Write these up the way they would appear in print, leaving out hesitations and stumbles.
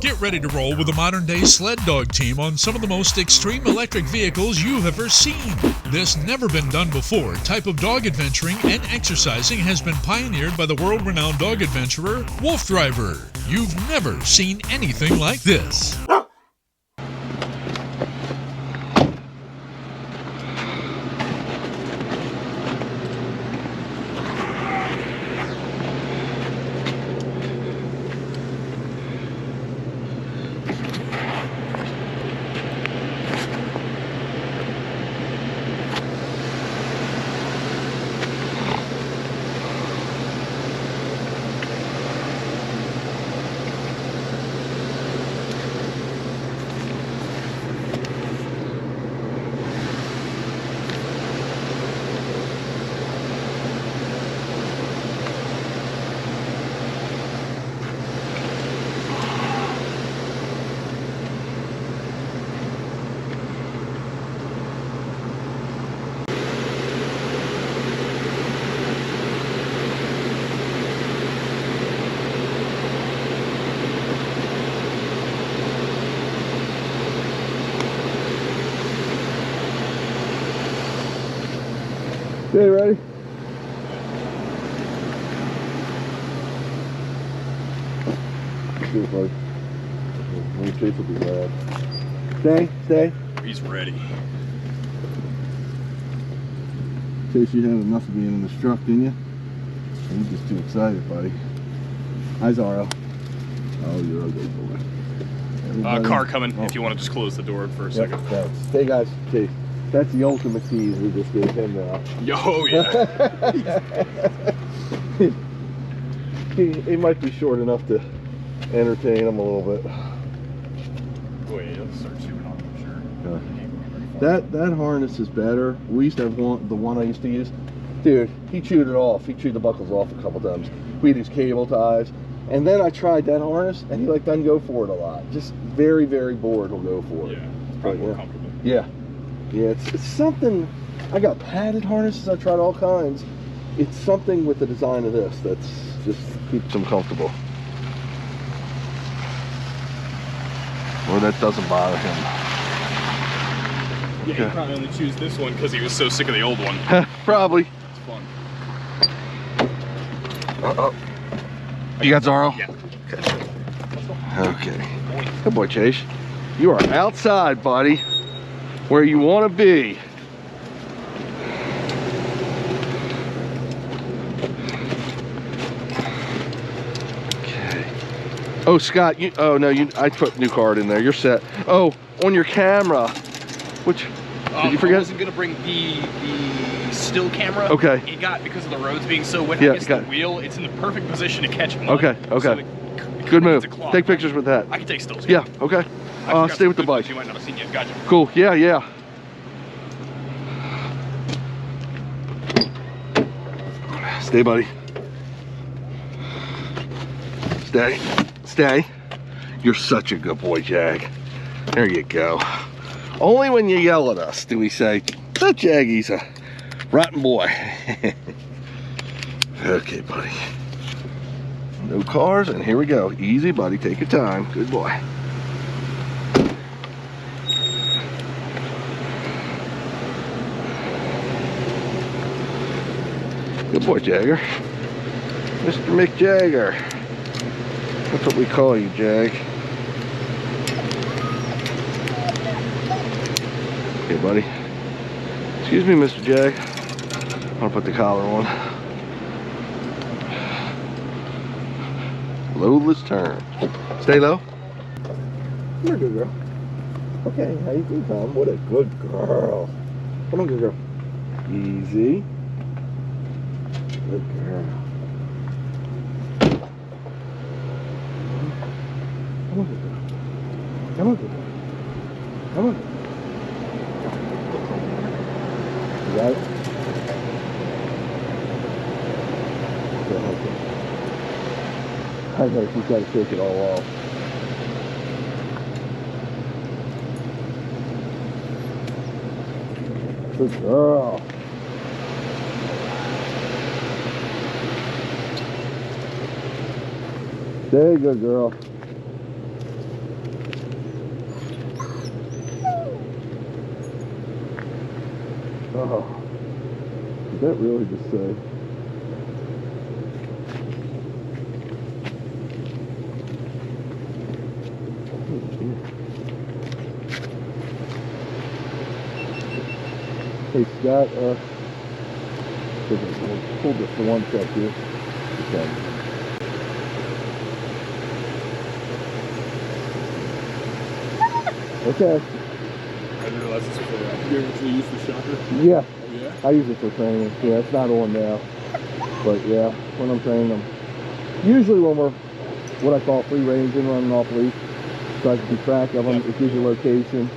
Get ready to roll with a modern-day sled dog team on some of the most extreme electric vehicles you've ever seen. This never-been-done-before type of dog adventuring and exercising has been pioneered by the world-renowned dog adventurer, Wolf Driver. You've never seen anything like this. Okay, ready? Good, buddy. When your chase will be bad. Stay, stay. He's ready. Chase, you had enough of being in this truck, didn't you? You're just too excited, buddy. Hi, Zorro. Oh, you're a good boy. Car coming, if you want to just close the door for a second. Thanks. Hey, guys, Chase. That's the ultimate tease we just gave him now. Yo, yeah. he might be short enough to entertain him a little bit. Oh yeah, let's start shooting on him, sure. That harness is better. We used to have the one I used to use. Dude, he chewed it off. He chewed the buckles off a couple times. We had these cable ties. And then I tried that harness, and he doesn't go for it a lot. Just very, very bored will go for it. Yeah, it's probably more comfortable. Yeah. Yeah, it's something. I got padded harnesses. I tried all kinds. It's something with the design of this that's just keeps them comfortable. Or that doesn't bother him. Yeah, he probably only chose this one because he was so sick of the old one. Probably. It's fun. Uh-oh. You got Zorro? Yeah. Okay. Okay. Good boy, Chase. You are outside, buddy. Where you want to be. Okay. Oh, Scott, I put new card in there. You're set. Oh, on your camera. Which, did you forget? I wasn't going to bring the still camera. Okay. It got, because of the roads being so wet, Yeah, I guess the wheel, it's in the perfect position to catch mud. Okay, okay. So good move. Take pictures with that. I can take stills. Yeah, okay. Stay with the bike. You might not have seen yet. Gotcha. Cool. Yeah, yeah. Stay, buddy. Stay. Stay. You're such a good boy, Jag. There you go. Only when you yell at us do we say, that Jaggy's a rotten boy. Okay, buddy. No cars, and here we go. Easy, buddy. Take your time. Good boy. Good boy, Jagger. Mr. Mick Jagger. That's what we call you, Jag. Okay, buddy. Excuse me, Mr. Jag. I'm gonna put the collar on. Loadless turn. Stay low. You're a good girl. Okay, how you doing, Tom? What a good girl. Come on, good girl. Easy. Good girl. Come on, good girl. Come on, good girl. Come on. You got it? Okay. I know she's got to shake it all off. Good girl. Stay, good girl. Oh, did that really just say? Hey Scott, hold this for 1 sec here. Okay. Okay. I didn't realize this was a, you actually use the shocker? Yeah. Oh yeah? I use it for training. Yeah, it's not on now. But yeah, when I'm training them. Usually when we're what I call free ranging, running off leash, so I can keep track of them. It gives you location.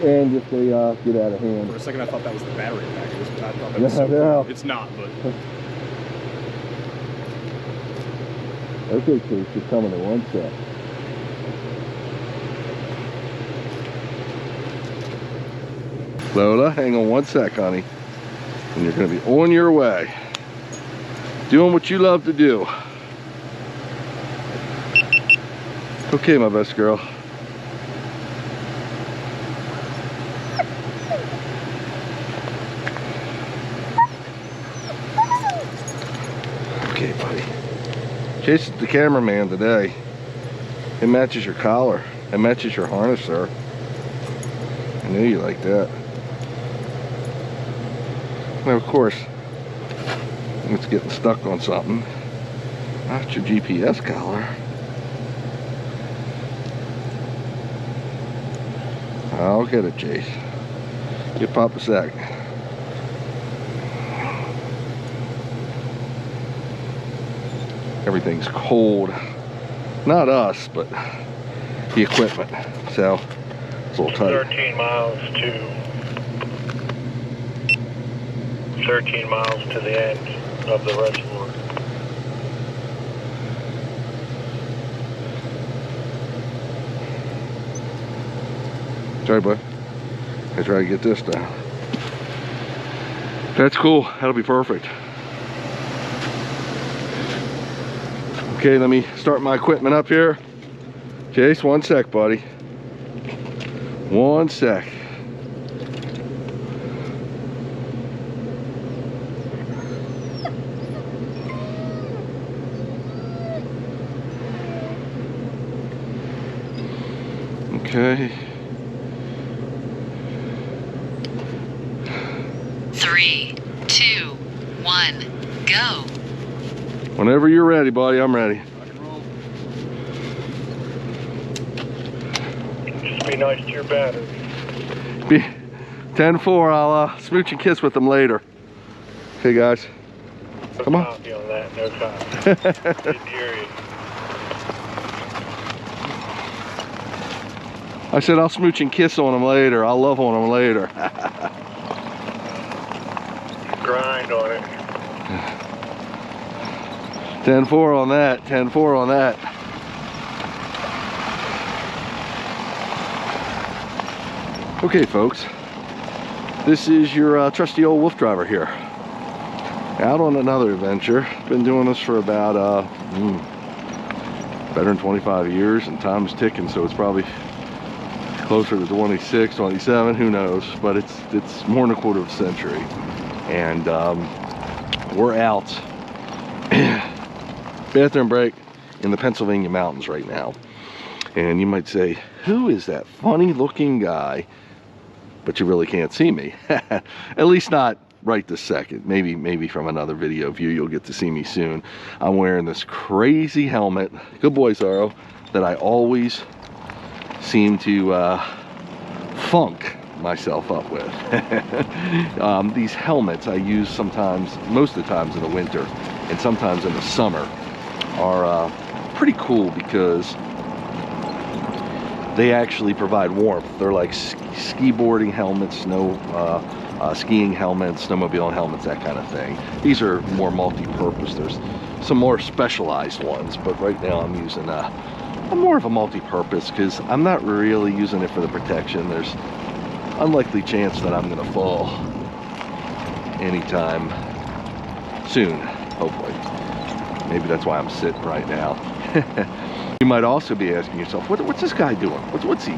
And if they get out of hand. For a second I thought that was the battery pack. I thought that was No, no. It's not, but... Okay, Chase, you're coming in 1 sec. Lola, hang on 1 sec, honey. And you're going to be on your way. Doing what you love to do. Okay, my best girl. Okay, buddy. Chase is the cameraman today. It matches your collar. It matches your harness, sir. I knew you like that. Now, of course, it's getting stuck on something. Not your GPS collar. I'll get it, Chase. Give Pop a sec. Everything's cold. Not us, but the equipment. So it's a little tight. 13 miles to the end of the reservoir. Sorry, bud. I try to get this down. That's cool. That'll be perfect. Okay, let me start my equipment up here. Chase, 1 sec, buddy. 1 sec. Okay. 3, 2, 1, go. Whenever you're ready, buddy, I'm ready. Just be nice to your battery. 10-4, I'll smooch and kiss with them later. Okay, guys. No Come on. copy on that, no copy. Didn't hear you. I said I'll smooch and kiss on them later. I'll love on them later. Grind on it. 10-4 on that. 10-4 on that. Okay, folks. This is your trusty old wolf driver here. Out on another adventure. Been doing this for about better than 25 years, and time's ticking, so it's probably closer to 26, 27, who knows, but it's more than a quarter of a century. And we're out bathroom break in the Pennsylvania mountains right now. And you might say, who is that funny looking guy? But you really can't see me. At least not right this second. Maybe from another video view you'll get to see me soon. I'm wearing this crazy helmet, good boy Zorro, that I always seem to funk myself up with. These helmets I use sometimes, most of the times in the winter and sometimes in the summer, are pretty cool because they actually provide warmth. They're like ski boarding helmets, skiing helmets, snowmobile helmets, that kind of thing. These are more multi-purpose. There's some more specialized ones, but right now I'm using I'm more of a multi-purpose because I'm not really using it for the protection. There's unlikely chance that I'm gonna fall anytime soon, hopefully. Maybe that's why I'm sitting right now. You might also be asking yourself, what's this guy doing? What's he?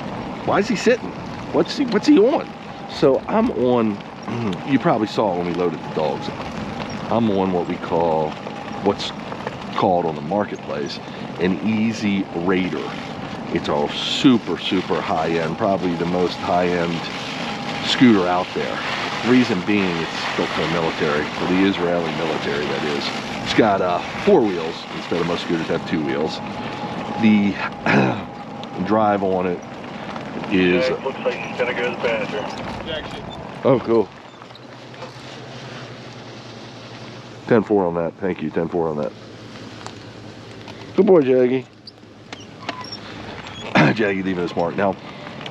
Why is he sitting? What's he on? So I'm on you probably saw when we loaded the dogs up. I'm on what we call, what's called on the marketplace, an Easy Raider. It's a super, super high-end, probably the most high-end scooter out there. Reason being, it's built for the military, for the Israeli military, that is. It's got 4 wheels instead of most scooters have 2 wheels. The drive on it is... Jack looks like he's gonna go to the bathroom. Oh, cool. 10-4 on that. Thank you. 10-4 on that. Good boy, Jaggy. Jaggy leaving his mark. Now,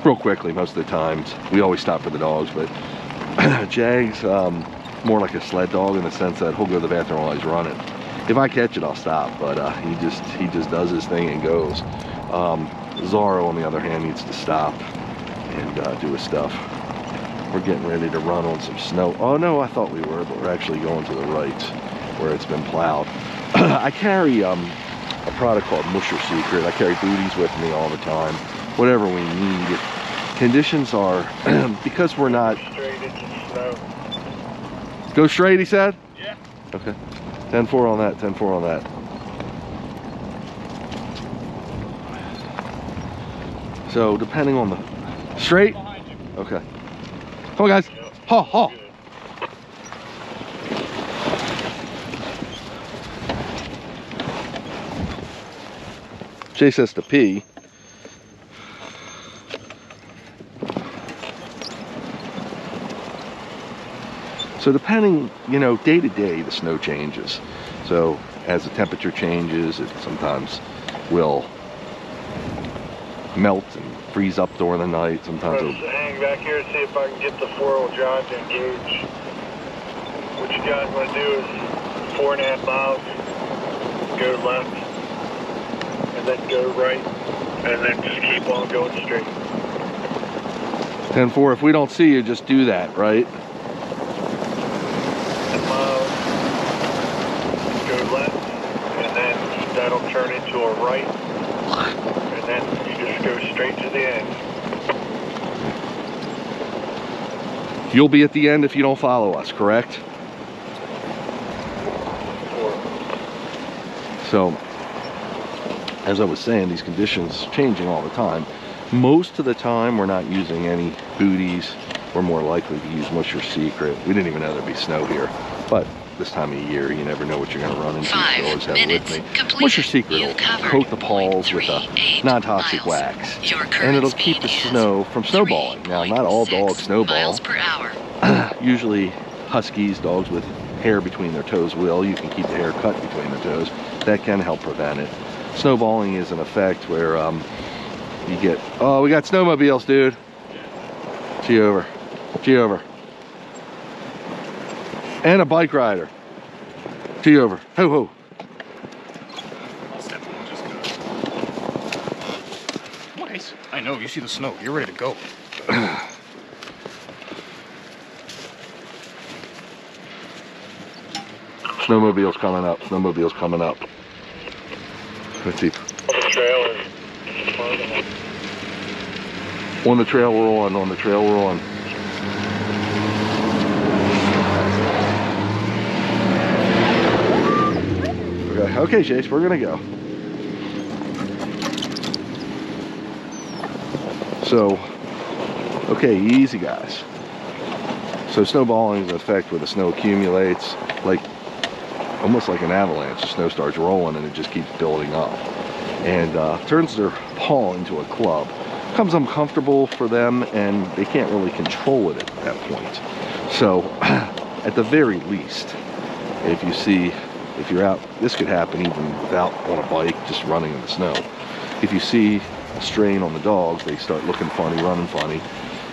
real quickly, most of the times, we always stop for the dogs, but Jag's more like a sled dog in the sense that he'll go to the bathroom while he's running. If I catch it, I'll stop, but he just does his thing and goes. Zorro, on the other hand, needs to stop and do his stuff. We're getting ready to run on some snow. Oh no, I thought we were, but we're actually going to the right where it's been plowed. I carry a product called Musher Secret. I carry booties with me all the time, whatever we need. Conditions are, because we're not... Straight into snow. Go straight, he said? Yeah. Okay. 10-4 on that, 10-4 on that. So, depending on the... Straight? Okay. Come on, guys. Haw, haw. Jay says to pee. So depending, you know, day to day, the snow changes. So as the temperature changes, it sometimes will melt and freeze up during the night. Sometimes Let's it'll... hang back here and see if I can get the 4-wheel drive to engage. What you guys want to do is 4.5 miles, go left, and then go right, and then just keep on going straight. 10-4, if we don't see you, just do that, right? 10 miles, go left, and then that'll turn into a right, and then you just go straight to the end. You'll be at the end if you don't follow us, correct? 4. So, as I was saying, these conditions changing all the time. Most of the time, we're not using any booties. We're more likely to use Musher Secret. We didn't even know there'd be snow here, but this time of year, you never know what you're going to run into. 5 You always have it minutes with me. completed. Musher Secret You will covered coat the paws with a 0.38 non-toxic miles. wax, Your and current it'll keep the speed snow is from snowballing. Now, not all dogs 3.6 snowball. miles per hour. Usually huskies, dogs with hair between their toes will. You can keep the hair cut between their toes. That can help prevent it. Snowballing is an effect where you get... Oh, we got snowmobiles, dude. Gee over. Gee over. And a bike rider. Gee over. Ho, ho. I'll step in and just go. Nice. I know, you see the snow. You're ready to go. Snowmobile's coming up. Snowmobile's coming up. Let's see. On the trail or On the trail we're on. On the trail we're on. Okay, okay, Chase, we're gonna go. So, okay, easy guys. So snowballing is an effect where the snow accumulates, like almost like an avalanche. The snow starts rolling and it just keeps building up, and turns their paw into a club. Becomes uncomfortable for them, and they can't really control it at that point. So, at the very least, if you see, if you're out, this could happen even without on a bike, just running in the snow. If you see a strain on the dogs, they start looking funny, running funny,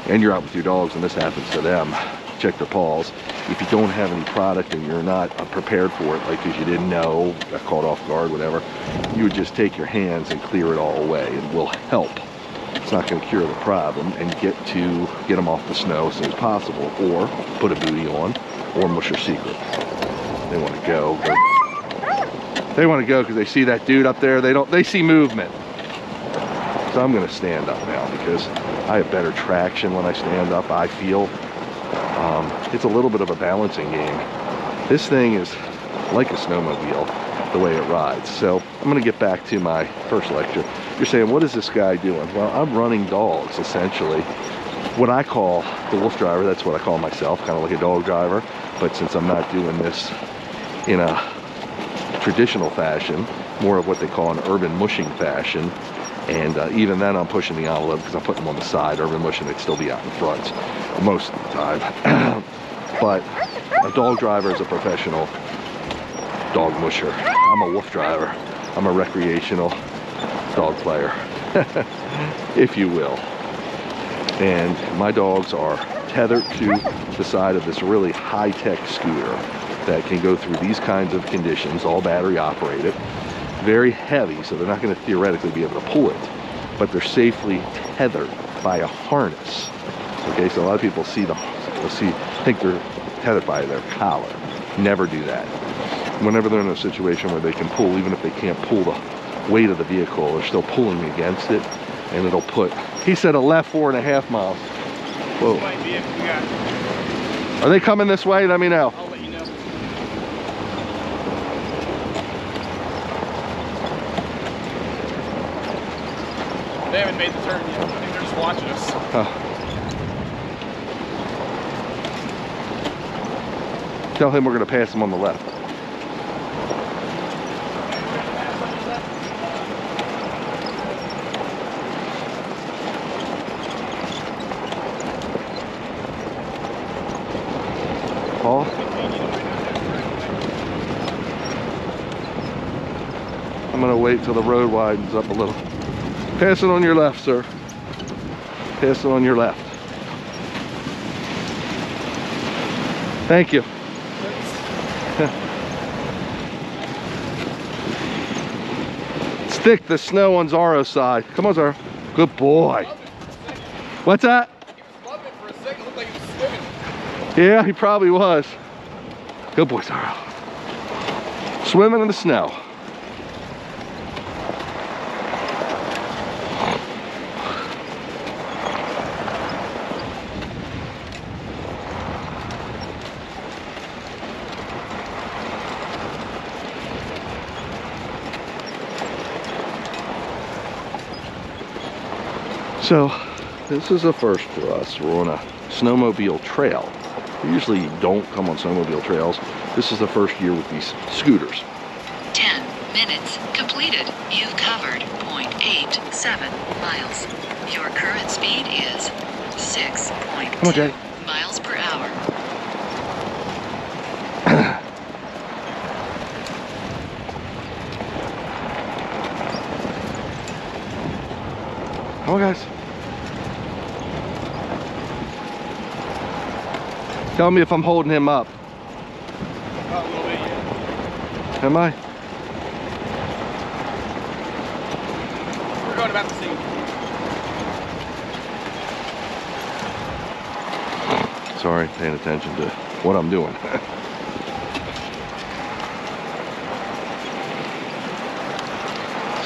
and you're out with your dogs and this happens to them, check their paws. If you don't have any product and you're not prepared for it, like because you didn't know, got caught off guard, whatever, you would just take your hands and clear it all away. It will help. It's not going to cure the problem, and get them off the snow as soon as possible, or put a booty on, or Musher Secret. They want to go. They want to go because they see that dude up there. They see movement. So I'm going to stand up now because I have better traction when I stand up, I feel. It's a little bit of a balancing game. This thing is like a snowmobile, the way it rides. So I'm going to get back to my first lecture. You're saying, what is this guy doing? Well, I'm running dogs, essentially. What I call the wolf driver, that's what I call myself, kind of like a dog driver. But since I'm not doing this in a traditional fashion, more of what they call an urban mushing fashion. And even then I'm pushing the envelope because I'm putting them on the side. Urban mushing, they'd still be out in front most of the time. But a dog driver is a professional dog musher. I'm a wolf driver. I'm a recreational dog player, if you will. And my dogs are tethered to the side of this really high-tech scooter that can go through these kinds of conditions, all battery operated. Very heavy, so they're not going to theoretically be able to pull it, but they're safely tethered by a harness. Okay, so a lot of people think they're tethered by their collar. Never do that. Whenever they're in a situation where they can pull, even if they can't pull the weight of the vehicle, they're still pulling against it, and it'll put, he said a left 4.5 miles. Whoa. Are they coming this way? Let me know. I'll let you know. They haven't made the turn yet. I think they're just watching us. Huh. Tell him we're going to pass him on the left. Paul? I'm going to wait till the road widens up a little. Pass it on your left, sir. Pass it on your left. Thank you. Stick the snow on Zaro's side. Come on, Zaro. Good boy. What's that? He was loving it for a second. It looked like he was swimming. Yeah, he probably was. Good boy, Zaro. Swimming in the snow. So this is a first for us. We're on a snowmobile trail. We usually don't come on snowmobile trails. This is the first year with these scooters. 10 minutes completed. You've covered 0.87 miles. Your current speed is 6.2 miles per hour. Come on, guys. Tell me if I'm holding him up. About a little bit, yeah. Am I? We're going about the same. Sorry, paying attention to what I'm doing.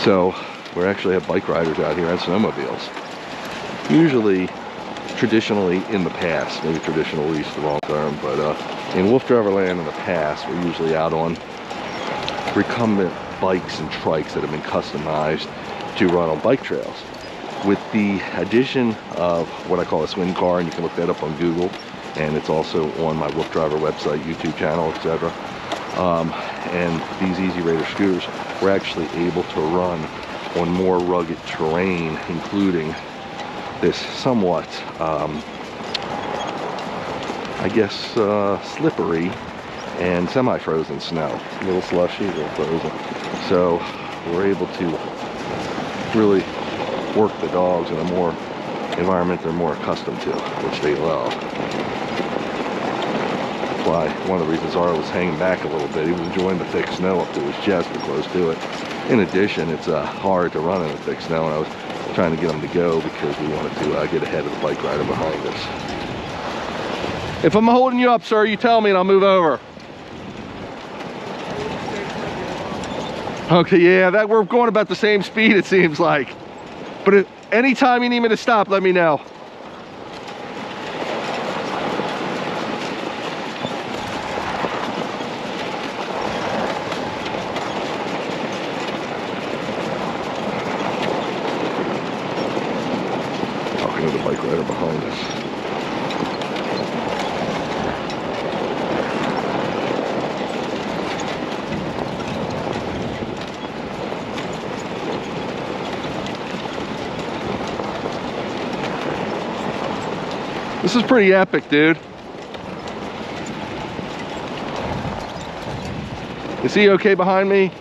So, we actually have bike riders out here on snowmobiles. Usually, traditionally in the past, maybe traditionally is the wrong term, but in Wolf Driver Land in the past, we're usually out on recumbent bikes and trikes that have been customized to run on bike trails. With the addition of what I call a swing car, and you can look that up on Google, and it's also on my Wolf Driver website, YouTube channel, etc. And these Easy Raider scooters, we're actually able to run on more rugged terrain, including this somewhat, I guess, slippery and semi-frozen snow. A little slushy, a little frozen. So we're able to really work the dogs in a more environment they're more accustomed to, which they love. That's why one of the reasons Zaro was hanging back a little bit. He was enjoying the thick snow up to his chest or close to it. In addition, it's hard to run in the thick snow, and I was trying to get him to go because we wanted to get ahead of the bike rider behind us. If I'm holding you up, sir, you tell me and I'll move over. Okay, yeah, we're going about the same speed, it seems like. But anytime you need me to stop, let me know. There's a bike rider behind us. This is pretty epic, dude. Is he okay behind me?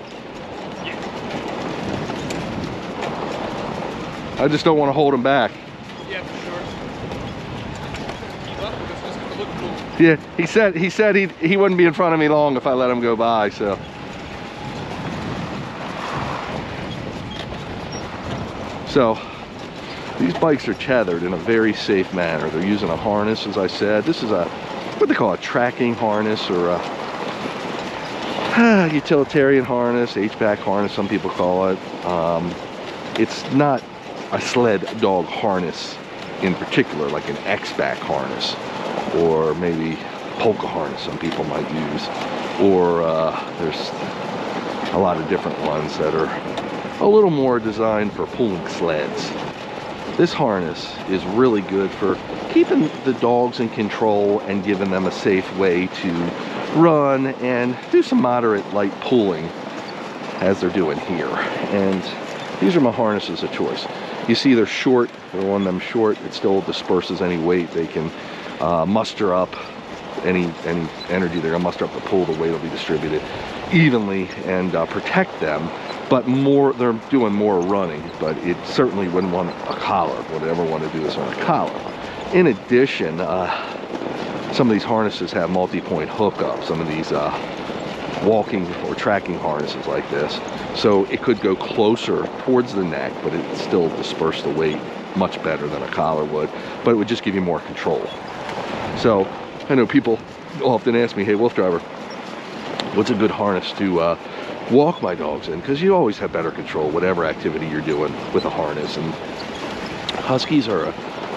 I just don't want to hold him back. Yeah, for sure. Keep up, because this is gonna look cool. Yeah, he said he wouldn't be in front of me long if I let him go by, so. So, these bikes are tethered in a very safe manner. They're using a harness, as I said. This is what they call a tracking harness, or a utilitarian harness, H-back harness, some people call it. It's not a sled dog harness in particular, like an X-back harness, or maybe polka harness some people might use, or there's a lot of different ones that are a little more designed for pulling sleds. This harness is really good for keeping the dogs in control and giving them a safe way to run and do some moderate light pulling as they're doing here. And these are my harnesses of choice. You see they're short, they're on them short. It still disperses any weight. They can muster up any energy. They're gonna muster up the pull. The weight will be distributed evenly and protect them. But more, they're doing more running, but it certainly wouldn't want a collar. Would ever want to do this on a collar. In addition, some of these harnesses have multi-point hookups. Some of these walking or tracking harnesses like this. So it could go closer towards the neck, but it still disperse the weight much better than a collar would. But it would just give you more control. So I know people often ask me, hey, Wolf Driver, what's a good harness to walk my dogs in? Because you always have better control, whatever activity you're doing with a harness. And Huskies are a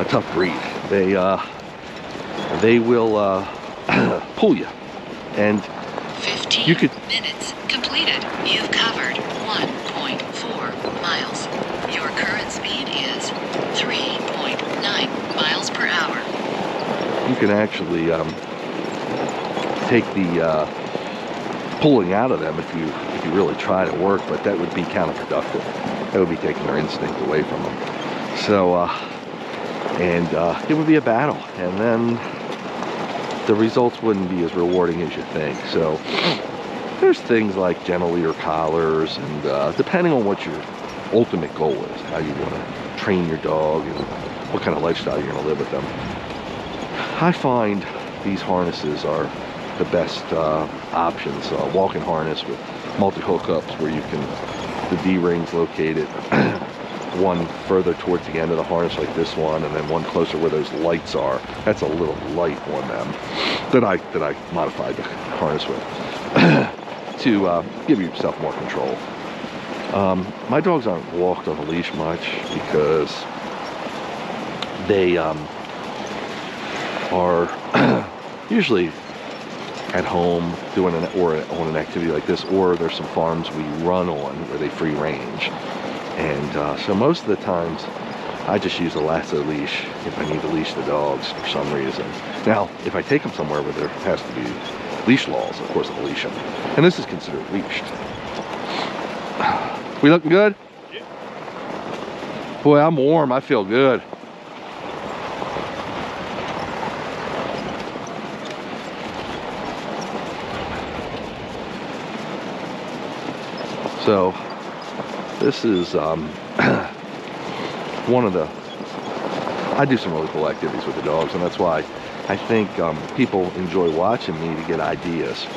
tough breed. They will pull you. And 15 you could minutes completed. You've covered 1.4 miles. Your current speed is 3.9 miles per hour. you can actually take the pulling out of them if you really try to work, but that would be counterproductive. That would be taking their instinct away from them. So it would be a battle, and then the results wouldn't be as rewarding as you think. So there's things like gentle leader collars, and depending on what your ultimate goal is, how you want to train your dog and what kind of lifestyle you're going to live with them, I find these harnesses are the best options. Walking harness with multi-hookups where you can, the D-rings located, one further towards the end of the harness like this one, and then one closer where those lights are. That's a little light on them that I modified the harness with to give yourself more control. My dogs aren't walked on a leash much because they are usually at home doing on an activity like this, or there's some farms we run on where they free range. And so most of the times I just use a lasso leash if I need to leash the dogs for some reason. Now, if I take them somewhere where there has to be leash laws, of course I'll leash them. And this is considered leashed. We looking good? Yeah. Boy, I'm warm. I feel good. So this is one of the, I do some really cool activities with the dogs, and that's why I think people enjoy watching me to get ideas.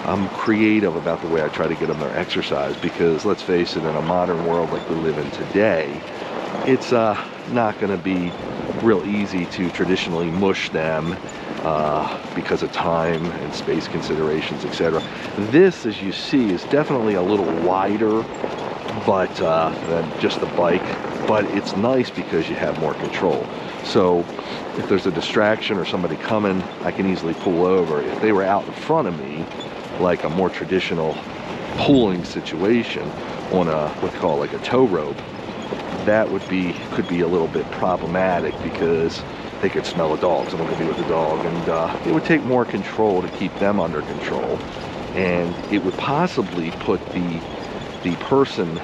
I'm creative about the way I try to get them their exercise, because let's face it, in a modern world like we live in today, it's not going to be real easy to traditionally mush them because of time and space considerations, etc. This, as you see, is definitely a little wider but than just the bike, but it's nice because you have more control. So if there's a distraction or somebody coming, I can easily pull over. If they were out in front of me, like a more traditional pulling situation on a, what they call like a tow rope, that could be a little bit problematic because they could smell a dog. Someone could be with a dog, and it would take more control to keep them under control, and it would possibly put the person,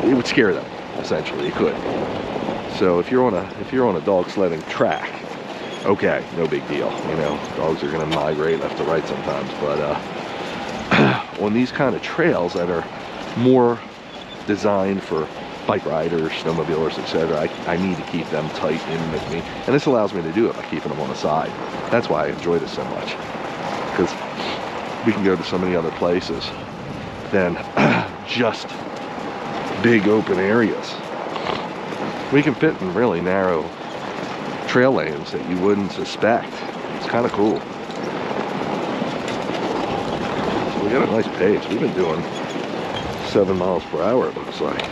it would scare them, essentially. It could. So if you're on a dog sledding track, okay, no big deal. You know, dogs are going to migrate left to right sometimes, but on these kind of trails that are more designed for bike riders, snowmobilers, etc., I need to keep them tight in with me, and this allows me to do it by keeping them on the side. That's why I enjoy this so much, because we can go to so many other places than just big open areas. We can fit in really narrow trail lanes that you wouldn't suspect. It's kind of cool. So we got a nice pace. We've been doing 7 miles per hour, it looks like.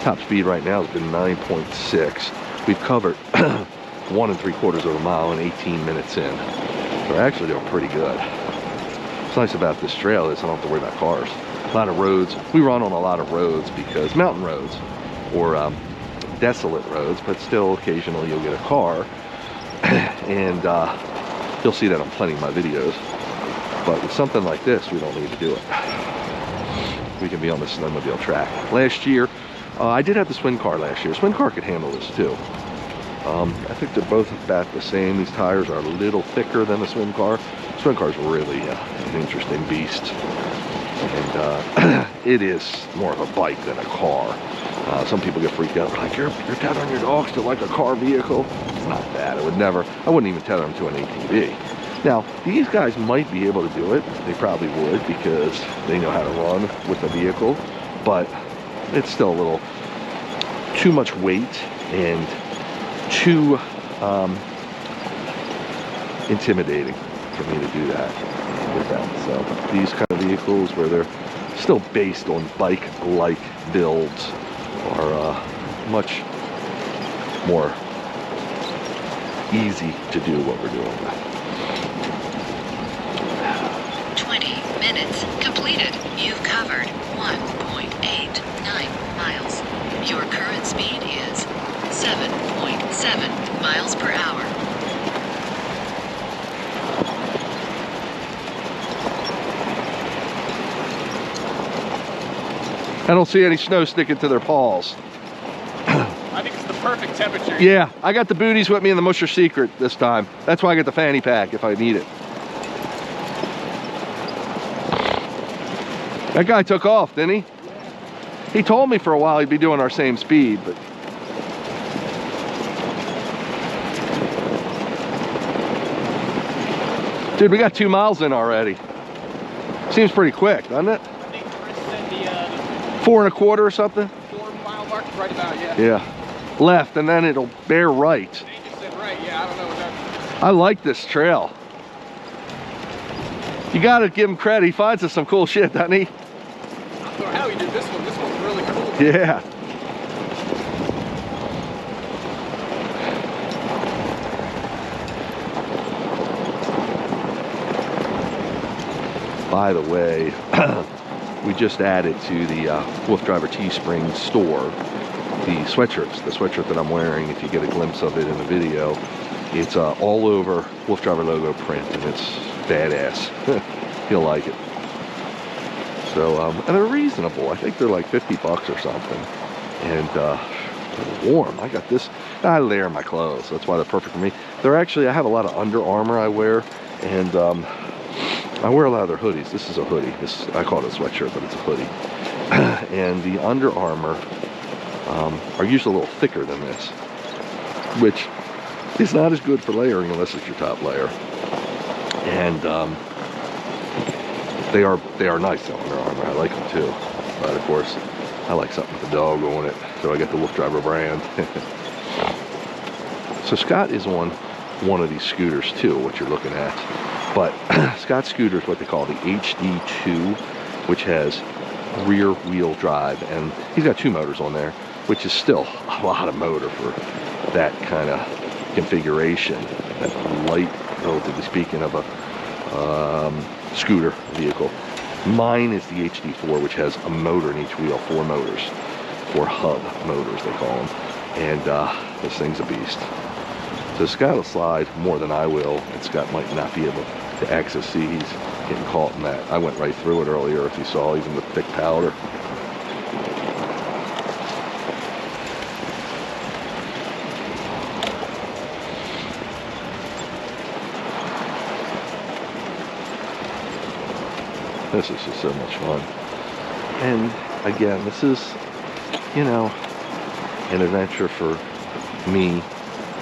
Top speed right now has been 9.6. We've covered 1 3/4 of a mile in 18 minutes in. So we're actually doing pretty good. What's nice about this trail is I don't have to worry about cars. A lot of roads. We run on a lot of roads because mountain roads or desolate roads, but still occasionally you'll get a car, and you'll see that on plenty of my videos. But with something like this, we don't need to do it. We can be on the snowmobile track. Last year, I did have the Swin car last year. Swin car could handle this too. I think they're both about the same. These tires are a little thicker than the Swin car. Swin car is really an interesting beast, and it is more of a bike than a car. Some people get freaked out, like, you're tethering your dogs to like a car vehicle. It's not that. I wouldn't even tether them to an ATV. Now, these guys might be able to do it. They probably would because they know how to run with a vehicle, but it's still a little too much weight and too intimidating for me to do that with them. So these kind of vehicles where they're still based on bike-like builds are much more easy to do what we're doing with. 20 minutes completed. You've covered 1.89 miles. Your current speed is 7.7 miles per hour. I don't see any snow sticking to their paws. I think it's the perfect temperature. Yeah, I got the booties with me in the Musher Secret this time. That's why I get the fanny pack if I need it. That guy took off, didn't he? He told me for a while he'd be doing our same speed, but... Dude, we got 2 miles in already. Seems pretty quick, doesn't it? I think Chris said the 4 1/4 or something? 4 mile mark is right about, yeah. Yeah. Left, and then it'll bear right. They just said right, yeah, I don't know what that... I like this trail. You gotta give him credit. He finds us some cool shit, doesn't he? I don't know how he did this one. This one's really cool. Yeah. By the way, we just added to the Wolf Driver Teespring store the sweatshirts. The sweatshirt that I'm wearing, if you get a glimpse of it in the video, it's all over Wolf Driver logo print, and it's badass. You'll like it. So, and they're reasonable. I think they're like 50 bucks or something. And they're warm. I got this. I layer my clothes. That's why they're perfect for me. They're actually, I have a lot of Under Armour I wear, and I wear a lot of their hoodies. This is a hoodie. I call it a sweatshirt, but it's a hoodie. And the Under Armour are usually a little thicker than this, which is not as good for layering unless it's your top layer. And they are nice, the Under Armour. I like them too. But of course, I like something with a dog on it, so I got the Wolf Driver brand. So Scott is on one of these scooters too, what you're looking at. But Scott's scooter is what they call the HD2, which has rear wheel drive, and he's got 2 motors on there, which is still a lot of motor for that kind of configuration, that light, relatively speaking, of a scooter vehicle. Mine is the HD4, which has a motor in each wheel, 4 motors. or hub motors, they call them. And this thing's a beast. So Scott will slide more than I will, and Scott might not be able to access. See, he's getting caught in that. I went right through it earlier, if you saw, even with thick powder. This is just so much fun. And again, this is, you know, an adventure for me,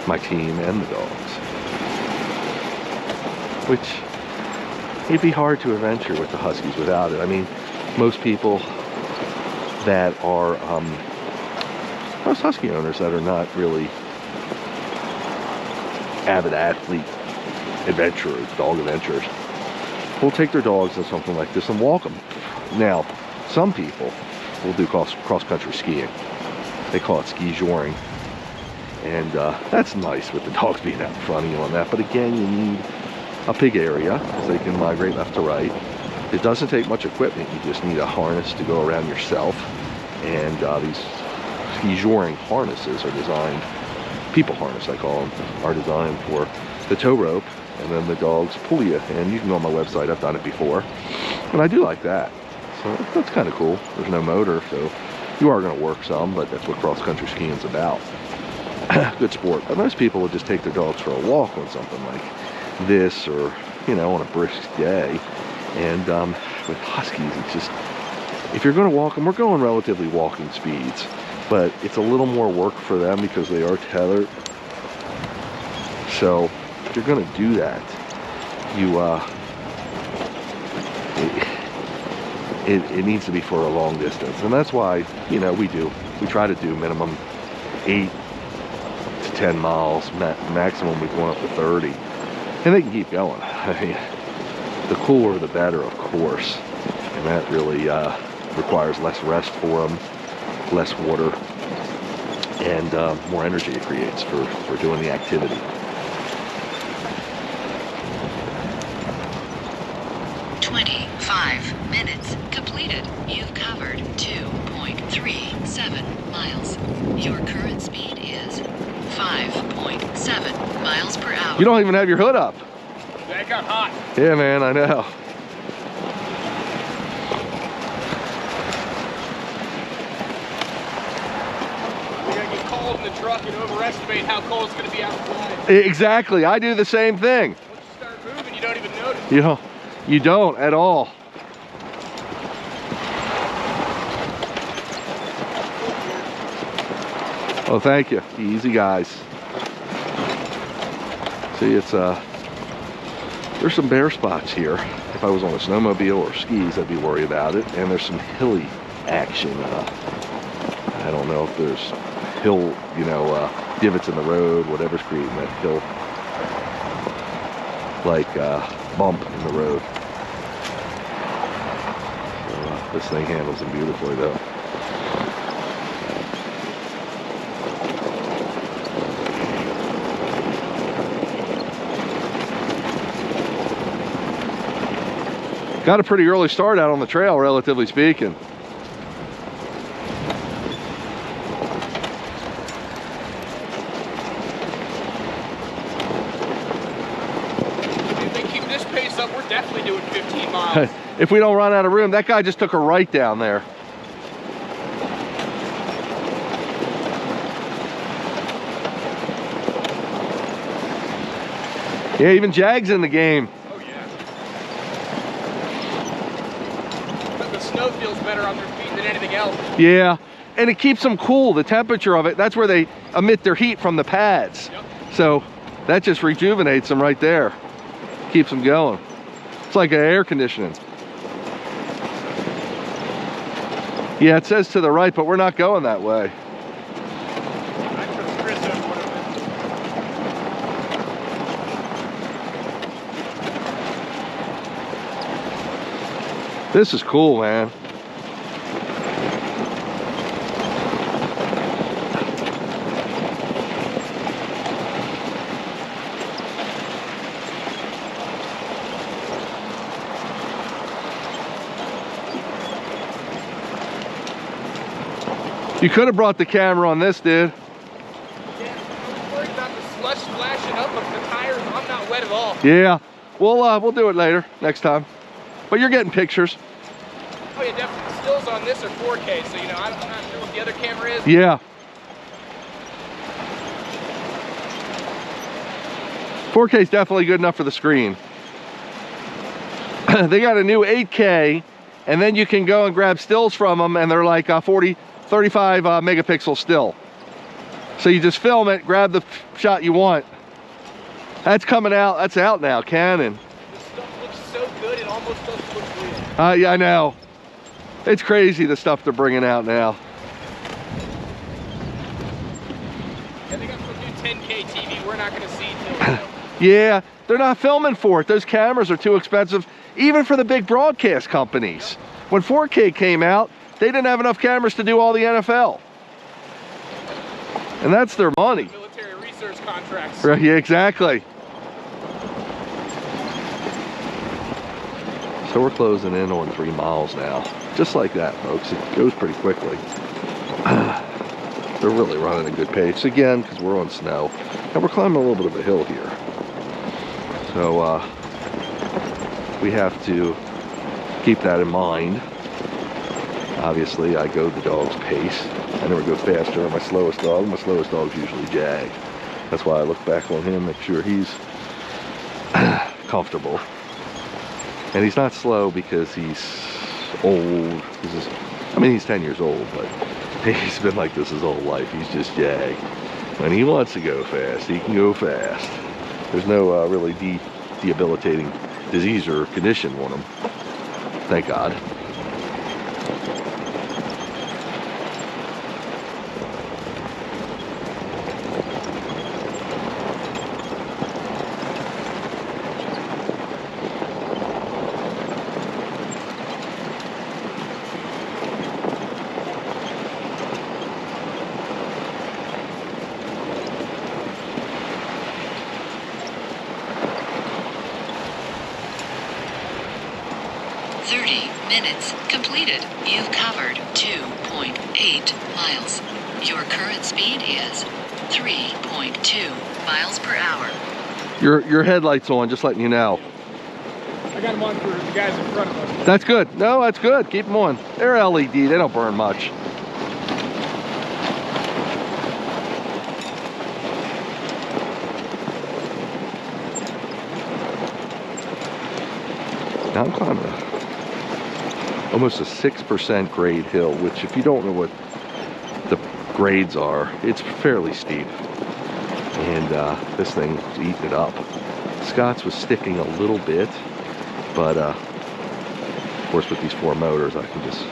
my team, and the dogs. Which, it'd be hard to adventure with the Huskies without it. I mean, most people that are, most Husky owners that are not really avid athlete adventurers, dog adventurers, will take their dogs on something like this and walk them. Now, some people will do cross-country skiing. They call it ski joring. And that's nice with the dogs being out in front of you on that. But again, you need a big area so they can migrate left to right. It doesn't take much equipment. You just need a harness to go around yourself. And these ski joring harnesses are designed, people harness I call them, are designed for the tow rope, and then the dogs pull you. And you can go on my website, I've done it before. And I do like that. So that's kind of cool. There's no motor, so you are going to work some, but that's what cross-country skiing is about. Good sport. But most people would just take their dogs for a walk on something like this, or, you know, on a brisk day. And with Huskies, it's just, if you're going to walk them, we're going relatively walking speeds, but it's a little more work for them because they are tethered. So if you're going to do that, you it needs to be for a long distance. And that's why, you know, we try to do minimum 8 to 10 miles, maximum we've gone up to 30, and they can keep going. I mean, the cooler the better, of course, and that really requires less rest for them, less water, and more energy it creates for doing the activity. Minutes completed. You've covered 2.37 miles. Your current speed is 5.7 miles per hour. You don't even have your hood up. That got hot. Yeah, man, I know. We're gonna get cold in the truck and overestimate how cold it's gonna be outside. Exactly, I do the same thing. Once you start moving, you don't even notice. You don't at all. Oh, thank you. Easy, guys. See, it's there's some bare spots here. If I was on a snowmobile or skis, I'd be worried about it. And there's some hilly action. I don't know if there's hill, you know, divots in the road, whatever's creating that hill, like bump in the road. So this thing handles them beautifully, though. Got a pretty early start out on the trail, relatively speaking. If they keep this pace up, we're definitely doing 15 miles. If we don't run out of room, that guy just took a right down there. Yeah, even Jag's in the game. Oh yeah. But the snow feels better on their feet than anything else. Yeah, and it keeps them cool, the temperature of it. That's where they emit their heat from the pads. Yep. So that just rejuvenates them right there. Keeps them going. It's like air conditioning. Yeah, it says to the right, but we're not going that way. I trust Chris over what it is. This is cool, man. You could have brought the camera on this, dude. Yeah, I'm worried about the slush splashing up of the tires. I'm not wet at all. Yeah, we'll do it later, next time. But you're getting pictures. Oh yeah, definitely. The stills on this are 4K, so you know, I'm not sure what the other camera is. Yeah. 4K is definitely good enough for the screen. They got a new 8K, and then you can go and grab stills from them, and they're like 35 megapixel still. So you just film it, grab the shot you want. That's coming out, that's out now, Canon. This stuff looks so good, it almost doesn't look real. Yeah, I know. It's crazy the stuff they're bringing out now. Yeah, they got some new 10K TV we're not going to see till Yeah, they're not filming for it. Those cameras are too expensive, even for the big broadcast companies. When 4K came out, they didn't have enough cameras to do all the NFL. And that's their money. military research contracts. Right, yeah, exactly. So we're closing in on 3 miles now. Just like that, folks. It goes pretty quickly. They're really running a good pace. Again, because we're on snow. And we're climbing a little bit of a hill here. So we have to keep that in mind. Obviously, I go the dog's pace. I never go faster than my slowest dog. My slowest dog's usually Jag. That's why I look back on him, make sure he's comfortable. And he's not slow because he's old. He's 10 years old, but he's been like this his whole life. He's just Jag. When he wants to go fast, he can go fast. There's no really debilitating disease or condition on him. Thank God. Minutes completed. You've covered 2.8 miles. Your current speed is 3.2 miles per hour. Your headlight's on, just letting you know. I got them on for the guys in front of us. That's good. No, that's good. Keep them on. They're LED. They don't burn much. Now I'm climbing almost a 6% grade hill, which if you don't know what the grades are, it's fairly steep. And this thing's eating it up. Scott's was sticking a little bit, but of course with these 4 motors I can just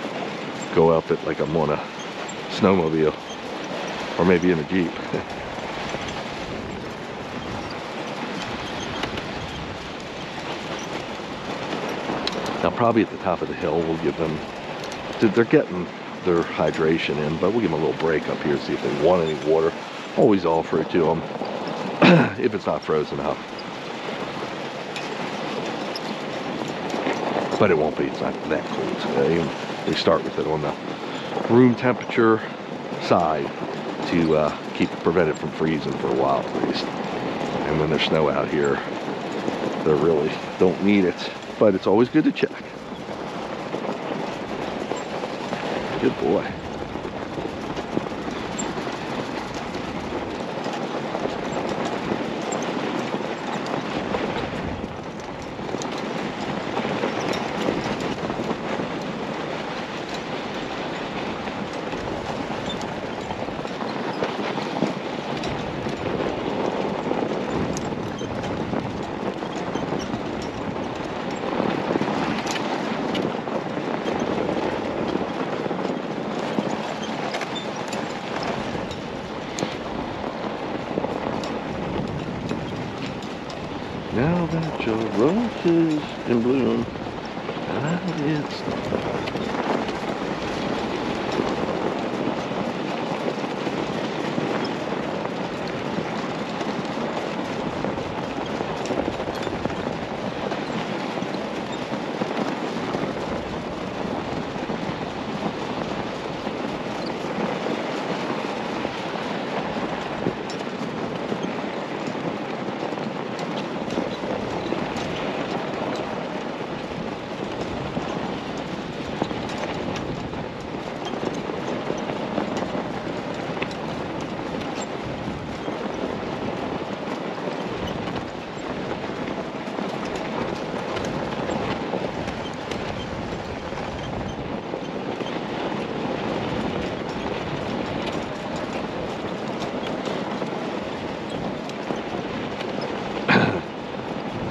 go up it like I'm on a snowmobile, or maybe in a Jeep. Now probably at the top of the hill we'll give them, they're getting their hydration in, but we'll give them a little break up here, see if they want any water. Always offer it to them if it's not frozen up. But it won't be, it's not that cold today. They start with it on the room temperature side to prevent it from freezing for a while at least. And when there's snow out here, they really don't need it. But it's always good to check. Good boy. Now that your rose is in bloom, and it's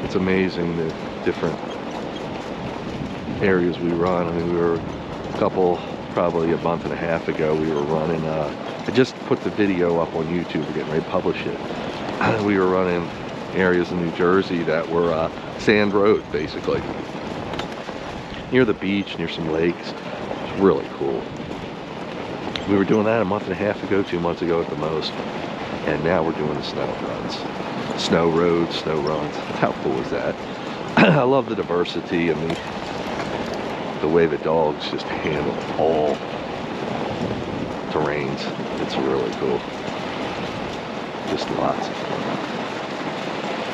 it's amazing the different areas we run. I mean, we were a couple, probably a month and a half ago, we were running, I just put the video up on YouTube, we're getting ready to publish it. We were running areas in New Jersey that were sand roads, basically. Near the beach, near some lakes. It's really cool. We were doing that a month and a half ago, 2 months ago at the most. And now we're doing the snow runs. Snow roads, snow runs. How cool is that? I love the diversity and the way the dogs just handle all terrains. It's really cool. Just lots of fun.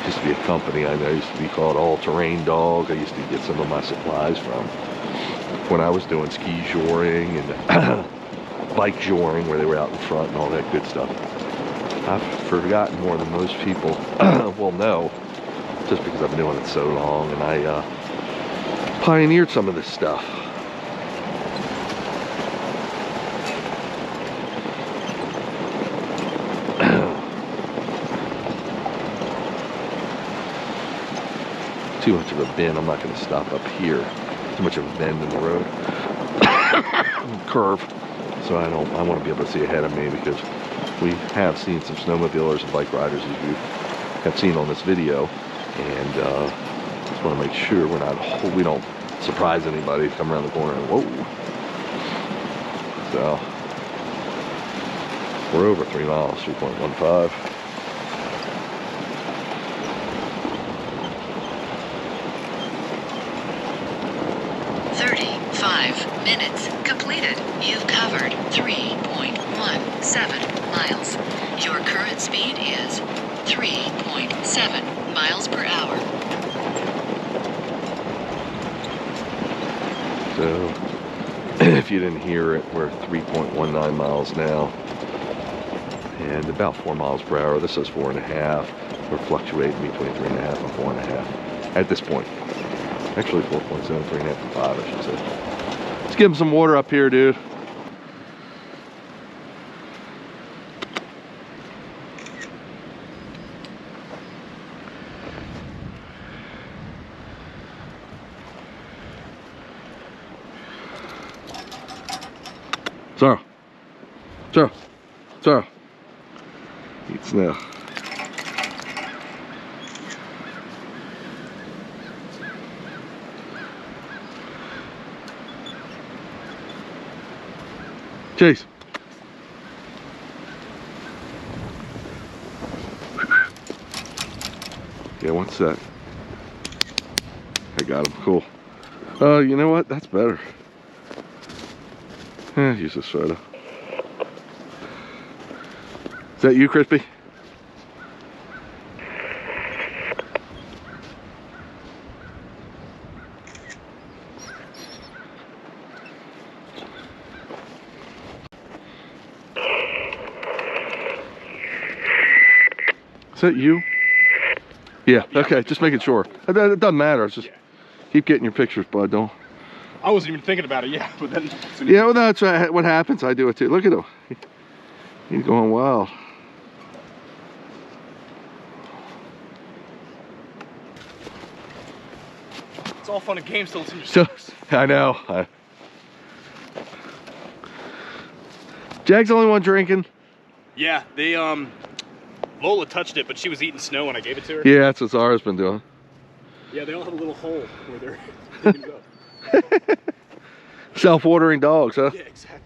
Used to be a company I know, used to be called All Terrain Dog. I used to get some of my supplies from when I was doing ski joring and bike joring, where they were out in front and all that good stuff. I've forgotten more than most people will know, just because I've been doing it so long, and I pioneered some of this stuff. Too much of a bend. I'm not going to stop up here. Too much of a bend in the road. Curve. So I want to be able to see ahead of me, because we have seen some snowmobilers and bike riders, as you have seen on this video, and just want to make sure we don't surprise anybody, come around the corner and whoa. So we're over 3 miles, 3.15. Minutes completed. You've covered 3.17 miles. Your current speed is 3.7 miles per hour. So, if you didn't hear it, we're 3.19 miles now, and about 4 miles per hour. This says 4.5. We're fluctuating between 3.5 and 4.5 at this point. Actually, 4.7, 3.5, and 5, I should say. Let's give him some water up here, dude. Sorrow. Eat snow. Chase. Yeah, one sec. I got him. Cool. You know what? That's better. Use this soda. Is that you, Crispy? Is that you? Yeah, okay, just making sure. It doesn't matter, it's just keep getting your pictures, bud, don't. I wasn't even thinking about it, yeah, but then... Yeah, well, that's what happens. I do it too. Look at him. He's going wild. It's all fun and games till it's in your socks. I know. Jag's the only one drinking. Yeah, they, Lola touched it, but she was eating snow when I gave it to her. Yeah, that's what Zara's been doing. Yeah, they all have a little hole where they're taking it up. Self-watering dogs, huh? Yeah, exactly.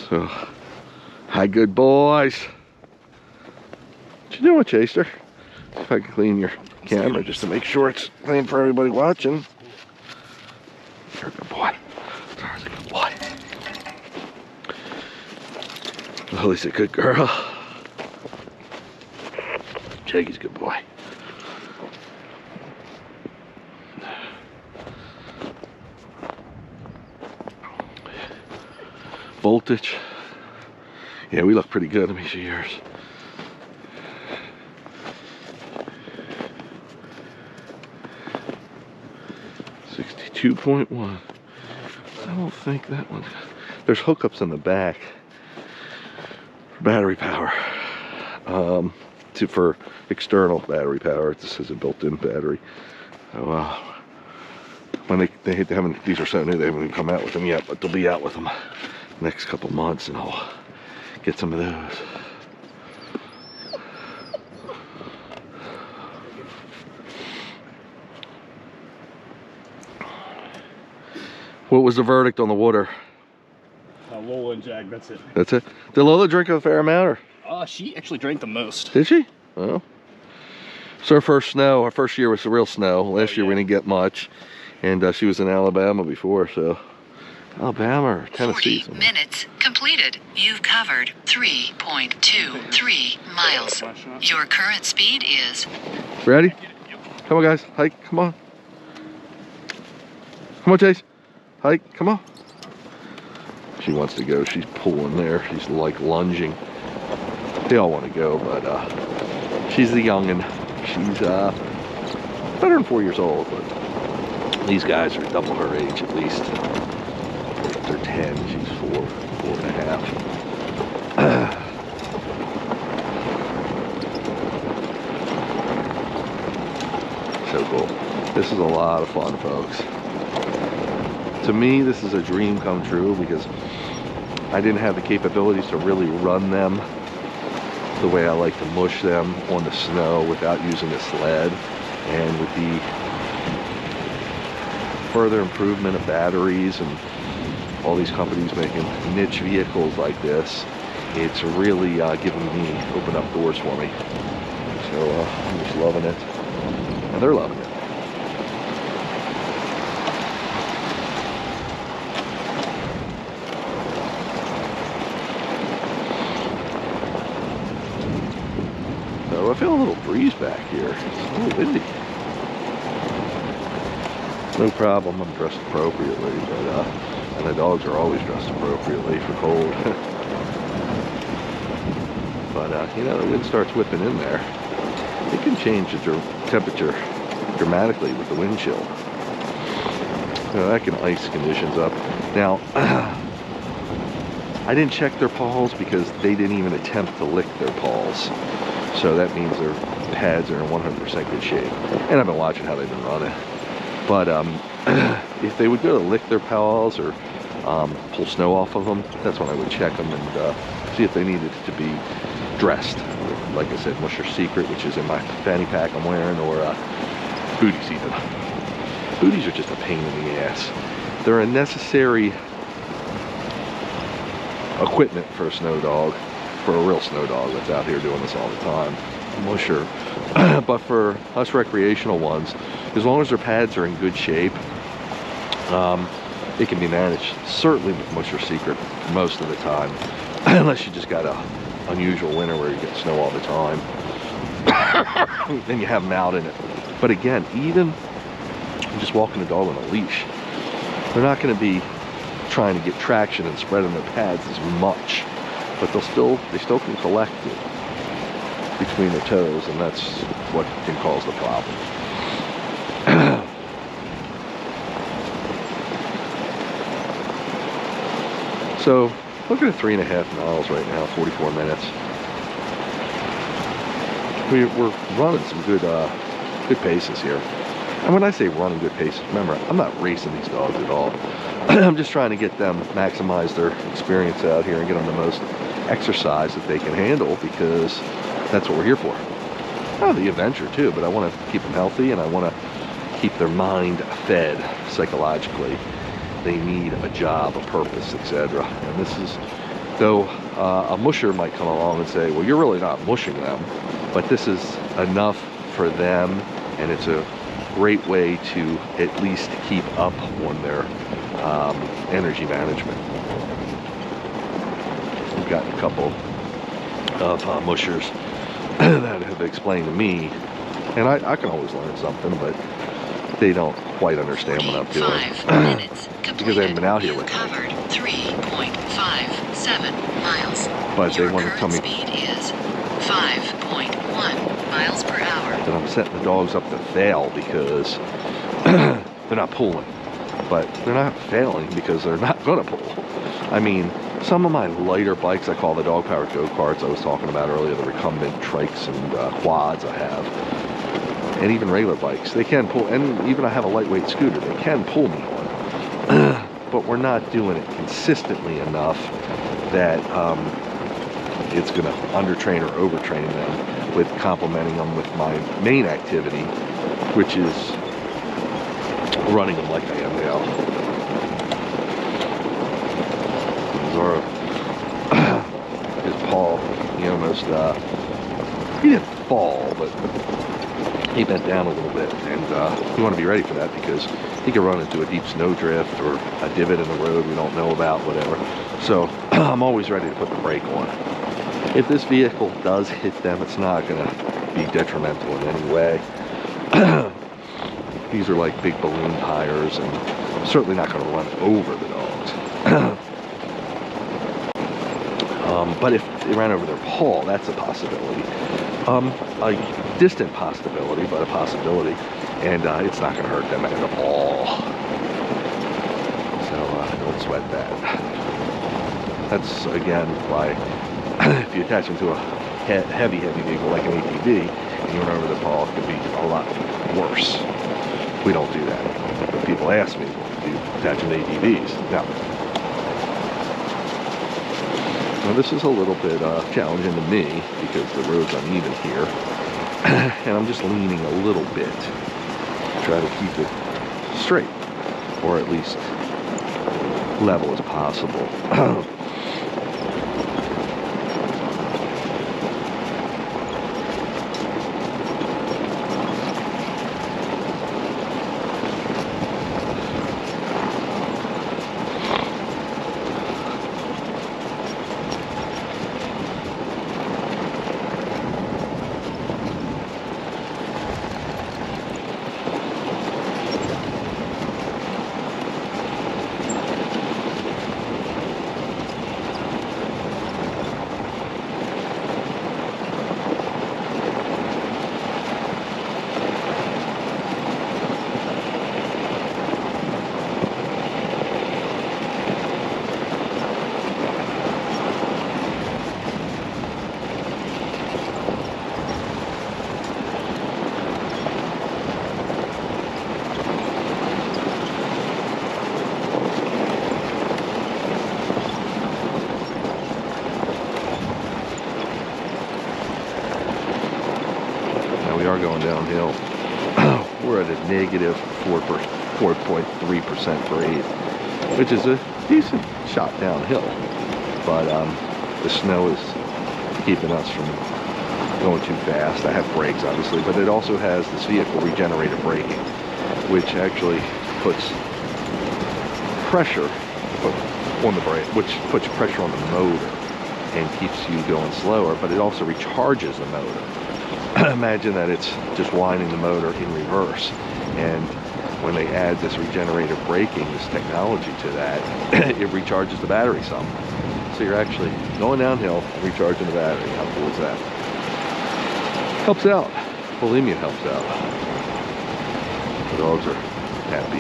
So, hi, good boys. What you doing, Chaser? See if I can clean your camera just to make sure it's clean for everybody watching. You're a good boy. Zara's a good boy. Lily's a good girl. Jaggy's a good boy. Voltage. Yeah, we look pretty good. Let me see yours. .1. I don't think that one's got... There's hookups in the back for battery power. for external battery power. This is a built-in battery. So, when they haven't, these are so new, they haven't even come out with them yet, but they'll be out with them next couple months, and I'll get some of those. What was the verdict on the water? Lola and Jag, that's it. That's it? Did Lola drink a fair amount, or? She actually drank the most. Did she? Oh. It's her first snow. Our first year was the real snow. Last year we didn't get much. And she was in Alabama before, so. Alabama or Tennessee. 40 minutes completed. You've covered 3.23 miles. Your current speed is... Ready? Come on, guys. Hike. Come on. Come on, Chase. Hike. Come on. She wants to go. She's pulling there. She's like lunging. They all want to go, but she's the youngin'. She's better than 4 years old, but these guys are double her age at least. They're 10. She's 4.5. So cool. This is a lot of fun, folks. To me, this is a dream come true because I didn't have the capabilities to really run them the way I like to mush them on the snow without using a sled. And with the further improvement of batteries and all these companies making niche vehicles like this, it's really opened up doors for me. So I'm just loving it, and they're loving it. So I feel a little breeze back here. It's a little windy. No problem, I'm dressed appropriately, but and the dogs are always dressed appropriately for cold. But you know, the wind starts whipping in there. It can change the temperature dramatically with the wind chill. You know, that can ice conditions up. Now, I didn't check their paws because they didn't even attempt to lick their paws. So that means their pads are in 100% good shape. And I've been watching how they've been running. But if they would go to lick their paws or pull snow off of them, that's when I would check them and see if they needed to be dressed. Like I said, Musher Secret, which is in my fanny pack I'm wearing, or booty season. Booties are just a pain in the ass. They're a necessary equipment for a snow dog, for a real snow dog that's out here doing this all the time. Musher. But for us recreational ones, as long as their pads are in good shape, it can be managed, certainly with Musher Secret most of the time, unless you just got a unusual winter where you get snow all the time. Then you have them out in it. But again, even just walking a dog on a leash, they're not going to be trying to get traction and spreading their pads as much, but they still can collect it between their toes, and that's what can cause the problem. So looking at 3.5 miles right now, 44 minutes. We're running some good paces here. And when I say running good paces, remember, I'm not racing these dogs at all. I'm just trying to get them, maximize their experience out here and get them the most exercise that they can handle, because that's what we're here for. Oh, the adventure too, but I want to keep them healthy, and I want to keep their mind fed psychologically. They need a job, a purpose, etc. And this is, though a musher might come along and say, well, you're really not mushing them, but this is enough for them, and it's a great way to at least keep up on their energy management. We've got a couple of mushers that have explained to me, and I can always learn something, but they don't quite understand what I'm doing. Because they haven't been out here with me. Covered 3.57 miles. But they want to tell me speed is 5.1 miles per hour. that I'm setting the dogs up to fail because they're not pulling. But they're not failing because they're not going to pull. I mean, Some of my lighter bikes, I call the dog powered go-karts I was talking about earlier, the recumbent trikes and quads I have, and even regular bikes, they can pull, and even I have a lightweight scooter, they can pull me on. But we're not doing it consistently enough that it's going to undertrain or overtrain them, with complementing them with my main activity, which is running them like I am now. Zoro, his paw, he almost, he didn't fall, but he bent down a little bit, and you want to be ready for that, because he could run into a deep snowdrift or a divot in the road we don't know about, whatever. So I'm always ready to put the brake on. If this vehicle does hit them, it's not going to be detrimental in any way. These are like big balloon tires, and I'm certainly not going to run over the dogs. But if they ran over their paw, that's a possibility. A distant possibility, but a possibility. And it's not going to hurt them at all. So don't sweat that. That's, again, why if you attach them to a heavy vehicle like an ATV, and you run over the paw, it could be a lot worse. We don't do that. But people ask me, do you attach them to ATVs? No. Now this is a little bit challenging to me because the road's uneven here, and I'm just leaning a little bit to try to keep it straight, or at least level as possible. We are going downhill. We're at a negative 4.3% grade, which is a decent shot downhill. But the snow is keeping us from going too fast. I have brakes, obviously, but it also has this vehicle regenerative braking, which actually puts pressure on the brake, which puts pressure on the motor and keeps you going slower, but it also recharges the motor. Imagine that it's just winding the motor in reverse, and when they add this regenerative braking, this technology to that, it recharges the battery some. So you're actually going downhill and recharging the battery. How cool is that? Helps out. Believe me, it helps out. The dogs are happy.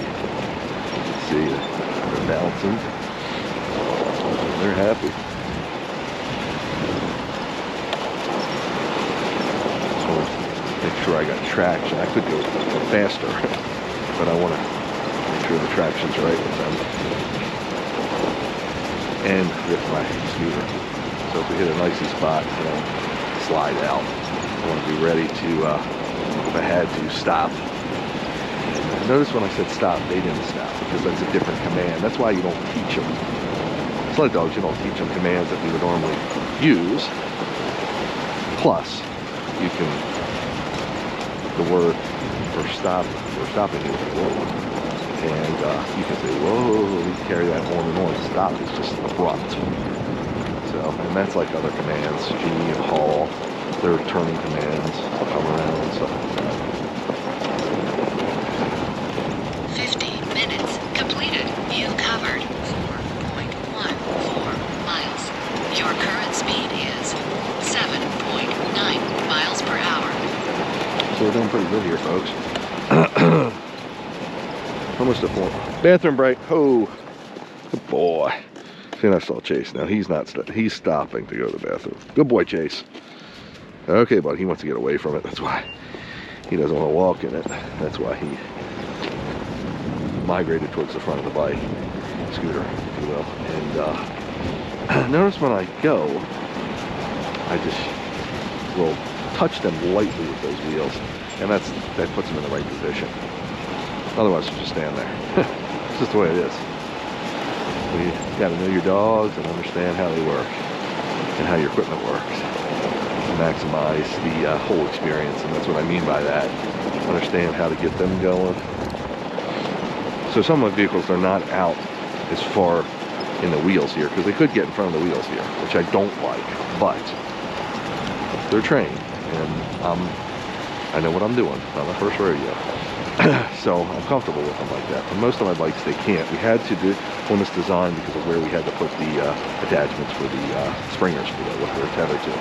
See, they're bouncing. They're happy. Make sure I got traction. I could go faster, but I want to make sure the traction's right with them and with my scooter. So if we hit a nicey spot, slide out. I want to be ready to, if I had to, stop. And notice when I said stop, they didn't stop, because that's a different command. That's why you don't teach them. Sled dogs, you don't teach them commands that we would normally use. Plus, you can, the word for stopping is whoa. And you can say, whoa, you can carry that on and on. Stop is just abrupt. So, and that's like other commands, G and haul, they're turning commands, come around and stuff like that. 50 minutes completed. You've covered 4.14 miles. Your current speed is 7.9 miles per hour. So we're doing pretty good here, folks. Almost a 4. Bathroom break. Oh, good boy. See, I saw Chase. Now he's not. He's stopping to go to the bathroom. Good boy, Chase. Okay, but he wants to get away from it. That's why he doesn't want to walk in it. That's why he migrated towards the front of the bike, scooter, if you will. And notice when I go, I just will touch them lightly with those wheels, and that puts them in the right position. Otherwise, you just stand there. It's just the way it is. You got to know your dogs and understand how they work and how your equipment works to maximize the whole experience. And that's what I mean by that. Understand how to get them going. So some of my vehicles are not out as far in the wheels here because they could get in front of the wheels here, which I don't like. But they're trained, and I know what I'm doing. It's not my first rodeo. So I'm comfortable with them like that. For most of my bikes, they can't. We had to do on this design because of where we had to put the attachments for the springers for what they're tethered to.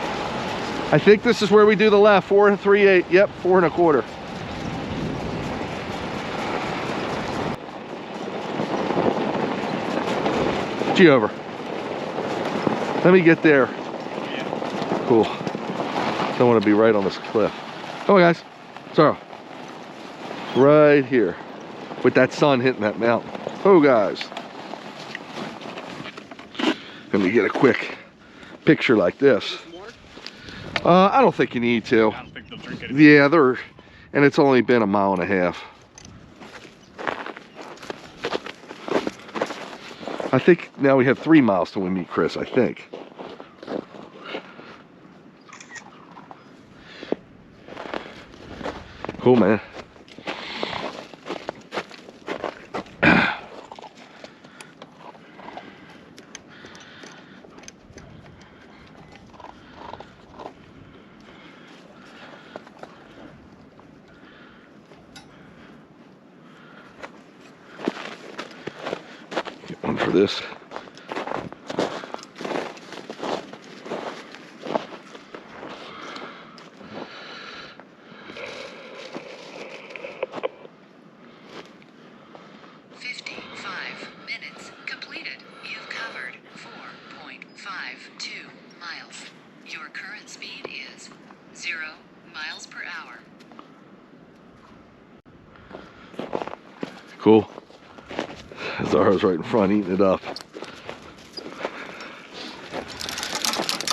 I think this is where we do the left. 4 3/8. Yep, 4 1/4. G over. Let me get there. Cool. Don't want to be right on this cliff. Come on, guys. Sorrow. Right here. With that sun hitting that mountain. Oh, guys. Let me get a quick picture like this. I don't think you need to. I don't think they'll drink it. Yeah, and it's only been 1.5 miles. I think now we have 3 miles till we meet Chris, I think. Cool, man. Get one for this. Cool. Zara's right in front eating it up.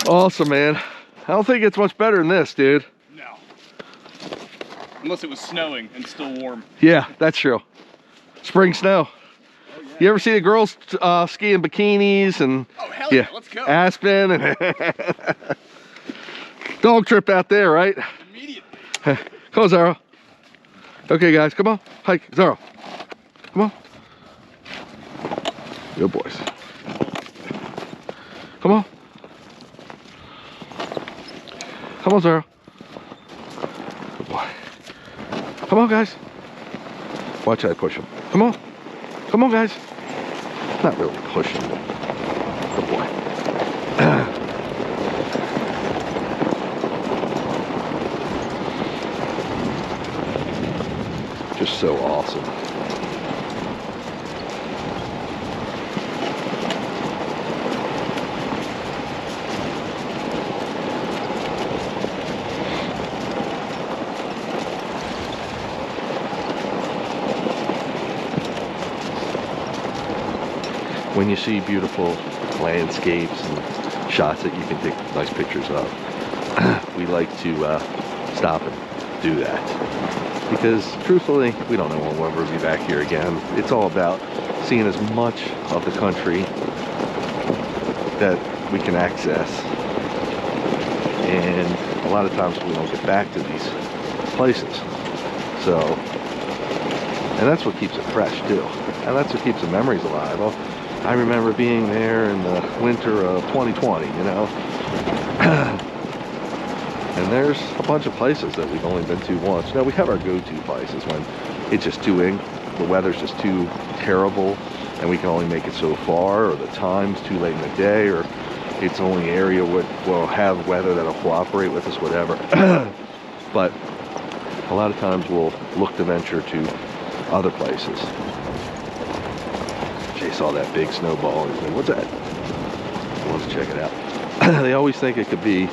Awesome, man. I don't think it's much better than this, dude. No. Unless it was snowing and still warm. Yeah, that's true. Spring snow. Oh, yeah. You ever see the girls ski in bikinis and Oh, hell yeah, let's go. Aspen and dog trip out there, right? Immediately. Come on, Zara. Okay, guys, come on. Hike, Zara. Come on. Good boys. Come on. Come on, Zara. Good boy. Come on, guys. Watch I push him. Come on. Come on, guys. Not really pushing. Good boy. Just so awesome. When you see beautiful landscapes and shots that you can take nice pictures of, we like to stop and do that. Because truthfully, we don't know when we'll ever be back here again. It's all about seeing as much of the country that we can access. And a lot of times we don't get back to these places. So, and that's what keeps it fresh too. And that's what keeps the memories alive. Well, I remember being there in the winter of 2020, you know. And there's a bunch of places that we've only been to once. Now, we have our go-to places when it's just the weather's just too terrible, and we can only make it so far, or the time's too late in the day, or it's only an area where we'll have weather that'll cooperate with us, whatever. But a lot of times we'll look to venture to other places. Jay saw that big snowball and he's like, what's that? who wants to check it out. They always think it could be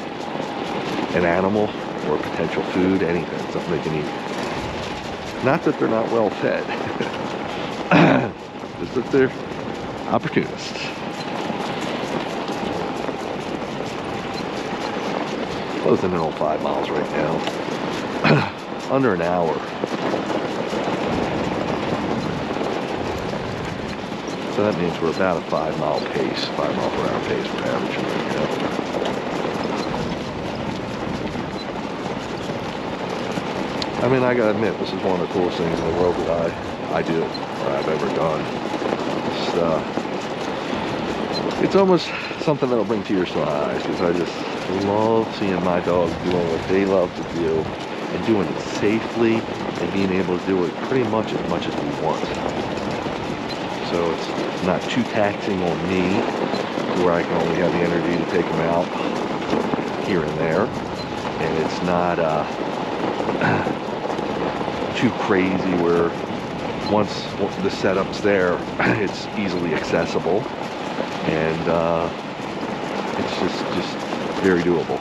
an animal or a potential food, anything, something they can eat. Not that they're not well fed, just that they're opportunists. Closing in on 5 miles right now. Under an hour. So that means we're about a 5 mile pace, 5 mile per hour pace we're averaging right now. I mean, I gotta admit, this is one of the coolest things in the world that I do, or I've ever done. It's almost something that'll bring tears to my eyes, because I just love seeing my dogs doing what they love to do, and doing it safely, and being able to do it pretty much as we want. So it's not too taxing on me, to where I can only have the energy to take them out here and there, and it's not too crazy where once the setup's there, it's easily accessible, and it's just very doable.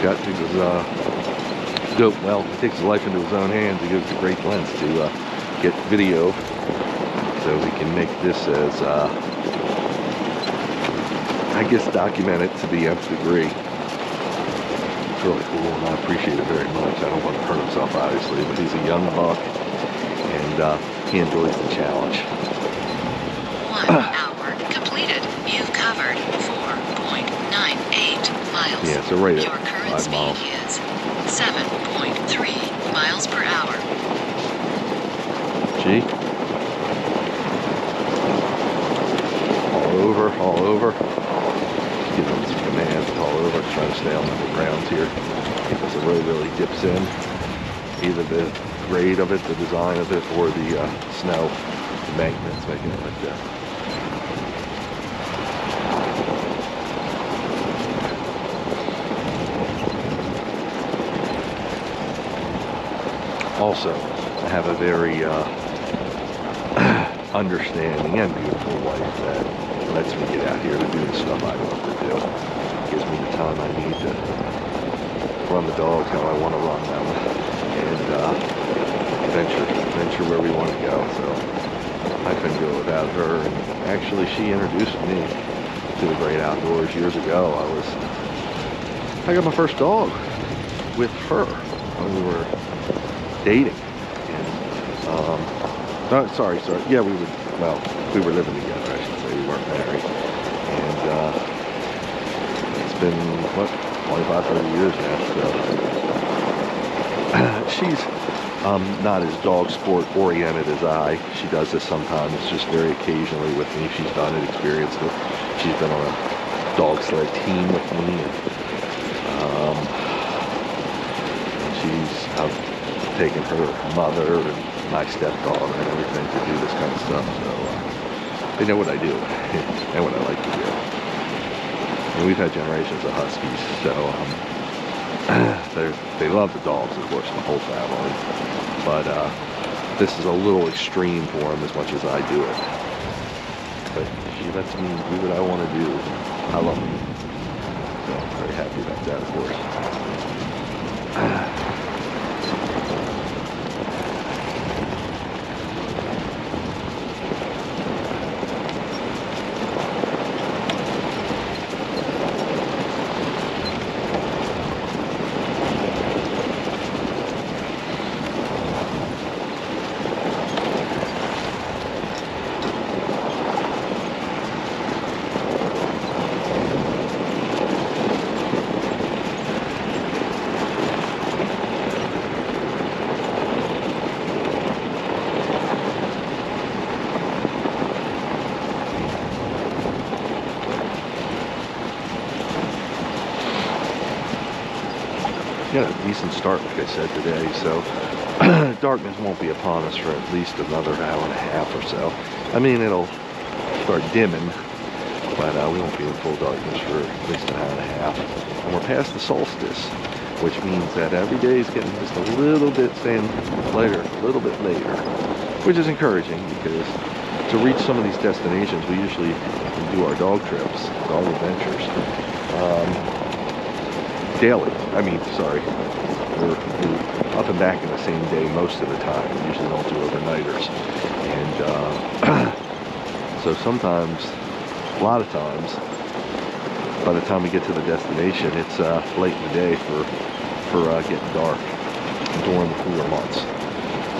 Scott takes his well, he takes his life into his own hands. He gives a great lens to get video, so we can make this as I guess document it to the nth degree. It's really cool, and I appreciate it very much. I don't want to hurt himself, obviously, but he's a young buck, and he enjoys the challenge. 1 hour completed. You've covered 4.98 miles. Yeah, so right at Your current 5 speed miles. is 7.3 miles per hour. Gee. All over. Give him some commands, all over. Try to stay on the grounds here, because the road really dips in. Either the grade of it, the design of it, or the snow embankments making it like that. Also, I have a very understanding and beautiful wife that lets me get out here to do the stuff I love to do. Gives me the time I need to run the dogs how I want to run them, and venture where we want to go. So I couldn't do it without her. And actually, she introduced me to the great outdoors years ago. I got my first dog with her when we were dating. And, sorry. Yeah, we were living together, I should say. We weren't married. And it's been, 25, 30 years now. So she's not as dog sport oriented as I. She does this sometimes, just very occasionally with me. She's done it, experienced it. She's been on a dog sled team with me. And I've taken her mother and my stepdaughter and everything to do this kind of stuff. So they know what I do and what I like to do. And we've had generations of huskies, so they love the dogs, of course, the whole family. But this is a little extreme for them as much as I do it. But she lets me do what I want to do. I love her. So I'm very happy about that, of course. got a decent start, like I said, today, so darkness won't be upon us for at least another hour and a half or so. I mean, it'll start dimming, but we won't be in full darkness for at least an hour and a half. And we're past the solstice, which means that every day is getting just a little bit staying later, a little bit later, which is encouraging because to reach some of these destinations, we usually do our dog trips, dog adventures, daily. We're up and back in the same day most of the time. We usually don't do overnighters. And so sometimes, a lot of times, by the time we get to the destination, it's late in the day for getting dark during the cooler months.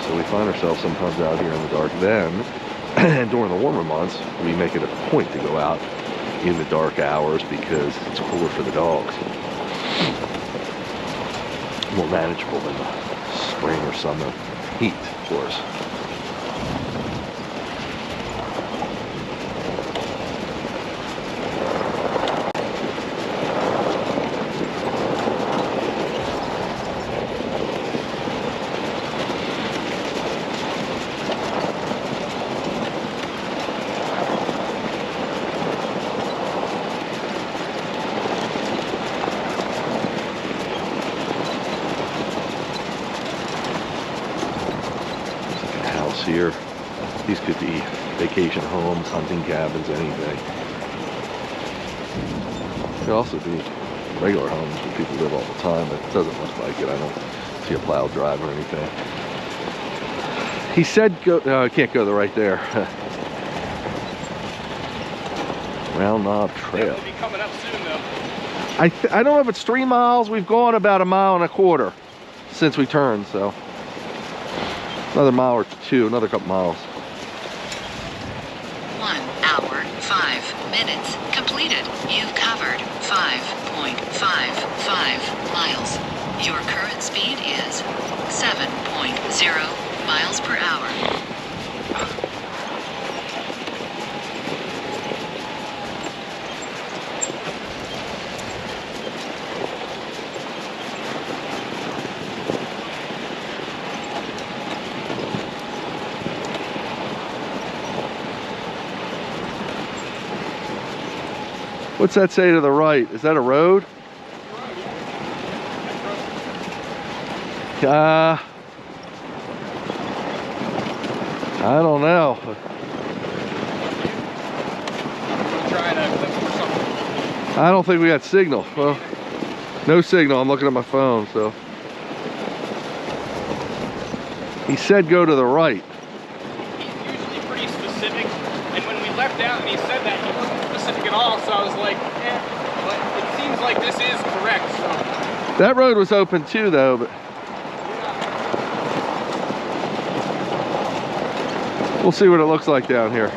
So we find ourselves sometimes out here in the dark then, and during the warmer months, we make it a point to go out in the dark hours because it's cooler for the dogs. More manageable than the spring or summer heat, of course. Here, these could be vacation homes, hunting cabins, anything. Could also be regular homes where people live all the time, but it doesn't look like it. I don't see a plow drive or anything. He said go, no, I can't go the right there. Round Knob Trail. Be coming up soon, though. I don't know if it's 3 miles. We've gone about 1.25 miles since we turned, so another mile or two, another couple miles. 1 hour, 5 minutes completed. You've covered 5.55 miles. Your current speed is 7.0 miles per hour. What's that say to the right? Is that a road? I don't know. I don't think we got signal. Well, no signal. I'm looking at my phone, so. He said go to the right. He's usually pretty specific, and when we left out and he said that, he wasn't specific at all, so I was like, eh, but it seems like this is correct, so. That road was open too, though, but we'll see what it looks like down here.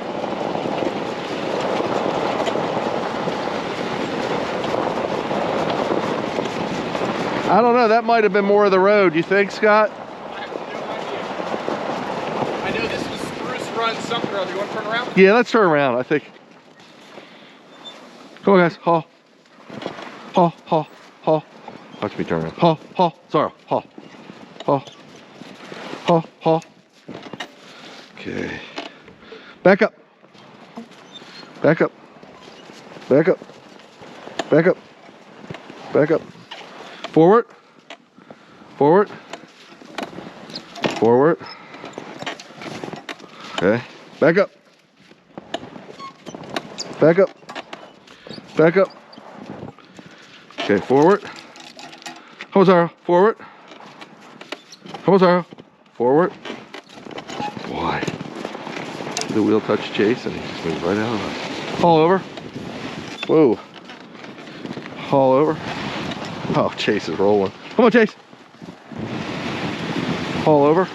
I don't know, that might have been more of the road. You think, Scott? I have no idea. I know this was Spruce Run something or other. You want to turn around? Yeah, let's turn around, I think. Come on, guys. Haul. Haul, haul, haul. Watch me turn around. Haul, haul. Sorry, haul. Haul. Haul, haul. Okay. Back up. Back up. Back up. Back up. Back up. Forward. Forward. Forward. Okay. Back up. Back up. Back up. Okay, forward. Hosara, forward. Hosara, forward. Boy. The wheel touched Chase and he just moved right out of it. Haul over. Whoa. Haul over. Oh, Chase is rolling. Come on, Chase. Haul over.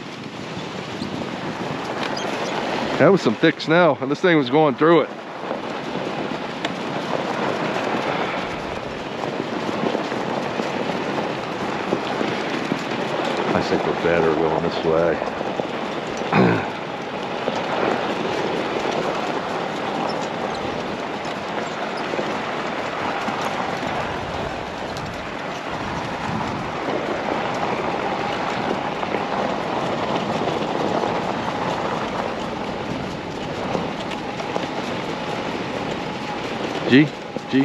That was some thick snow, and this thing was going through it. I think we're better going this way. G?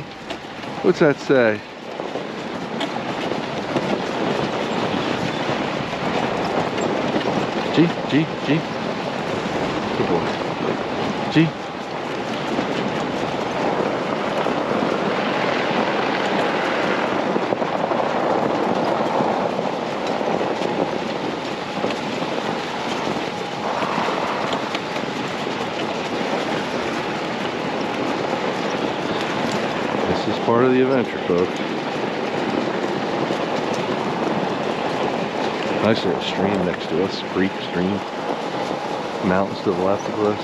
What's that say? G, G, G. Good boy. G. This is part of the adventure, folks. Nice little stream next to us, creek stream. Mountains to the left of us,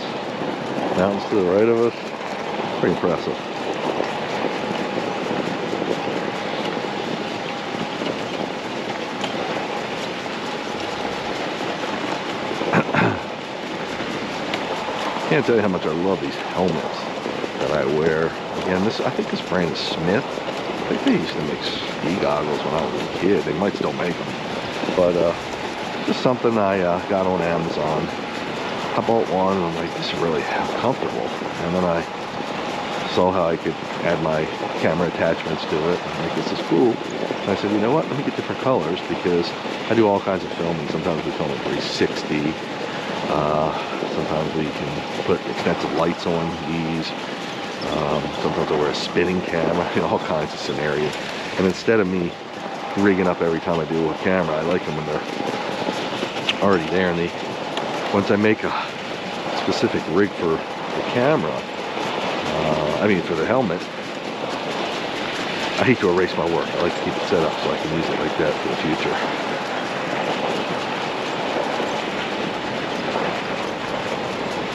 mountains to the right of us. Pretty impressive. Can't tell you how much I love these helmets that I wear. Again, I think this brand is Smith. I think they used to make ski goggles when I was a kid. They might still make them. But just something I got on Amazon. I bought one and I'm like, this is really comfortable. And then I saw how I could add my camera attachments to it. I'm like, this is cool. And I said, you know what? Let me get different colors because I do all kinds of filming. Sometimes we film at 360. Sometimes we can put extensive lights on these. Sometimes I wear a spinning camera, all kinds of scenarios. And instead of me rigging up every time I do a camera, I like them when they're already there. And once I make a specific rig for the camera, for the helmet, I hate to erase my work. I like to keep it set up so I can use it like that for the future.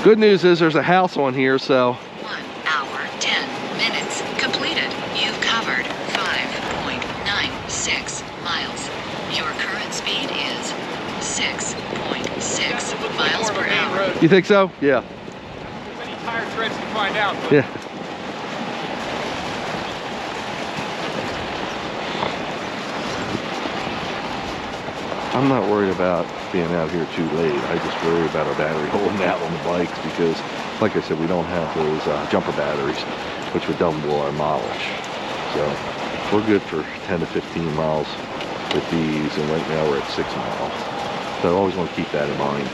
Good news is there's a house on here, so. 1 hour, 10 minutes completed. You've covered 5.96 miles. Your current speed is 6.6 miles per hour. You think so? Yeah. There's any tire treads to find out. But Yeah. I'm not worried about being out here too late. I just worry about our battery holding out on the bikes because, like I said, we don't have those jumper batteries, which would double our mileage. So we're good for 10 to 15 miles with these, and right now we're at 6 miles. So I always want to keep that in mind.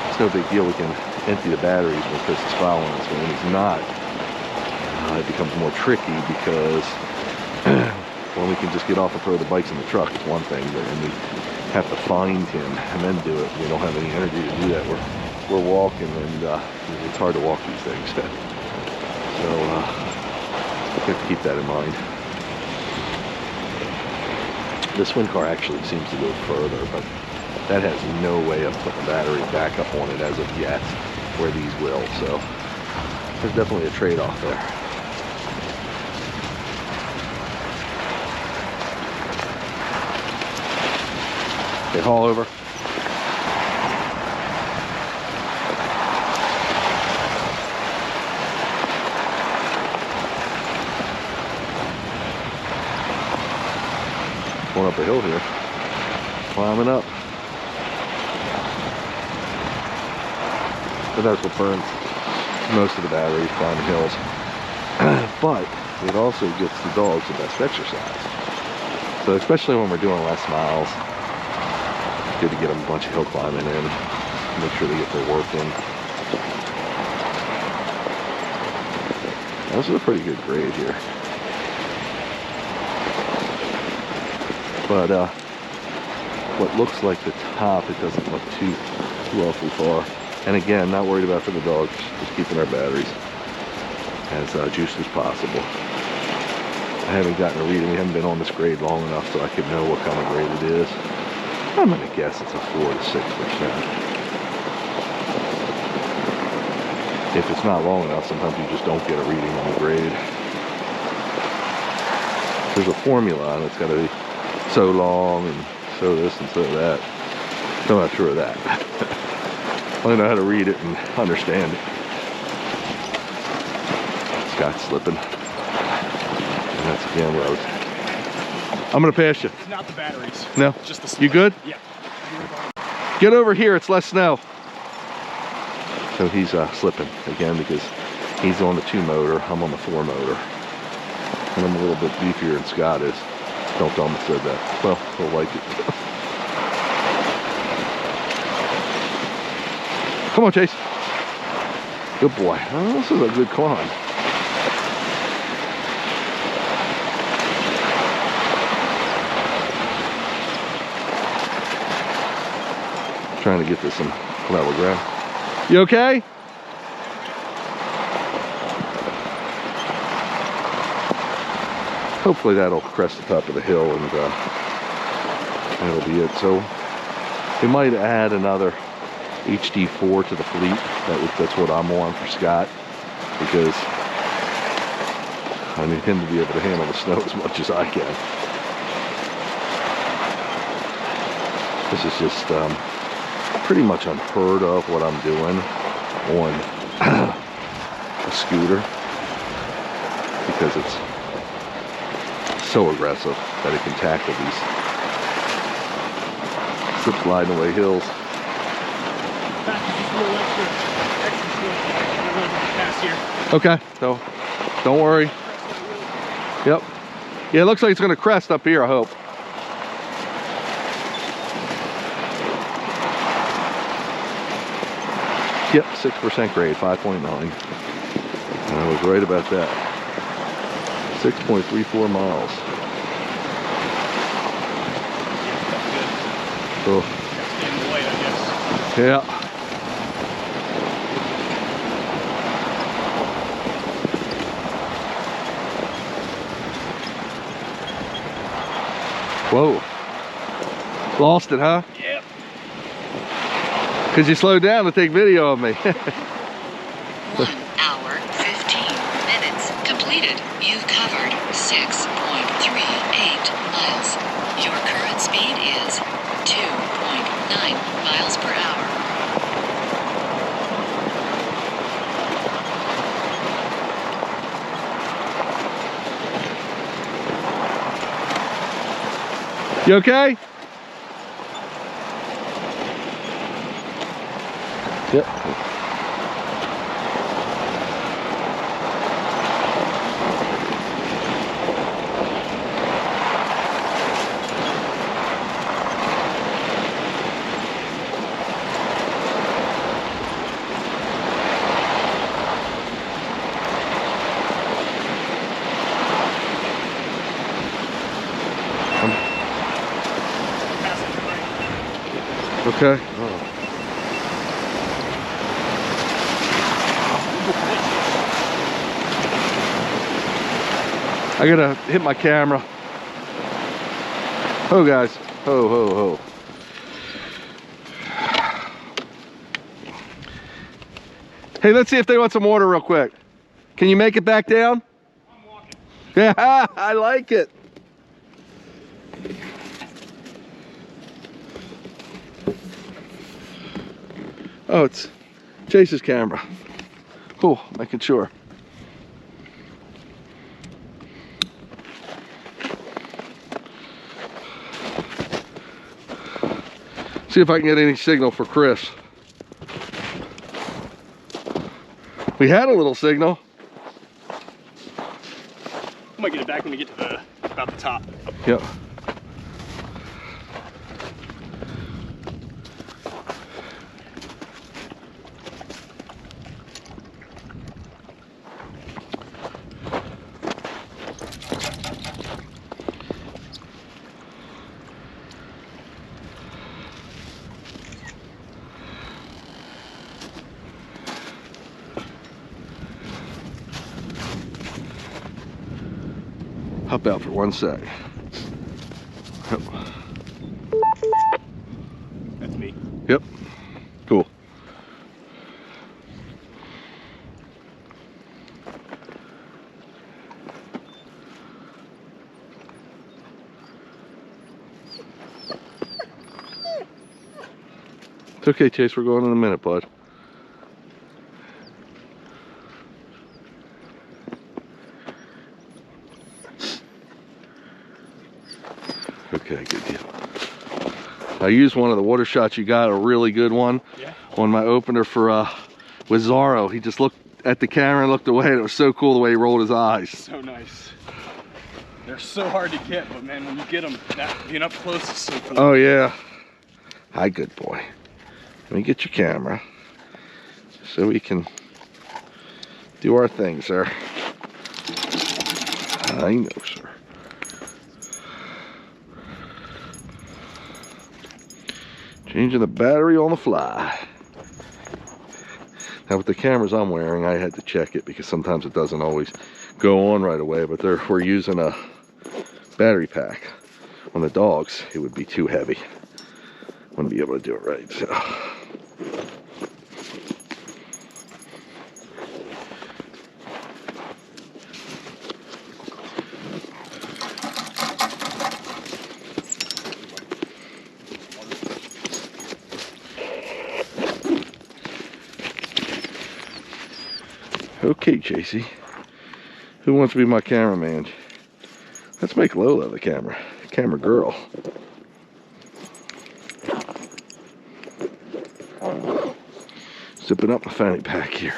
It's no big deal. We can empty the batteries when Chris is following us. When he's not, it becomes more tricky because when we can just get off and throw the bikes in the truck, it's one thing, but when we have to find him and then do it, we don't have any energy to do that. We're walking, and it's hard to walk these things. So we have to keep that in mind. This wind car actually seems to go further, but that has no way of putting the battery back up on it as of yet, where these will. So there's definitely a trade-off there. Okay, haul over. Going up a hill here. Climbing up. But that's what burns most of the batteries, climbing hills. But it also gets the dogs the best exercise. So especially when we're doing less miles, it's good to get them a bunch of hill climbing in, make sure they get their work in. This is a pretty good grade here. But what looks like the top, it doesn't look too awfully far. And again, not worried about for the dogs, just keeping our batteries as juiced as possible. I haven't gotten a reading, we haven't been on this grade long enough so I can know what kind of grade it is. I'm gonna guess it's a 4 to 6%. If it's not long enough, sometimes you just don't get a reading on the grade. There's a formula and it's gotta be so long and so this and so that. I'm not sure of that. I know how to read it and understand it. Scott's slipping. And that's again where I was. I'm gonna pass you. it's not the batteries. No? Just the You good? Yeah. Get over here, it's less snow. So he's slipping again because He's on the 2 motor, I'm on the 4 motor. And I'm a little bit beefier than Scott is. Don't tell him I said that. Well, he'll like it. Come on, Chase. Good boy. Oh, this is a good climb. Trying to get this some level ground. You okay? Hopefully that'll crest the top of the hill and that'll be it. So we might add another HD4 to the fleet. That's what I'm on for Scott, because I need him to be able to handle the snow as much as I can. This is just pretty much unheard of what I'm doing on a scooter, because it's so aggressive that it can tackle these slip sliding away hills. Okay, so don't worry. Yep. Yeah, it looks like it's going to crest up here, I hope. Yep, 6% grade, 5.9. I was right about that. 6.34 miles. Oh. Yeah. Whoa. Lost it, huh? Yep. Because you slowed down to take video of me. 1 hour, 15 minutes completed. You've covered 6.38 miles. Your current speed is 2.9 miles per hour. You okay? Yep. Okay. Oh. I gotta hit my camera. Ho, guys. Ho, ho, ho. Hey, let's see if they want some water real quick. Can you make it back down? I'm walking. Yeah, I like it. Oh, it's Chase's camera. Cool, making sure. See if I can get any signal for Chris. We had a little signal. I might get it back when we get to about the top. Yep. Hop out for 1 sec. Yep. That's me. Yep. Cool. It's okay, Chase. We're going in a minute, bud. Okay, good deal. I used one of the water shots you got, a really good one, Yeah. on my opener for with Zorro. He just looked at the camera and looked away. And it was so cool the way he rolled his eyes. So nice. They're so hard to get, but man, when you get them, being up close is so cool. Oh yeah. Hi, good boy. Let me get your camera so we can do our thing, sir. I know, sir. Changing the battery on the fly. Now with the cameras I'm wearing, I had to check it because sometimes it doesn't always go on right away, but we're using a battery pack. On the dogs, it would be too heavy. Wouldn't be able to do it right, so. Okay, Chasey. Who wants to be my cameraman? Let's make Lola the camera girl. Zipping up my fanny pack here.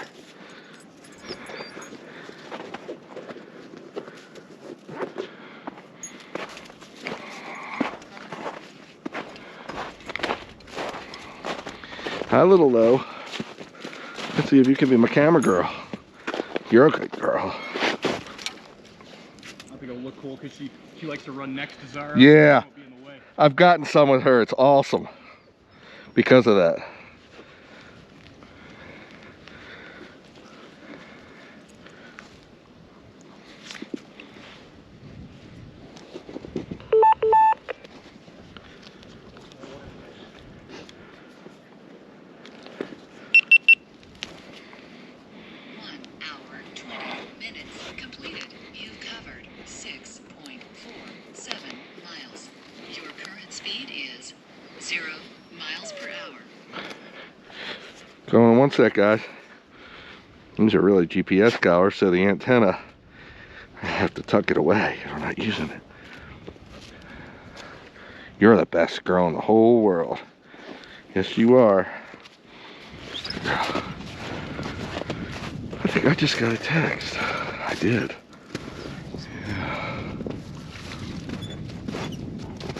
Hi, little Lo. Let's see if you can be my camera girl. You're a good girl. I think it'll look cool because she likes to run next to Zara. Yeah. So it won't be in the way. I've gotten some with her. It's awesome because of that. Completed. You've covered 6.47 miles. Your current speed is 0 miles per hour. Going on one sec, guys. These are really GPS collars, so the antenna, I have to tuck it away. I'm not using it. You're the best girl in the whole world. Yes, you are. I think I just got a text. I did.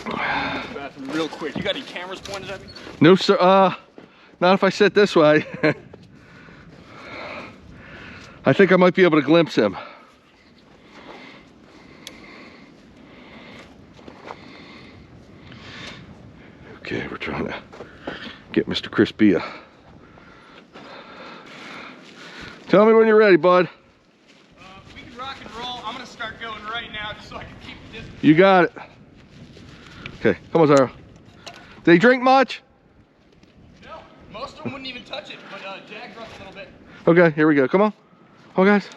Bathroom real quick. You got any cameras pointed at me? No, sir. Not if I sit this way. I think I might be able to glimpse him. Okay, we're trying to get Mr. Crispia. Tell me when you're ready, bud. We can rock and roll. I'm gonna start going right now just so I can keep the distance. You got it. Okay, come on, Zara. They drink much? No, most of them wouldn't even touch it, but Jag runs a little bit. Okay, here we go. Come on. Come on, guys.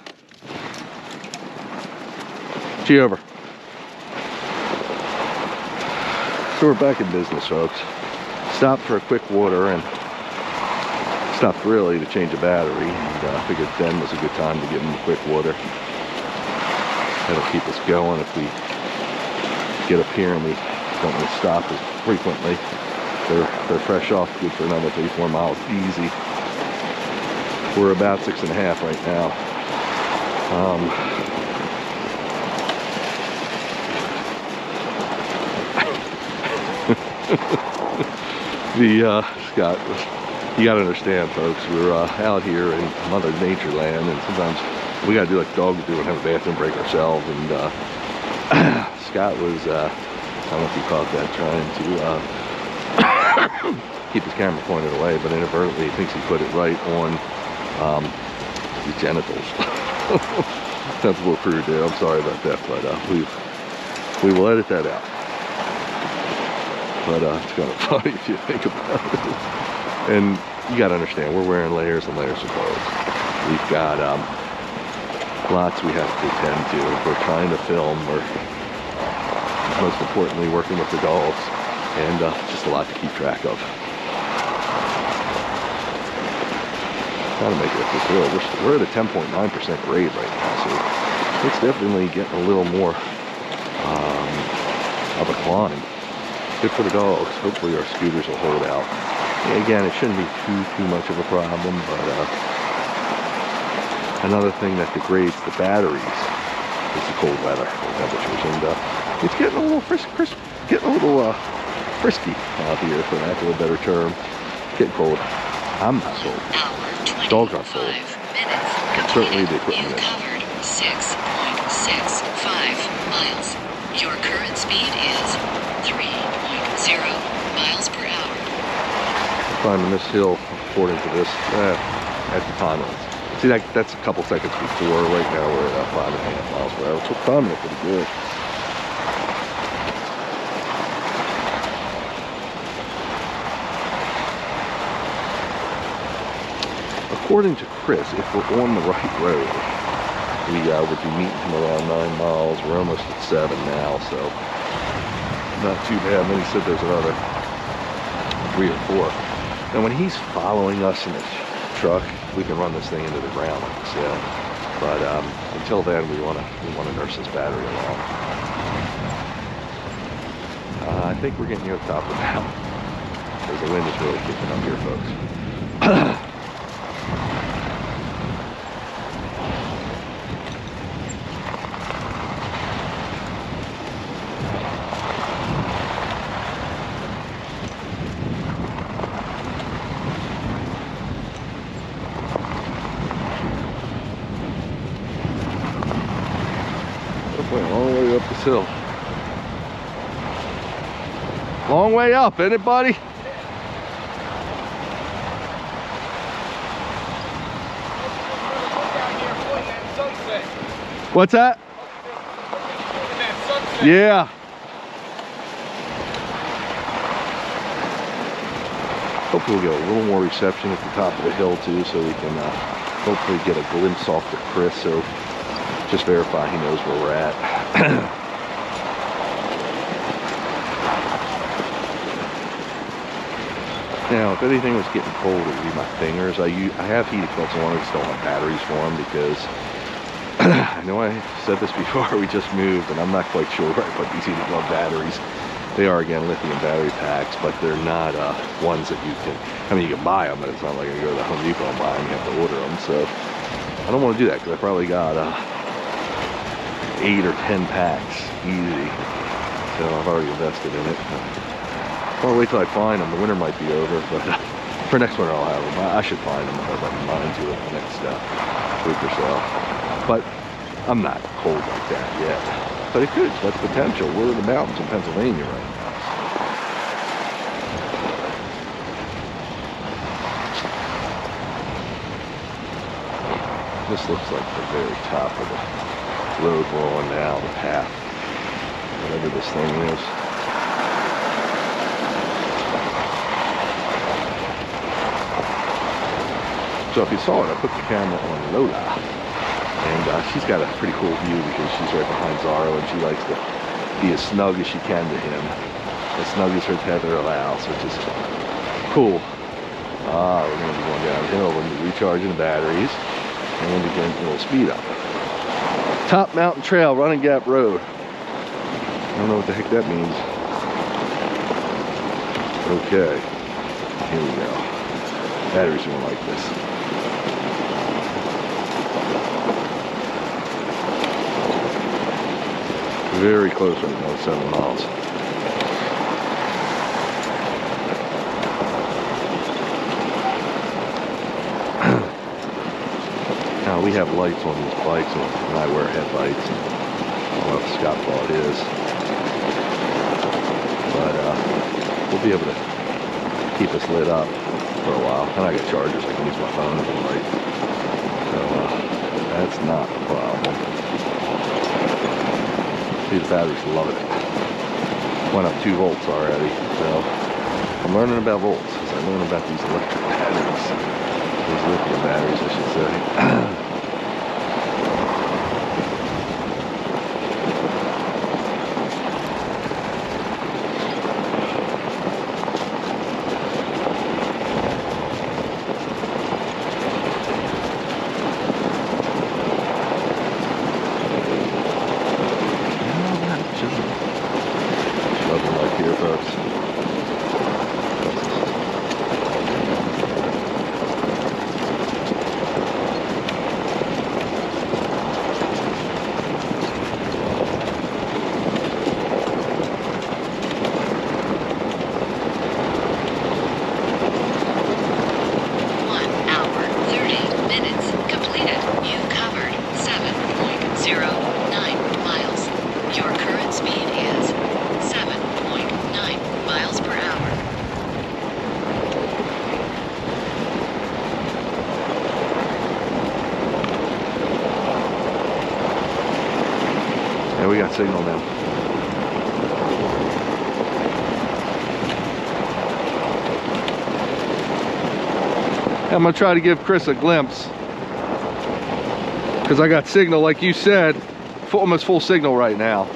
Gee over. So we're back in business, folks. Stopped for a quick water and stopped really to change a battery. And I figured then was a good time to give them a quick water. That'll keep us going if we get up here and we don't want to stop as frequently. They're fresh off, good for another 3-4 miles easy. We're about 6.5 right now. Scott, you gotta understand, folks, we're out here in Mother Nature land, and sometimes we gotta do like dogs do and have a bathroom break ourselves. And Scott was, I don't know if you caught that, trying to keep his camera pointed away, but inadvertently he thinks he put it right on the genitals. Sounds a little crude there. I'm sorry about that, but we will edit that out. But it's kind of funny if you think about it. And you got to understand, we're wearing layers and layers of clothes. We've got lots we have to attend to. We're trying to film. We're most importantly working with the dogs, and just a lot to keep track of. Gotta make it this real. We're at a 10.9% grade right now, so it's definitely getting a little more of a climb. Good for the dogs. Hopefully our scooters will hold out. Yeah, again, it shouldn't be too much of a problem, but Another thing that degrades the batteries is the cold weather, the temperatures, and it's getting a little frisky out here, for lack of a better term. Getting cold. I'm not sold. Dogs aren't sold. Certainly the equipment is. Covered 6.65 miles. Your current speed is 3.0 miles per hour. Climbing this hill, according to this, at the time. See, that's a couple seconds before. Right now we're at 5.5 miles per hour, so climbing it pretty good. According to Chris, if we're on the right road, we would be meeting him around 9 miles. We're almost at 7 now, so not too bad. And then he said there's another 3 or 4. Now, when he's following us in his truck, we can run this thing into the ground, like I said. But until then, we want to nurse this battery along. I think we're getting near the top of the mountain, because the wind is really kicking up here, folks. Went all the way up this hill. Long way up, ain't it, buddy? What's that? Yeah. Hopefully we'll get a little more reception at the top of the hill too, so we can hopefully get a glimpse off to Chris, so just verify he knows where we're at. Now, if anything was getting cold, it would be my fingers. I have heated clips on, I just don't have batteries for them, because I know I said this before we just moved, and I'm not quite sure where I put these heated glove batteries. They are, again, lithium battery packs, but they're not ones that you can, I mean, you can buy them, but it's not like I go to the Home Depot and buy them, you have to order them. So I don't want to do that, because I probably got 8 or 10 packs, easy. So I've already invested in it. I'll wait till I find them. The winter might be over, but for next winter I'll have them. I should find them if I put mine to it the next week or so. But I'm not cold like that yet. But it could. That's potential. We're in the mountains in Pennsylvania right now. This looks like the very top of the road we're on now, the path, whatever this thing is. So if you saw it, I put the camera on Lola, and she's got a pretty cool view because she's right behind Zorro, and she likes to be as snug as she can to him, as snug as her tether allows, which is cool. We're going to be going downhill. We're going to be recharging the batteries, and we're going to be getting a little speed up. Top Mountain Trail, Running Gap Road. I don't know what the heck that means. Okay, here we go. Batteries won't like this. Very close right now, 7 miles. Now we have lights on these bikes, and I wear headlights. I don't know if Scott bought his, but we'll be able to keep us lit up for a while. And I got chargers, I can use my phone as a light, so that's not a problem. See, the battery's loving it. Went up 2 volts already, so I'm learning about volts as I learn about these electric batteries. These lithium batteries, I should say. that signal now. I'm gonna try to give Chris a glimpse because I got signal, like you said, almost full signal right now.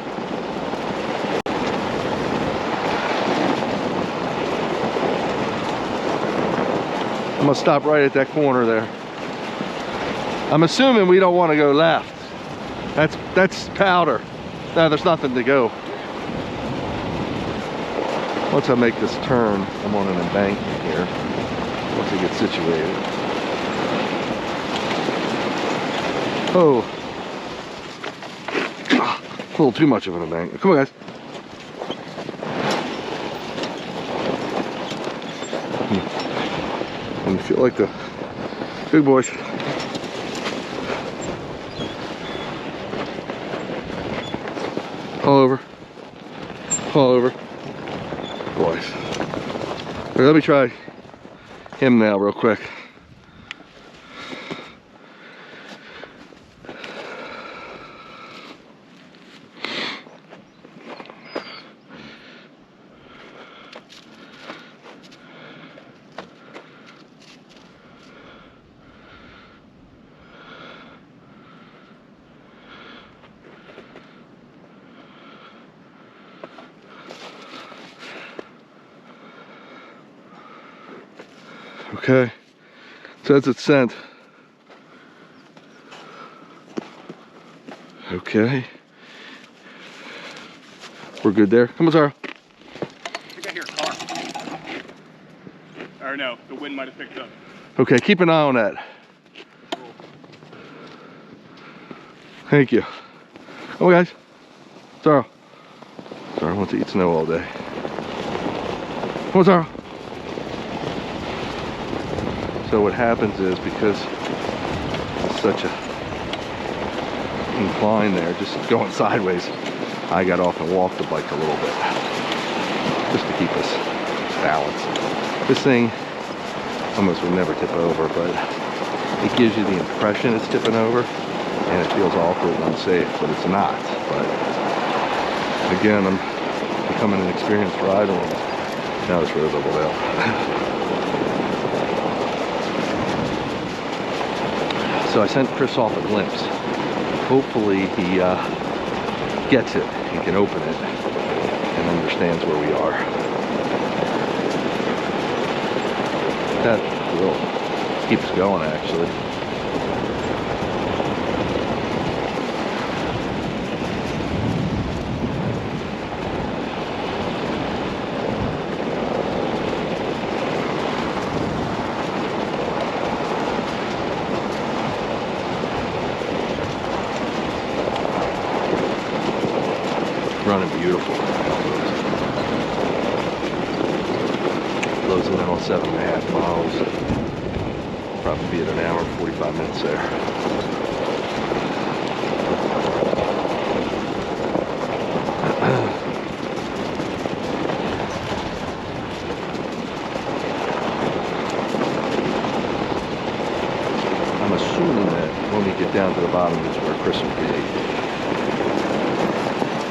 I'm gonna stop right at that corner there. I'm assuming we don't want to go left. That's powder. No, there's nothing to go. Once I make this turn, I'm on an embankment here. Once I get situated. Oh. A little too much of an embankment. Come on, guys. And you feel like the big boys. All over. All over. Boys. Here, let me try him now real quick. Okay, says it's sent. Okay, we're good there. Come on, Sarah. I think I hear a car. Or no, the wind might have picked up. Okay, keep an eye on that. Thank you. Come on, guys. Sarah. Sarah wants to eat snow all day. Come on, Sarah. So what happens is, because it's such a incline there, just going sideways, I got off and walked the bike a little bit, just to keep us balanced. This thing almost would never tip over, but it gives you the impression it's tipping over, and it feels awkward and unsafe, but it's not. But again, I'm becoming an experienced rider, and now this road leveled out. So I sent Chris off a glimpse. Hopefully he gets it and can open it and understands where we are. That will keep us going, actually. Running beautiful. Closing in on 7.5 miles. Probably be at an hour and 45 minutes there. I'm assuming that when we get down to the bottom is where Chris will be.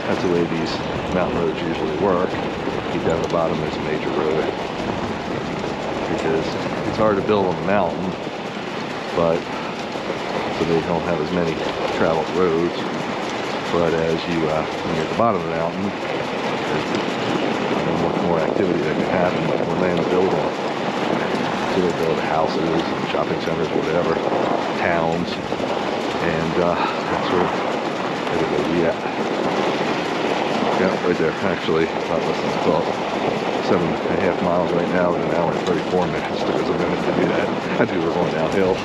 That's the way these mountain roads usually work. Keep down the bottom is a major road. Because it's hard to build on the mountain, but so they don't have as many traveled roads. But as you, when you're at the bottom of the mountain, there's much more activity that can happen when they build on. So they build houses and shopping centers, whatever, towns, and that's where everybody be at. Yeah, right there. Actually, not less than I thought. 7.5 miles right now in an hour and 34 minutes. Took us a minute to do that. I think we're going downhill.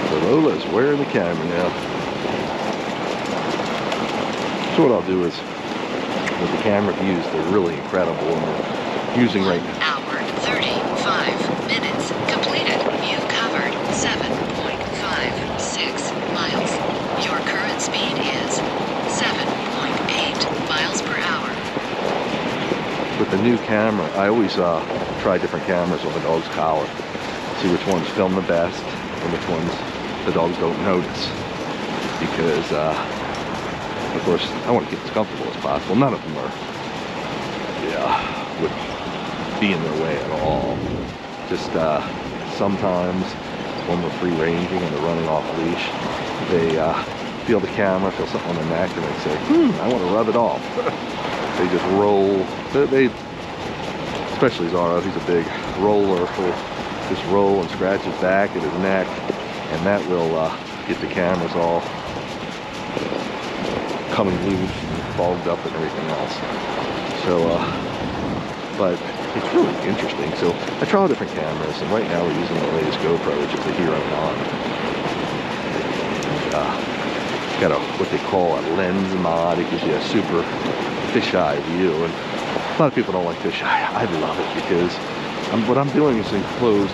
So Lola's wearing the camera now. So what I'll do is, with the camera views, they're really incredible, and we're using right now. Hour 35 minutes completed. You've covered 7.56 miles. Your current speed is 7.8 miles per hour. With the new camera, I always try different cameras on the dog's collar. See which ones film the best and which ones the dogs don't notice because, of course, I want to keep it as comfortable as possible. None of them are, would be in their way at all. Just sometimes when we're free ranging and they're running off leash, they feel the camera, feel something on their neck, and they say, I want to rub it off. They just roll. They especially Zara, he's a big roller. He'll just roll and scratch his back and his neck, and that will get the cameras all coming loose and fogged up and everything else. So, but it's really interesting. So I try all different cameras, and right now we're using the latest GoPro, which is the Hero 9. Got what they call a lens mod. It gives you a super fisheye view, and a lot of people don't like fisheye. I love it because what I'm doing is in closed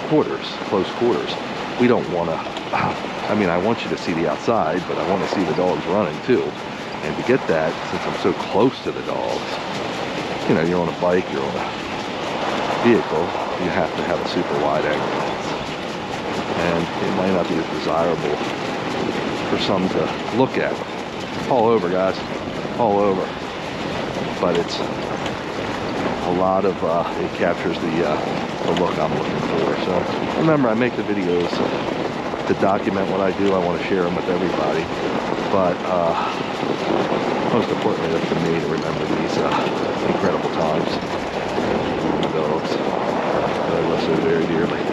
quarters. We don't want to, I mean, I want you to see the outside, but I want to see the dogs running too. And to get that, since I'm so close to the dogs, you know, you're on a bike, you're on a vehicle, you have to have a super wide angle lens. And it might not be as desirable for some to look at. All over, guys, all over. But it's a lot of, it captures the look I'm looking for. So remember, I make the videos to document what I do. I want to share them with everybody. But most importantly, that's for me to remember these incredible times. The dogs that I love so very dearly.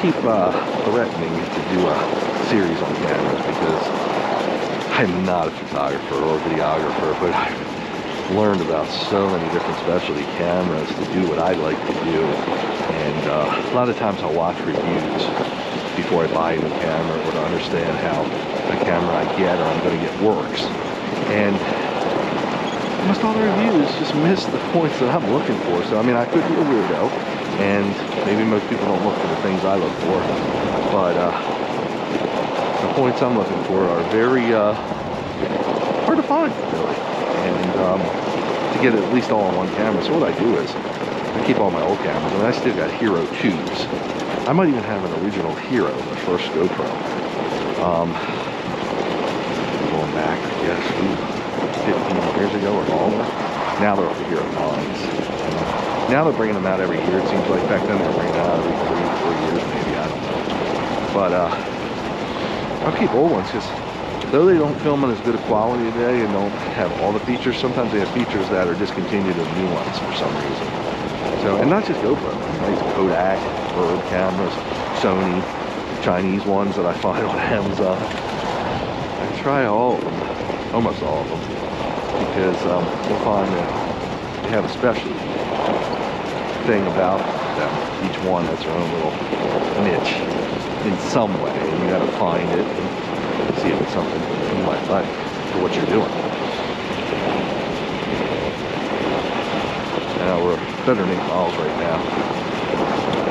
Keep threatening to do a series on cameras because I'm not a photographer or videographer, but I've learned about so many different specialty cameras to do what I like to do. And a lot of times I'll watch reviews before I buy a new camera or to understand how the camera I get or I'm going to get works. And almost all the reviews just miss the points that I'm looking for. So I mean, I could be a weirdo, and maybe most people don't look for the things I look for, but the points I'm looking for are very hard to find, really, and to get at least all on one camera. So what I do is I keep all my old cameras, and I still got Hero 2s. I might even have an original Hero, the first GoPro. Going back, I guess, 15 years ago or longer. Now they're up to Hero 9s. Now they're bringing them out every year. It seems like back then they were bringing them out every 3 or 4 years, maybe, I don't know. But I'll keep old ones because though they don't film in as good a quality today and don't have all the features, sometimes they have features that are discontinued in new ones for some reason. So, and not just GoPro, like Kodak, Bird cameras, Sony, Chinese ones that I find on Amazon. I try all of them, almost all of them, because you'll find that they have a specialty thing about them. Each one has their own little niche in some way, and you got to find it and see if it's something you might like for what you're doing. Now we're 108 miles right now.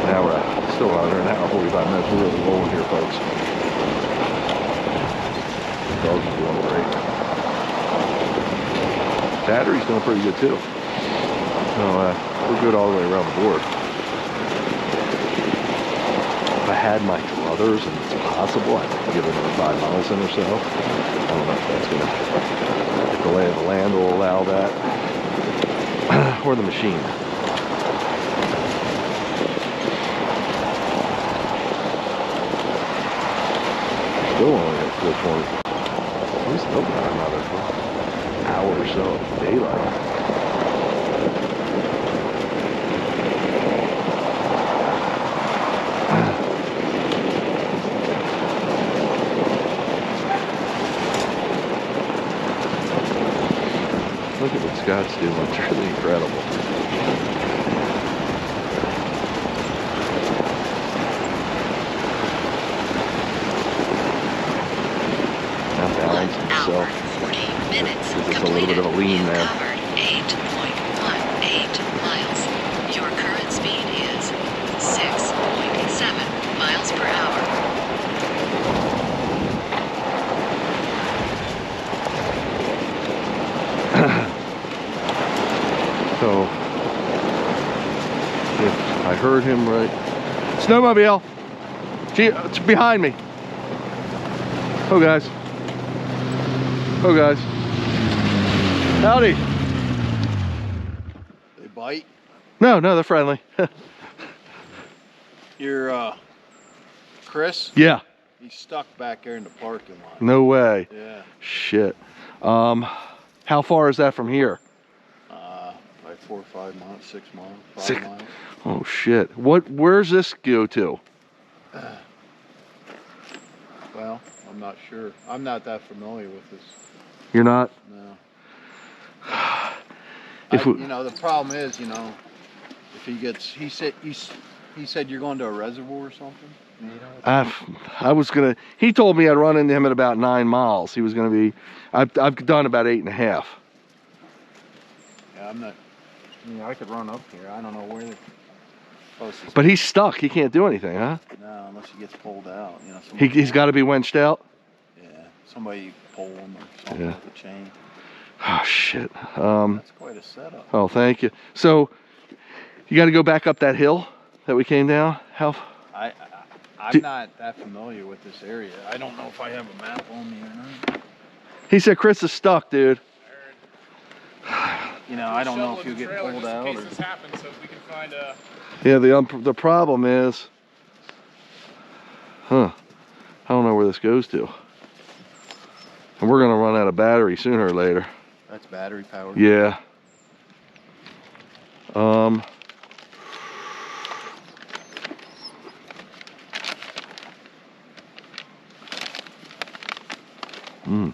Now we're still under an hour, 45 minutes. We're really rolling here, folks. The dogs are doing great. Battery's doing pretty good too. So we're good all the way around the board. If I had my druthers, and it's possible, I'd give it another 5 miles in or so. I don't know if that's gonna, if the lay of the land will allow that, or the machine. Still only at 420. We still got another hour or so of daylight. Look at what Scott's doing. It's really incredible. Now balancing himself. 40 minutes. There's just a little bit of a lean You've there. covered 8.18 miles. Your current speed is 6.7 miles per hour. So heard him right. Snowmobile. Gee, it's behind me. Oh, guys. Oh, guys. Howdy. They bite? No, they're friendly. You're, Chris? Yeah. He's stuck back there in the parking lot. No way. Yeah. Shit. How far is that from here? Like 4 or 5 miles, 6 miles, 5 Six- miles. Oh shit. Where's this go to? Well, I'm not sure. I'm not that familiar with this. You're not? No. If we, you know, the problem is, you know, if he gets, he said you're going to a reservoir or something. You know? I was gonna. He told me I'd run into him at about 9 miles. He was gonna be. I've done about 8.5. Yeah, I'm not. I mean, I could run up here. I don't know where the closest. But he's stuck. He can't do anything, huh? No, unless he gets pulled out. You know. He's got to be winched out. Yeah, somebody pull him or something with a chain. Oh shit. That's quite a setup. Oh, thank you. So, you got to go back up that hill that we came down. How? I'm not that familiar with this area. I don't know if I have a map on me or not. He said Chris is stuck, dude. You know, I don't know if you get pulled out or. This happens, so if we can find a. Yeah, the problem is, I don't know where this goes to. And we're gonna run out of battery sooner or later. That's battery powered. Yeah. So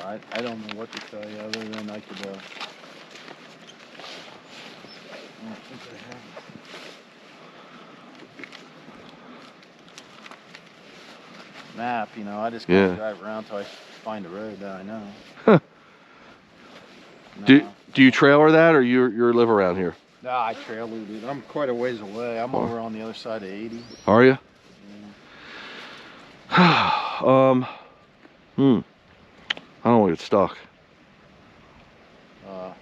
I don't know what to tell you other than I could. I don't think I have a map. You know, I just gotta drive around till I find a road that I know. Huh. No. Do you trailer that, or you live around here? No, I trailer it. I'm quite a ways away. I'm over on the other side of 80. Are you? Yeah. I don't want to get stuck. At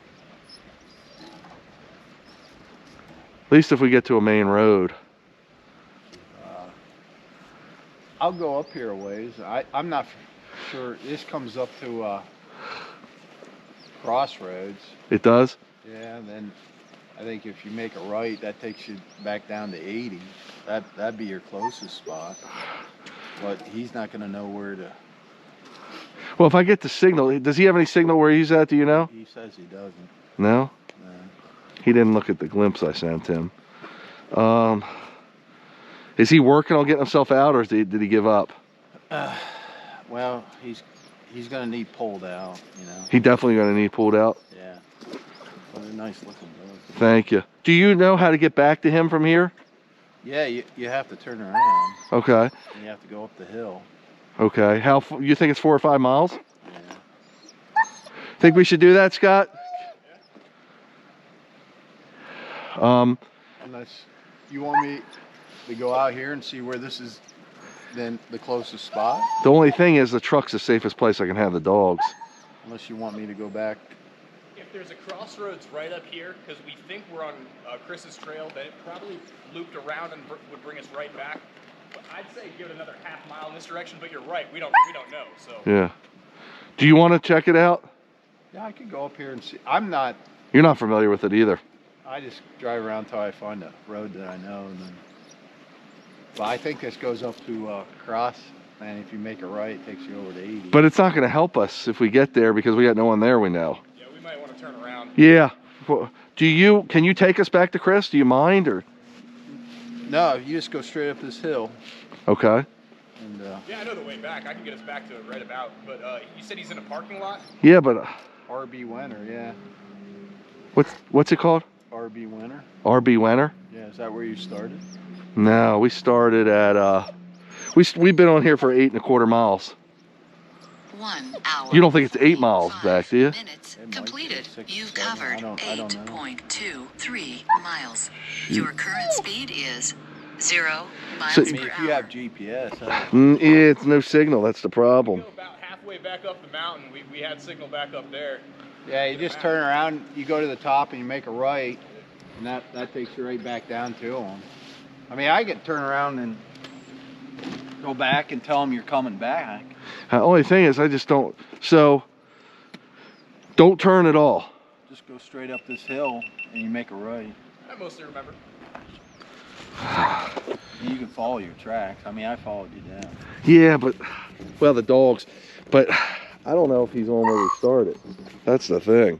least if we get to a main road. I'll go up here a ways. I'm not sure. This comes up to Crossroads. It does? Yeah, and then I think if you make a right, that takes you back down to 80. That'd be your closest spot. But he's not going to know where to. Well, if I get the signal, does he have any signal where he's at? Do you know? He says he doesn't. No? No. He didn't look at the glimpse I sent him. Is he working on getting himself out, or did he give up? Well, he's going to need pulled out, you know. He definitely going to need pulled out. Yeah. Well, they're nice looking dogs. Thank you. Do you know how to get back to him from here? Yeah, you have to turn around. Okay. And you have to go up the hill. Okay. You think it's 4 or 5 miles? Yeah. Think we should do that, Scott? Unless you want me to go out here and see where this is then the closest spot. The only thing is the truck's the safest place I can have the dogs. Unless you want me to go back. If there's a crossroads right up here, because we think we're on Chris's trail, then it probably looped around and would bring us right back. But I'd say give it another half mile in this direction. But you're right, we don't know. So Yeah. Do you want to check it out? Yeah, I could go up here and see. You're not familiar with it either. I just drive around till I find a road that I know, and then. But I think this goes up to Cross, and if you make a right, it takes you over to 80. But it's not going to help us if we get there because we got no one there we know. yeah, we might want to turn around. Yeah. Well, can you take us back to Chris? Do you mind, or? No, you just go straight up this hill. Okay. And Yeah, I know the way back. I can get us back to it right about. But you said he's in a parking lot? Yeah, but RB Winter, yeah. what's it called? RB Winter. RB Winter? Yeah, is that where you started? No, we started at we've been on here for 8.25 miles. 1 hour. You don't think it's 8 miles back, do you? Minutes It might be completed. 6 or You've 7. covered I don't know. 8.23 miles. Your current speed is 0 miles So- I mean, per if you hour. have GPS, Yeah, it's no signal. That's the problem. We go about halfway back up the mountain. We had signal back up there. yeah, you just turn around, you go to the top and you make a right, And that takes you right back down to them. I mean, I could turn around and go back and tell them you're coming back. The only thing is, I just don't. So, don't turn at all. Just go straight up this hill and you make a right. I mostly remember. And you can follow your tracks. I mean, I followed you down. Yeah, but, well, the dogs. But I don't know if he's on where we started. That's the thing.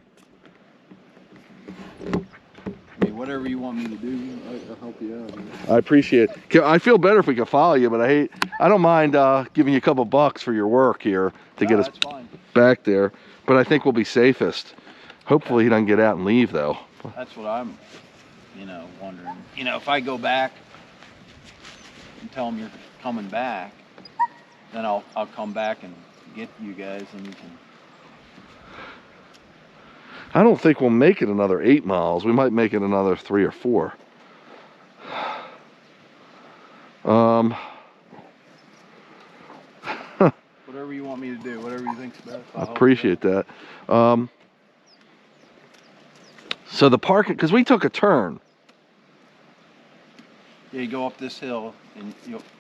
I mean, whatever you want me to do, I'll help you out. Man. I appreciate it. I feel better if we could follow you, but I don't mind giving you a couple bucks for your work here to get us fine. back there. But I think we'll be safest. Hopefully he doesn't get out and leave, though. That's what I'm, wondering. If I go back and tell them you're coming back, then I'll come back and get you guys, and you can. I don't think we'll make it another 8 miles. We might make it another 3 or 4. Whatever you want me to do, whatever you think's best. I appreciate that. So the parking, because we took a turn. Yeah, you go up this hill and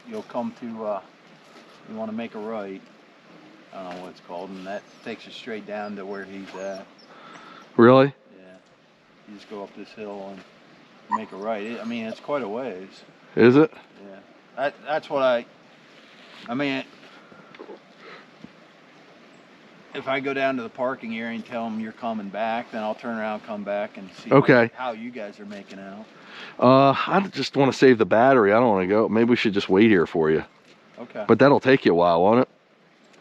you'll come to you want to make a right. I don't know what it's called, and that takes you straight down to where he's at. Really? Yeah. You just go up this hill and make a right. I mean, it's quite a ways. Is it? Yeah. That's what I mean, if I go down to the parking area and tell them you're coming back, then I'll turn around, come back, and see how you guys are making out. I just want to save the battery. I don't want to go. Maybe we should just wait here for you. Okay. But that'll take you a while, won't it?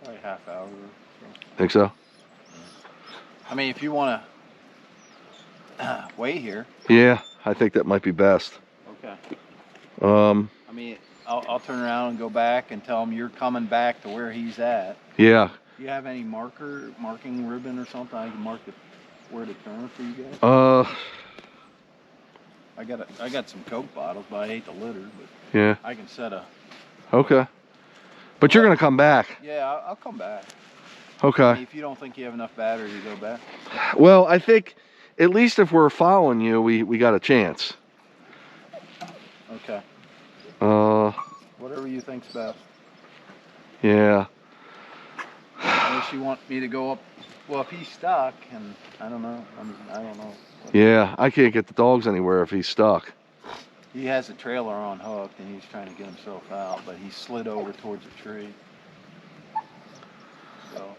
Probably half hour or so. Think so? I mean, if you want to wait here. Yeah, I think that might be best. Okay. I mean, I'll turn around and go back and tell him you're coming back to where he's at. Yeah. Do you have any marking ribbon or something I can mark where to turn for you guys? I got some Coke bottles, but I hate the litter. But yeah. I can set a. Okay. But you're gonna come back. Yeah, I'll come back. Okay. I mean, if you don't think you have enough battery to go back. Well, I think at least if we're following you, we got a chance. Okay. Whatever you think's best. Yeah. Unless you want me to go up. Well, if he's stuck, and I don't know. I don't know. Yeah, I can't get the dogs anywhere if he's stuck. He has a trailer on hook, and he's trying to get himself out, but he slid over towards a tree. So.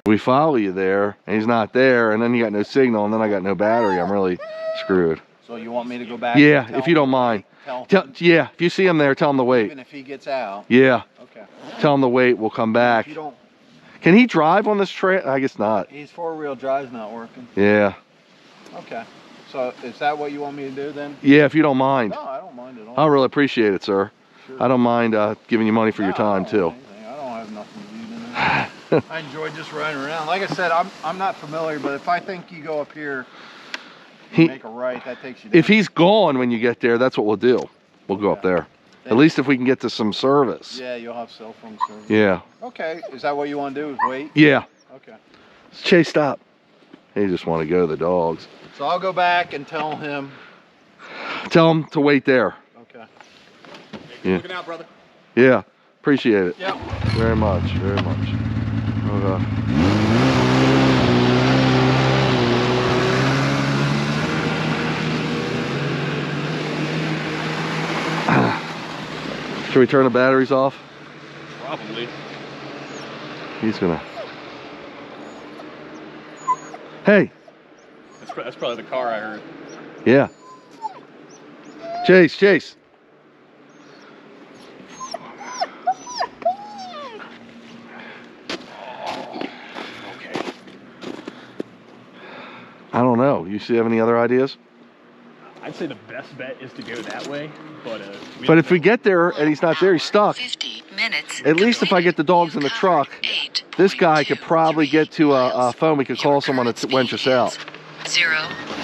We follow you there, and he's not there, and then you got no signal, and then I got no battery. I'm really screwed. So you want me to go back? Yeah, if you don't mind. Yeah, if you see him there, tell him to wait. Even if he gets out. Yeah. Okay. Tell him to wait. We'll come back. If you don't. Can he drive on this trail? I guess not. His four-wheel drive's not working. Yeah. Okay. So is that what you want me to do then? Yeah, if you don't mind. No, I don't mind at all. I really appreciate it, sir. Sure. I don't mind giving you money for your time too. I don't have nothing to do tonight. I enjoy just riding around. Like I said, I'm not familiar, but if I think you go up here, make a right, that takes you down. If he's gone when you get there, that's what we'll do. We'll go up there. At least if we can get to some service. Yeah, you'll have cell phone service. Yeah. Okay. Is that what you want to do? Is wait? Yeah. Okay. Chase, stop. They just want to go, the dogs. So I'll go back and tell him. Tell him to wait there. Okay. Hey, looking out, brother. Yeah. Appreciate it. Yep. Very much. Very much. Okay. Should we turn the batteries off? Probably. He's gonna. Hey. That's probably the car I heard. Yeah. Chase. Okay. I don't know. You have any other ideas? I'd say the best bet is to go that way, but But if we get there and he's not there, he's stuck. 50 minutes. At least if I get the dogs in the truck, this guy could probably get to a phone. We could call someone to winch us out. 0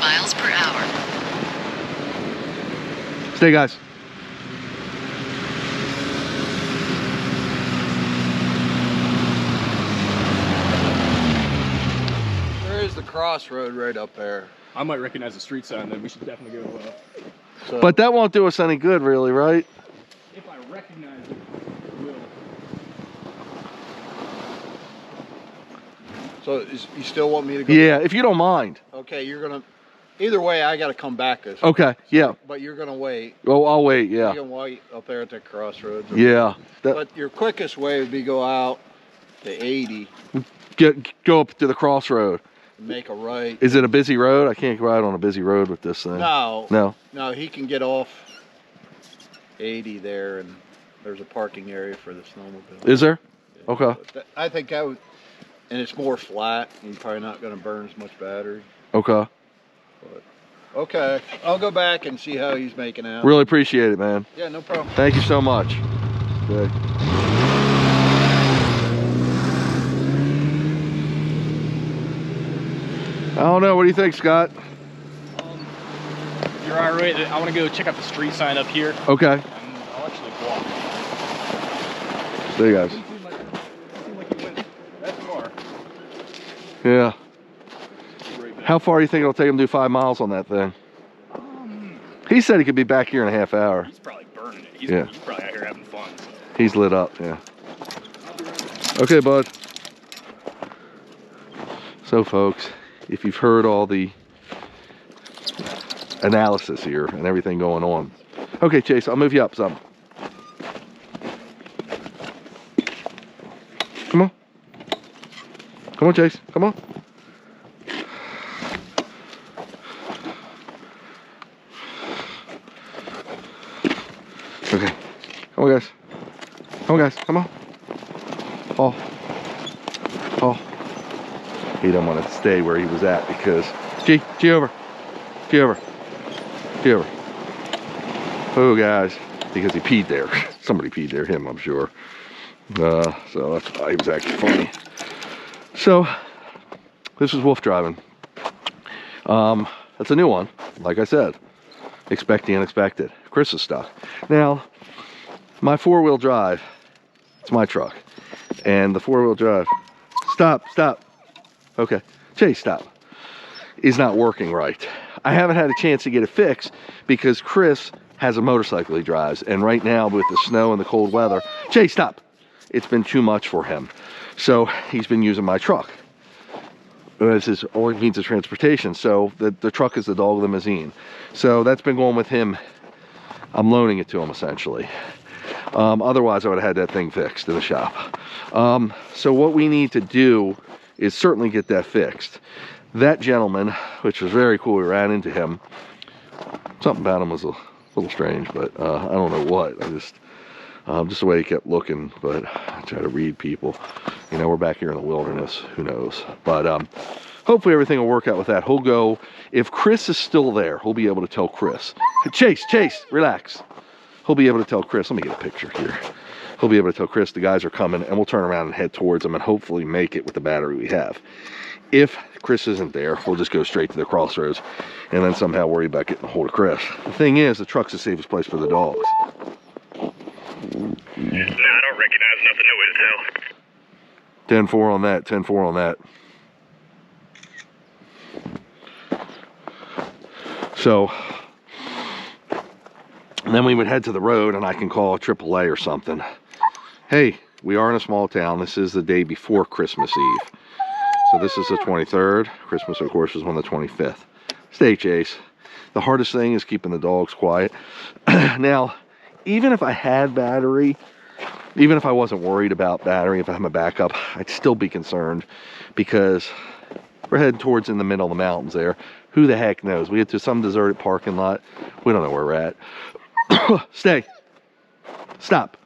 miles per hour. Stay, guys. crossroad right up there. I might recognize the street sign, then we should definitely go. So, But that won't do us any good, really, right? If I recognize it, I will. so you still want me to go? Yeah, if you don't mind. Okay, you're gonna. Either way, I got to come back this way. Okay, yeah. But you're gonna wait. Oh, I'll wait, yeah. You're gonna wait up there at the crossroads. Yeah. But your quickest way would be go out to 80. Go up to the crossroad. And make a right. Is it a busy road? I can't ride on a busy road with this thing. No. No. No, he can get off 80 there, and there's a parking area for the snowmobile. Is there? Okay. I think that would, and it's more flat. And you're probably not going to burn as much battery. Okay. But, okay, I'll go back and see how he's making out. Really appreciate it, man. Yeah, no problem. Thank you so much. Good. I don't know. What do you think, Scott? You're all right. I want to go check out the street sign up here. Okay. I'll actually walk. There you guys. It seemed like you went that far. Yeah. Right back. How far do you think it'll take him to do 5 miles on that thing? He said he could be back here in a half hour. He's probably burning it. He's probably out here having fun. So. He's lit up, yeah. Okay, bud. So, folks, if you've heard all the analysis here and everything going on. Okay, Chase, I'll move you up some. Come on. Come on, Chase. Come on. Okay. Come on, guys. Come on, guys. Come on. Oh. Oh. He didn't want to stay where he was at because... G over. G over. G over. Oh, guys. Because he peed there. Somebody peed there. Him, I'm sure. So that's why he was acting funny. So, this is wolf driving. That's a new one. Like I said. Expect the unexpected. Chris is stuck. Now, my 4-wheel drive, it's my truck. And the 4-wheel drive, stop. Okay, Chase, stop. Is not working right. I haven't had a chance to get it fixed because Chris has a motorcycle he drives. And right now with the snow and the cold weather, Chase, stop. It's been too much for him. So he's been using my truck. As his only means of transportation. So the truck is the dog limousine. So that's been going with him. I'm loaning it to him essentially. Otherwise I would have had that thing fixed in the shop. So what we need to do is certainly get that fixed. That gentleman, which was very cool, we ran into him. Something about him was a little strange, but I don't know what. I just the way he kept looking, but I try to read people. You know, we're back here in the wilderness, who knows? But hopefully everything will work out with that. He'll go, if Chris is still there, he'll be able to tell Chris. Chase, relax. He'll be able to tell Chris, let me get a picture here. He'll be able to tell Chris the guys are coming, and we'll turn around and head towards them and hopefully make it with the battery we have. If Chris isn't there, we'll just go straight to the crossroads and then somehow worry about getting a hold of Chris. The thing is, the truck's the safest place for the dogs. Nah, I don't recognize nothing, no way to tell. 10-4 on that, 10-4 on that. So, then we would head to the road and I can call AAA or something. Hey, we are in a small town. This is the day before Christmas Eve. So this is the 23rd. Christmas, of course, is on the 25th. Stay, Chase. The hardest thing is keeping the dogs quiet. Now, even if I had battery, even if I wasn't worried about battery, if I had my backup, I'd still be concerned because we're heading towards in the middle of the mountains there. Who the heck knows? We get to some deserted parking lot. We don't know where we're at. Stay. Stop.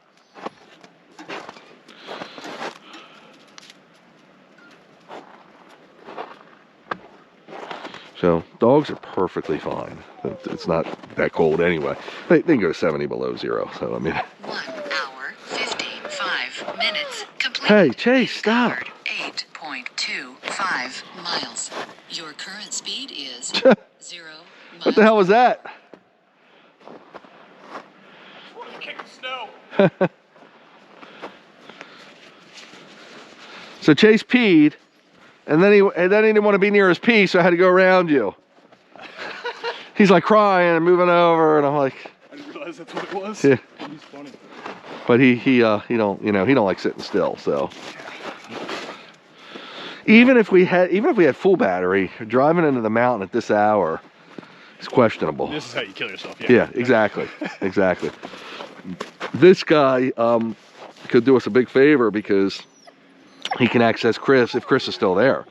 So dogs are perfectly fine. It's not that cold anyway. They can go 70 below zero. So I mean. 1 hour, 55 minutes. Complete. Hey, Chase, stop. 8.25 miles. Your current speed is 0 miles. What the hell was that? Kick the snow. So Chase peed, And then he didn't want to be near his pee, so I had to go around you. He's like crying and moving over, and I'm like, I didn't realize that's what it was. yeah. He's funny. But he don't like sitting still. So even if we had full battery, driving into the mountain at this hour is questionable. This is how you kill yourself. Yeah, exactly, exactly. This guy could do us a big favor because he can access Chris if Chris is still there.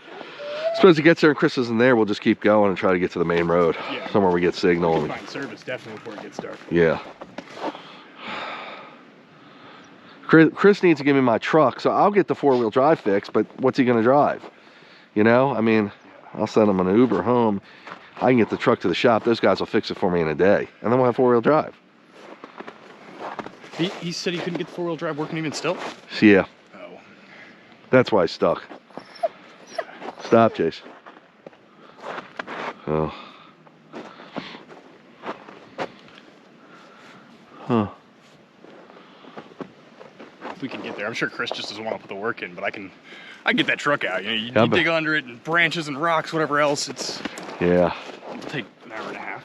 Suppose he gets there and Chris isn't there, we'll just keep going and try to get to the main road. Yeah. Somewhere we get signal. We can find service definitely before it gets dark. Yeah. Chris needs to give me my truck, so I'll get the 4-wheel drive fixed, but what's he gonna drive? You know, I mean, I'll send him an Uber home. I can get the truck to the shop. Those guys will fix it for me in a day, and then we'll have 4-wheel drive. He said he couldn't get the 4-wheel drive working even still? Yeah. Oh. That's why he's stuck. Stop, Chase. Oh. Huh. If we can get there. I'm sure Chris just doesn't want to put the work in, but I can get that truck out. You know, you Yeah, but- dig under it and branches and rocks, whatever else. Yeah. It'll take an hour and a half.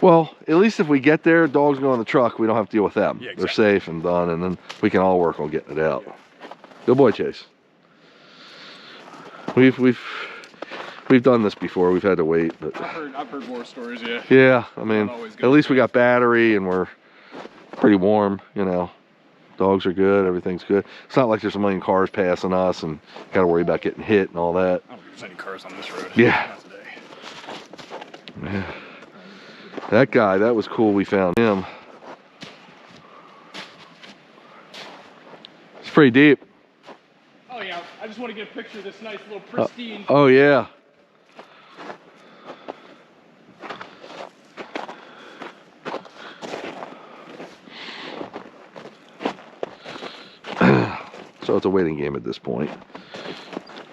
Well, at least if we get there, dogs go in the truck, we don't have to deal with them. Yeah, They're exactly. safe and done, and then we can all work on getting it out. Good boy, Chase. We've done this before. We've had to wait, but I've heard war stories, yeah. yeah, I mean, Not always good. at least we got battery and we're pretty warm, you know. Dogs are good, everything's good. It's not like there's a million cars passing us and got to worry about getting hit and all that. I don't think there's any cars on this road. Yeah. Not today. Yeah. That guy, that was cool. We found him. It's pretty deep. Oh yeah, I just want to get a picture of this nice little pristine. Oh yeah. So it's a waiting game at this point.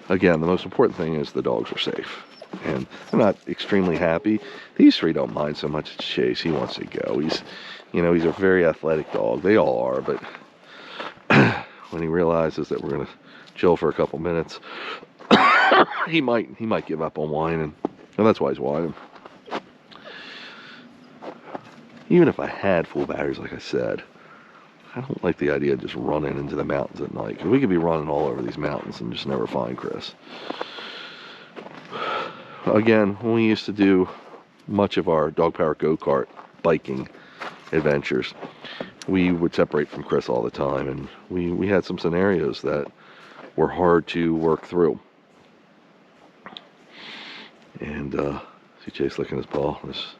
Again, the most important thing is the dogs are safe. And they're not extremely happy. These three don't mind so much. It's Chase. He wants to go. He's a very athletic dog. They all are, but when he realizes that we're gonna chill for a couple minutes, he might give up on whining. And that's why he's whining. Even if I had full batteries, like I said, I don't like the idea of just running into the mountains at night. 'Cause we could be running all over these mountains and just never find Chris. Again, when we used to do much of our dog power go-kart biking adventures, we would separate from Chris all the time, and we had some scenarios that were hard to work through. And see Chase licking his paw. This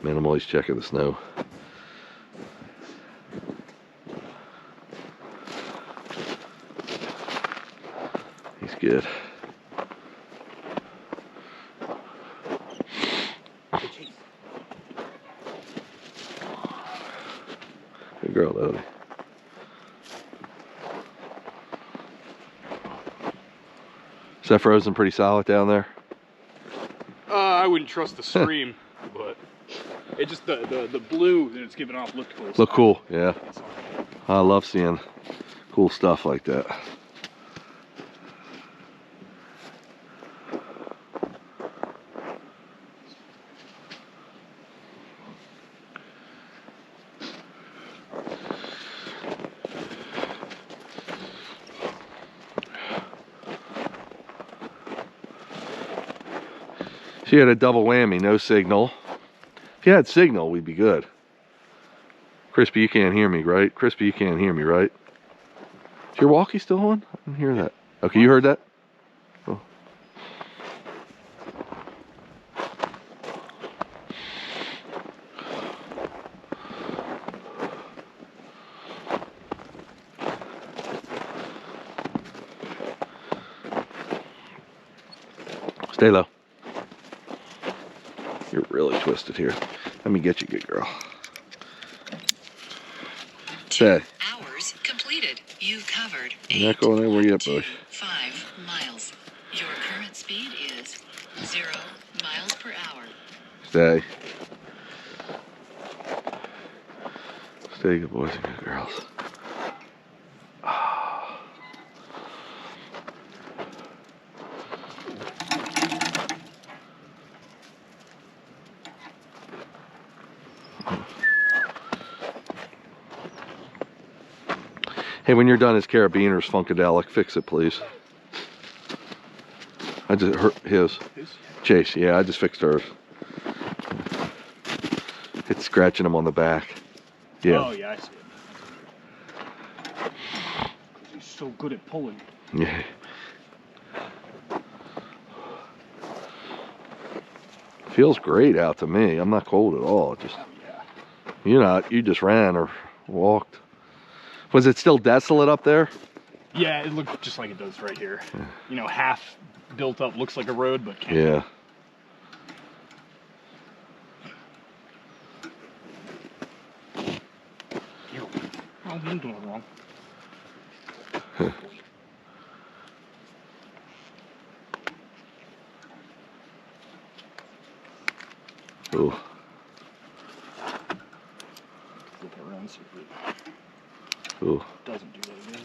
minimal, he's checking the snow. He's good. Good girl, Lily. Is that frozen pretty solid down there? I wouldn't trust the stream, but it just the blue that it's giving off looked cool. Look cool, yeah. I love seeing cool stuff like that. She had a double whammy, no signal. If you had signal, we'd be good. Crispy, you can't hear me, right? Crispy, you can't hear me, right? Is your walkie still on? I didn't hear that. Okay, you heard that? Oh. Stay low. You're really twisted here. Let me get you, good girl. 2 Okay. hours completed. You've covered You're not going anywhere yet, 8.25 Bush. miles. Your current speed is 0 miles per hour. Stay. Stay, good boys and good girls. Hey, when you're done his carabiners, Funkadelic, fix it, please. I just hurt his. Chase, yeah, I just fixed hers. It's scratching him on the back. Yeah. Oh, yeah, I see it. He's so good at pulling. Yeah. Feels great out to me. I'm not cold at all. Just, you just ran or walked. Was it still desolate up there? Yeah, it looked just like it does right here. Yeah. You know, half built up, looks like a road, but can't. Yeah. I'm doing it wrong. Ooh. Flip it around so it Ooh. doesn't do that again.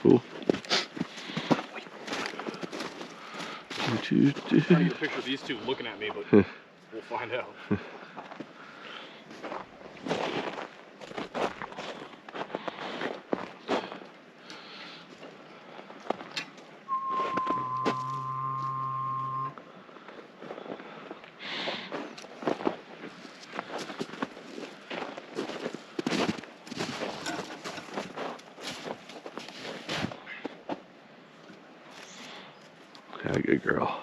Ooh. I'm trying to get a picture of these two looking at me, but we'll find out. Yeah, good girl.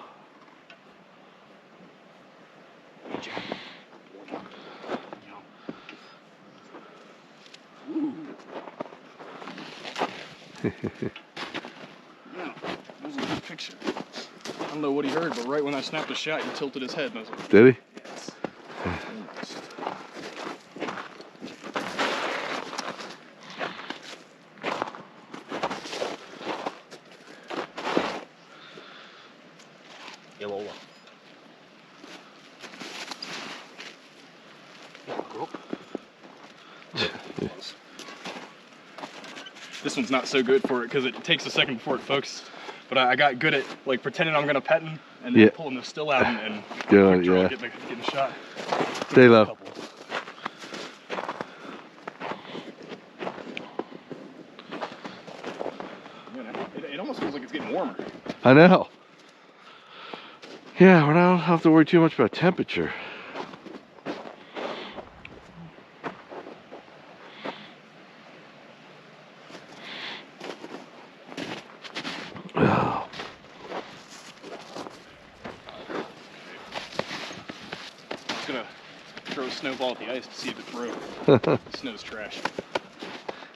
Yeah, that was a good picture. I don't know what he heard, but right when I snapped a shot, he tilted his head, and I was like, Did he? yes. Yellow. This one's not so good for it because it takes a second before it focuses. But I got good at like pretending I'm gonna pet him and then pulling the still out and good, yeah. getting a shot. Stay low. It almost feels like it's getting warmer. I know. Yeah, we don't have to worry too much about temperature. Oh. I'm just gonna throw a snowball at the ice to see if it broke. Snow's trash.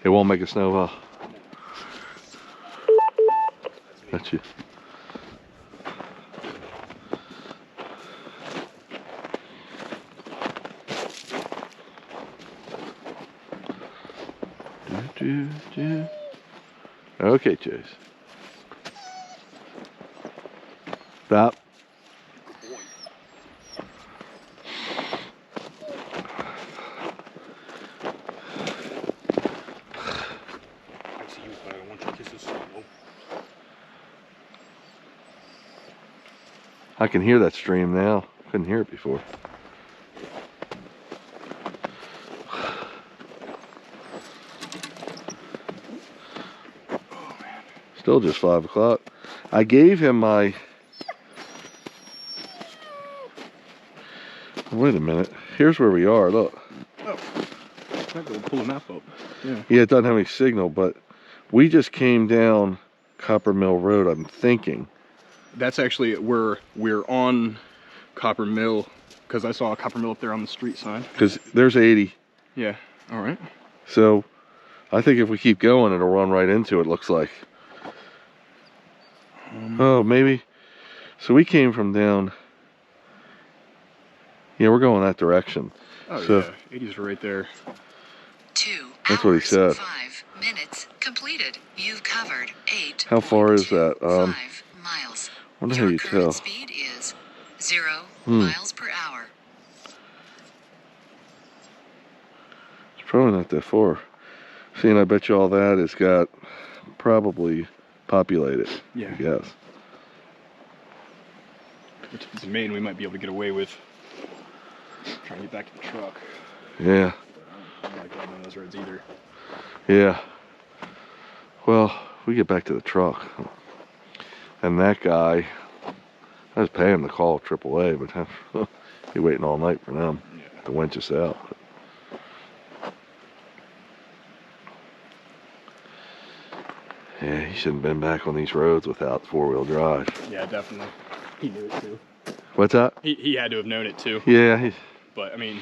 It won't make a snowball. That's you. Okay, Chase. Stop. I can hear that stream now. Couldn't hear it before. Still just 5 o'clock. I gave him my... Wait a minute. Here's where we are. Look. Oh. It's not going to pull a map up. Yeah. Yeah, it doesn't have any signal, but we just came down Copper Mill Road, I'm thinking. That's actually where we're on Copper Mill, because I saw a Copper Mill up there on the street sign. Because there's 80. Yeah. All right. So I think if we keep going, it'll run right into it, looks like. Oh, maybe. So we came from down. Yeah, we're going that direction. Oh, so, yeah. 80's right there. 2 That's what he said. 5 minutes completed. You've covered 8. How far is that? 5 miles. What the hell Your you current tell? speed is 0 miles per hour. It's probably not that far. See, and I bet you all that has got probably populated. Yeah. I guess. Which is Maine, we might be able to get away with. Trying to get back to the truck. Yeah. I don't like going on those roads either. Yeah. Well, we get back to the truck. And that guy, I was paying him to call AAA, but he waiting all night for them to winch us out. Yeah, he shouldn't have been back on these roads without 4-wheel drive. Yeah, definitely. He knew it too. What's that? He had to have known it too. Yeah. But I mean,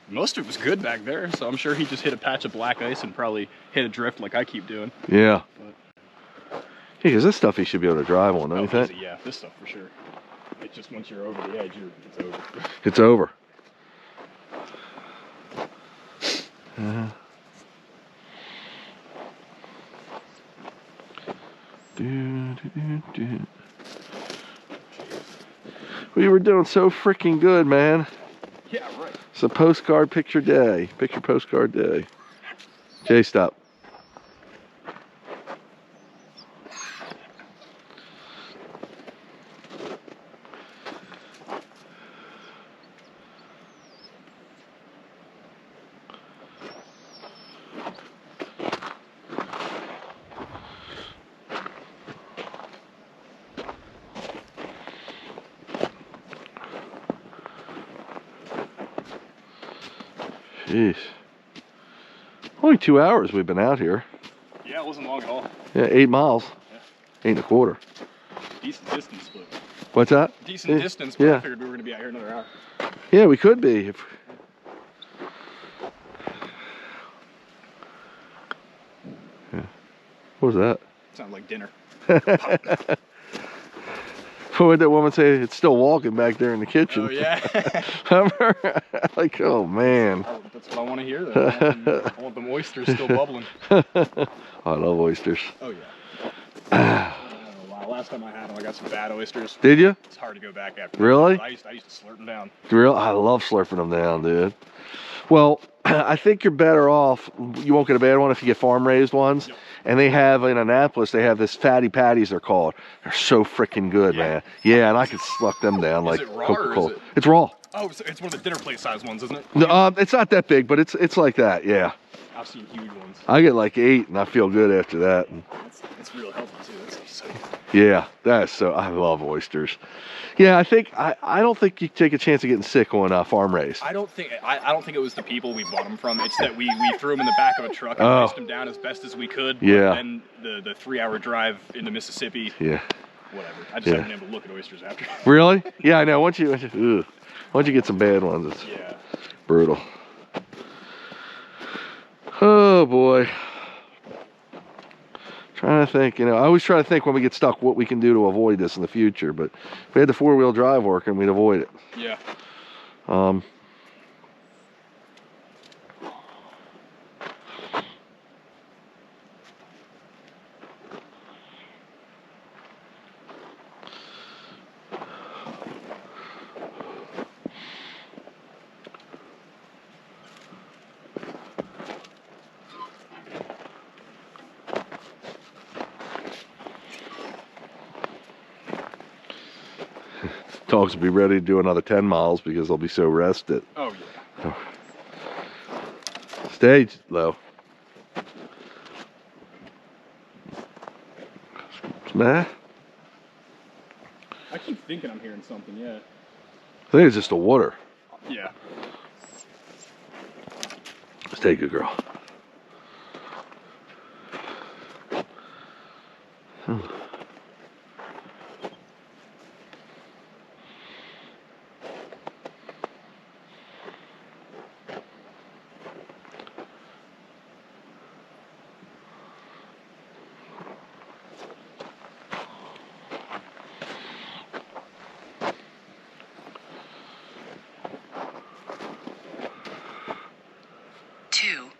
most of it was good back there, so I'm sure he just hit a patch of black ice and probably hit a drift like I keep doing. Yeah. But, because this stuff he should be able to drive on, don't you think? Easy, yeah, this stuff for sure. It's just once you're over the edge, it's over. It's over. We were doing so freaking good, man. Yeah, right. It's a postcard picture day. Picture postcard day. Jay, stop. Jeez. Only 2 hours we've been out here. Yeah, it wasn't long at all. Yeah, 8 miles. Yeah. 8.25. Decent distance, but. What's that? Decent distance, but I figured we were going to be out here another hour. Yeah, we could be. If... Yeah. What was that? Sounded like dinner. What would that woman say? It's still walking back there in the kitchen. Oh, yeah. Remember? Like, oh, man. That's what I want to hear, though. I want them oysters still bubbling. I love oysters. Oh, yeah. Wow, last time I had them, I got some bad oysters. Did you? It's hard to go back after. Really? I used to slurp them down. Real? I love slurping them down, dude. Well, I think you're better off. You won't get a bad one if you get farm raised ones. Yep. And they have in Annapolis, they have this fatty patties. They're called. They're so freaking good, man. Yeah, and I could suck them down like Coca-Cola. It's raw. Oh, so it's one of the dinner plate size ones, isn't it? No, it's not that big, but it's like that. Yeah. I've seen huge ones. I get like 8, and I feel good after that. It's real healthy too. That's so good. Yeah, that's so. I love oysters. Yeah, I don't think you take a chance of getting sick on farm raised. I don't think it was the people we bought them from. It's that we threw them in the back of a truck and raced them down as best as we could. Yeah. And then the 3-hour drive into Mississippi. Yeah. Whatever. I just haven't been able to look at oysters after. Really? Yeah, I know. Once you get some bad ones, it's brutal. Oh boy. Trying to think, I always try to think when we get stuck what we can do to avoid this in the future, but if we had the 4-wheel drive working, we'd avoid it. Yeah. 'Dogs will be ready to do another 10 miles because they'll be so rested. Oh, yeah. Stay low. Nah. I keep thinking I'm hearing something, yeah. I think it's just the water. Yeah. Stay good, girl.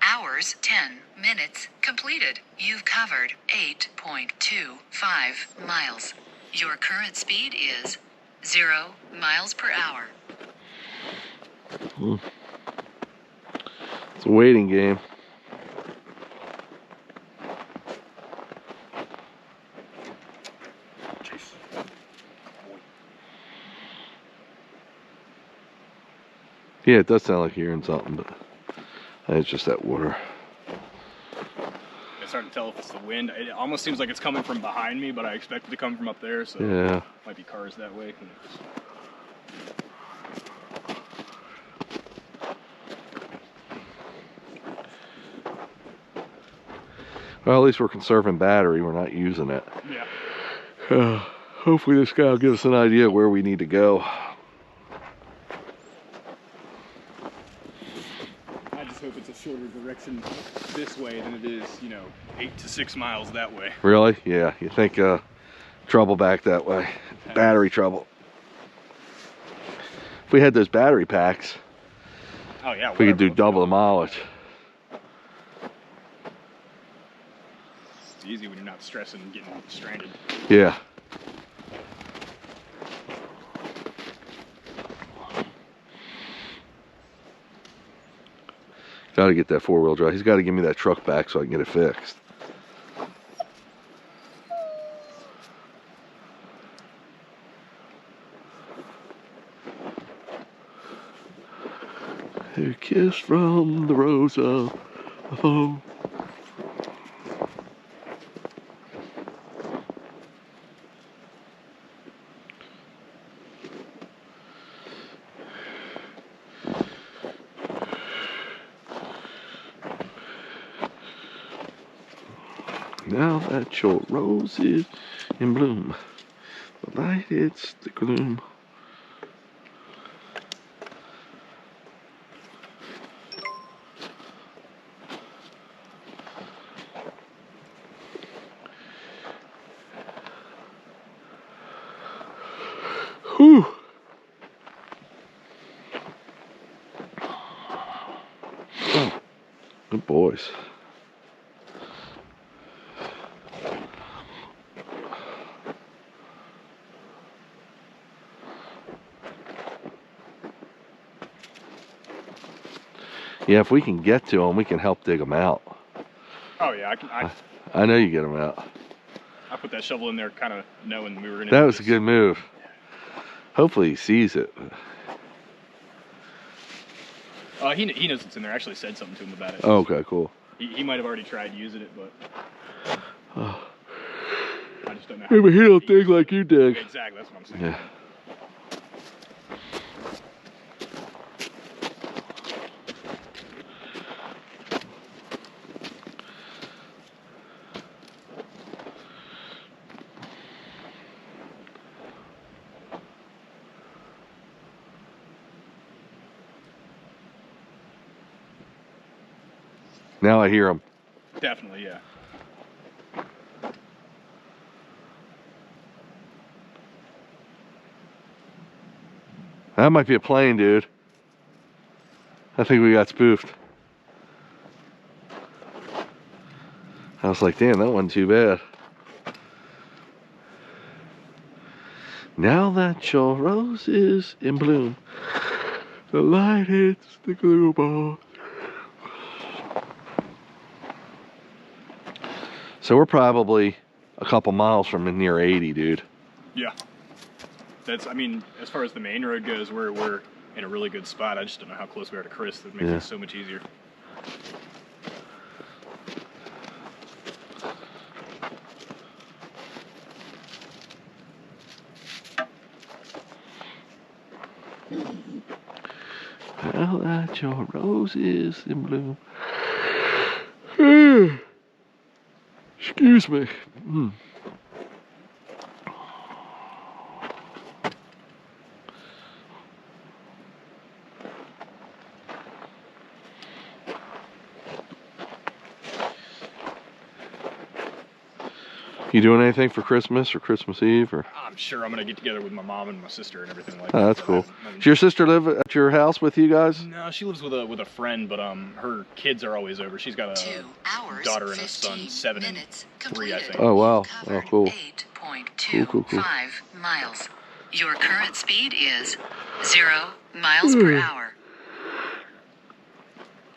Hours, 10 minutes completed. You've covered 8.25 miles. Your current speed is 0 miles per hour. It's a waiting game. Yeah, it does sound like you're hearing something, but I think it's just that water. It's hard to tell if it's the wind. It almost seems like it's coming from behind me, but I expect it to come from up there, so Yeah. might be cars that way. Well, at least we're conserving battery. We're not using it. Yeah. Hopefully this guy will give us an idea where we need to go. I just hope it's a shorter direction this way than it is, 8 to 6 miles that way. Really? Yeah. You think trouble back that way? Battery trouble. If we had those battery packs, Oh yeah. we could do whatever. double the mileage. It's easy when you're not stressing and getting stranded. Yeah. Got to get that four-wheel drive. He's got to give me that truck back so I can get it fixed. A kiss from the rose of home. Now that your rose is in bloom, the light hits the gloom. Whew. Good boys. Yeah, if we can get to them, we can help dig them out. Oh yeah, I know you get them out. I put that shovel in there kind of knowing we were gonna That do was a this. good move. Hopefully he sees it. He knows it's in there. I actually said something to him about it. Oh, okay, cool. He might have already tried using it, but Oh. I just don't know. Yeah, but he to don't use dig like you dig. it. Exactly, that's what I'm saying. Yeah. Now I hear him. Definitely, yeah. That might be a plane, dude. I think we got spoofed. I was like, damn, that wasn't too bad. Now that your rose is in bloom, the light hits the glue ball. So we're probably a couple miles from near 80, dude. Yeah. I mean, as far as the main road goes, we're in a really good spot. I just don't know how close we are to Chris. That makes it so much easier. Now that your rose is in bloom. Excuse me. You doing anything for Christmas or Christmas Eve or? I'm sure I'm gonna get together with my mom and my sister and everything like Oh, that. that's but cool. I haven't- Does your sister live at your house with you guys? No, she lives with a friend, but her kids are always over. She's got a 2 hours, daughter and a son, 15 7 and minutes 3, I completed. think. Oh, wow. Covered Oh, cool. 8.25 Cool. miles. Your current speed is 0 miles per hour.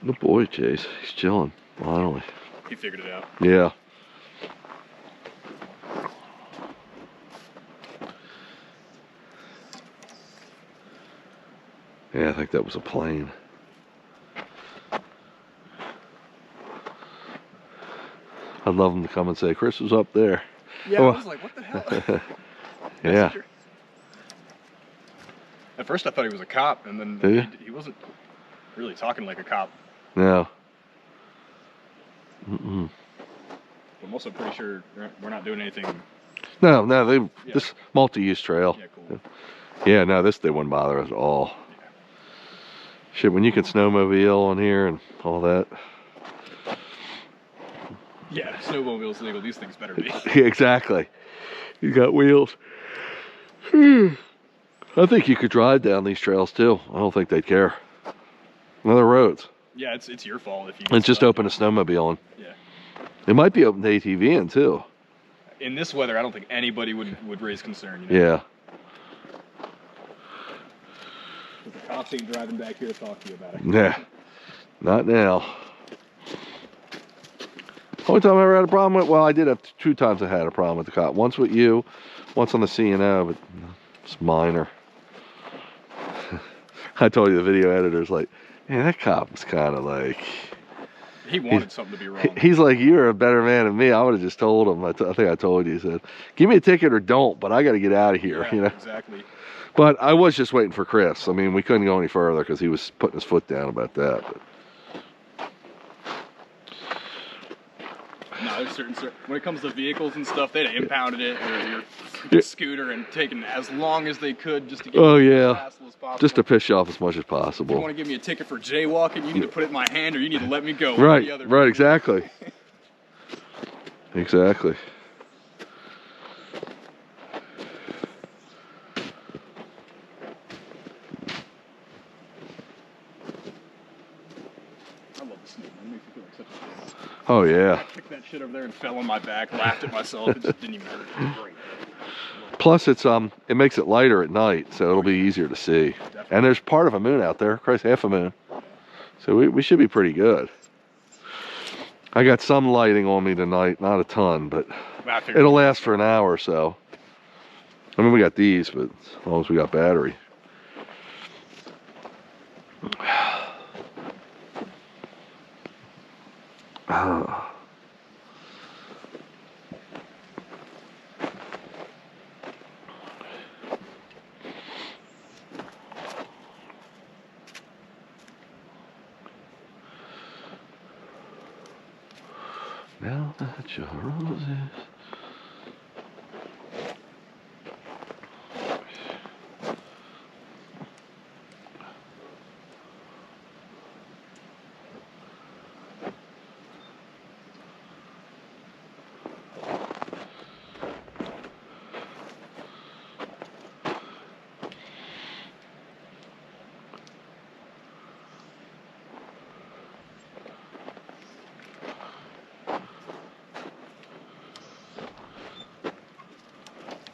Good boy, Chase. He's chilling. Finally. He figured it out. Yeah. Yeah, I think that was a plane. I'd love them to come and say, Chris was up there. Yeah, Oh. I was like, what the hell? Yeah. At first I thought he was a cop, and then Did you? he wasn't really talking like a cop. No. Mm-mm. I'm also pretty sure we're not doing anything. No, they Yeah. this multi-use trail. Yeah, cool. Yeah, no, they wouldn't bother us at all. Yeah. Shit, when you can snowmobile on here and all that. Yeah, snowmobile's legal. These things better be. Yeah, exactly. You got wheels. I think you could drive down these trails too. I don't think they'd care. Another roads. Yeah, it's your fault if you. And just open a snowmobile in. Yeah. It might be open to ATV in too. In this weather, I don't think anybody would raise concern. You know? Yeah. The cops ain't driving back here to talk to you about it. Yeah. Not now. Only time I ever had a problem with, well, I did have 2 times I had a problem with the cop. Once with you, once on the C&O, but it's minor. I told you the video editor's like, man, that cop was kind of like... He wanted something to be wrong. He's like, you're a better man than me. I would have just told him. I think I told you. He said, give me a ticket or don't, but I got to get out of here. Yeah, you know? exactly. But I was just waiting for Chris. I mean, we couldn't go any further because he was putting his foot down about that. But. No, there's certain when it comes to vehicles and stuff, they'd have impounded it or your scooter and taken as long as they could just to get Oh, it yeah. as fast as possible. Just to piss you off as much as If you possible. want to give me a ticket for jaywalking, you need to put it in my hand or you need to let me go. Right, The other right, exactly. Exactly. I love the snow. It makes me feel like such a kid. Oh, yeah. I kicked that shit over there and fell on my back, laughed at myself. It just didn't even hurt. It was great. Plus, it makes it lighter at night, so it'll be easier to see. Definitely. And there's part of a moon out there. Christ, half a moon. So we should be pretty good. I got some lighting on me tonight, not a ton, but it'll last for an hour or so. I mean, we got these, but as long as we got battery. Now that your roses.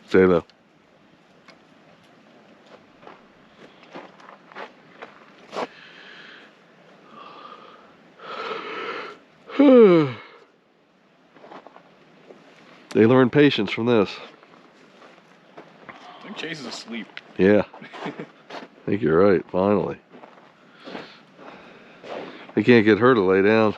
Say though. They learn patience from this. I think Chase is asleep. Yeah. I think you're right, finally. They can't get her to lay down.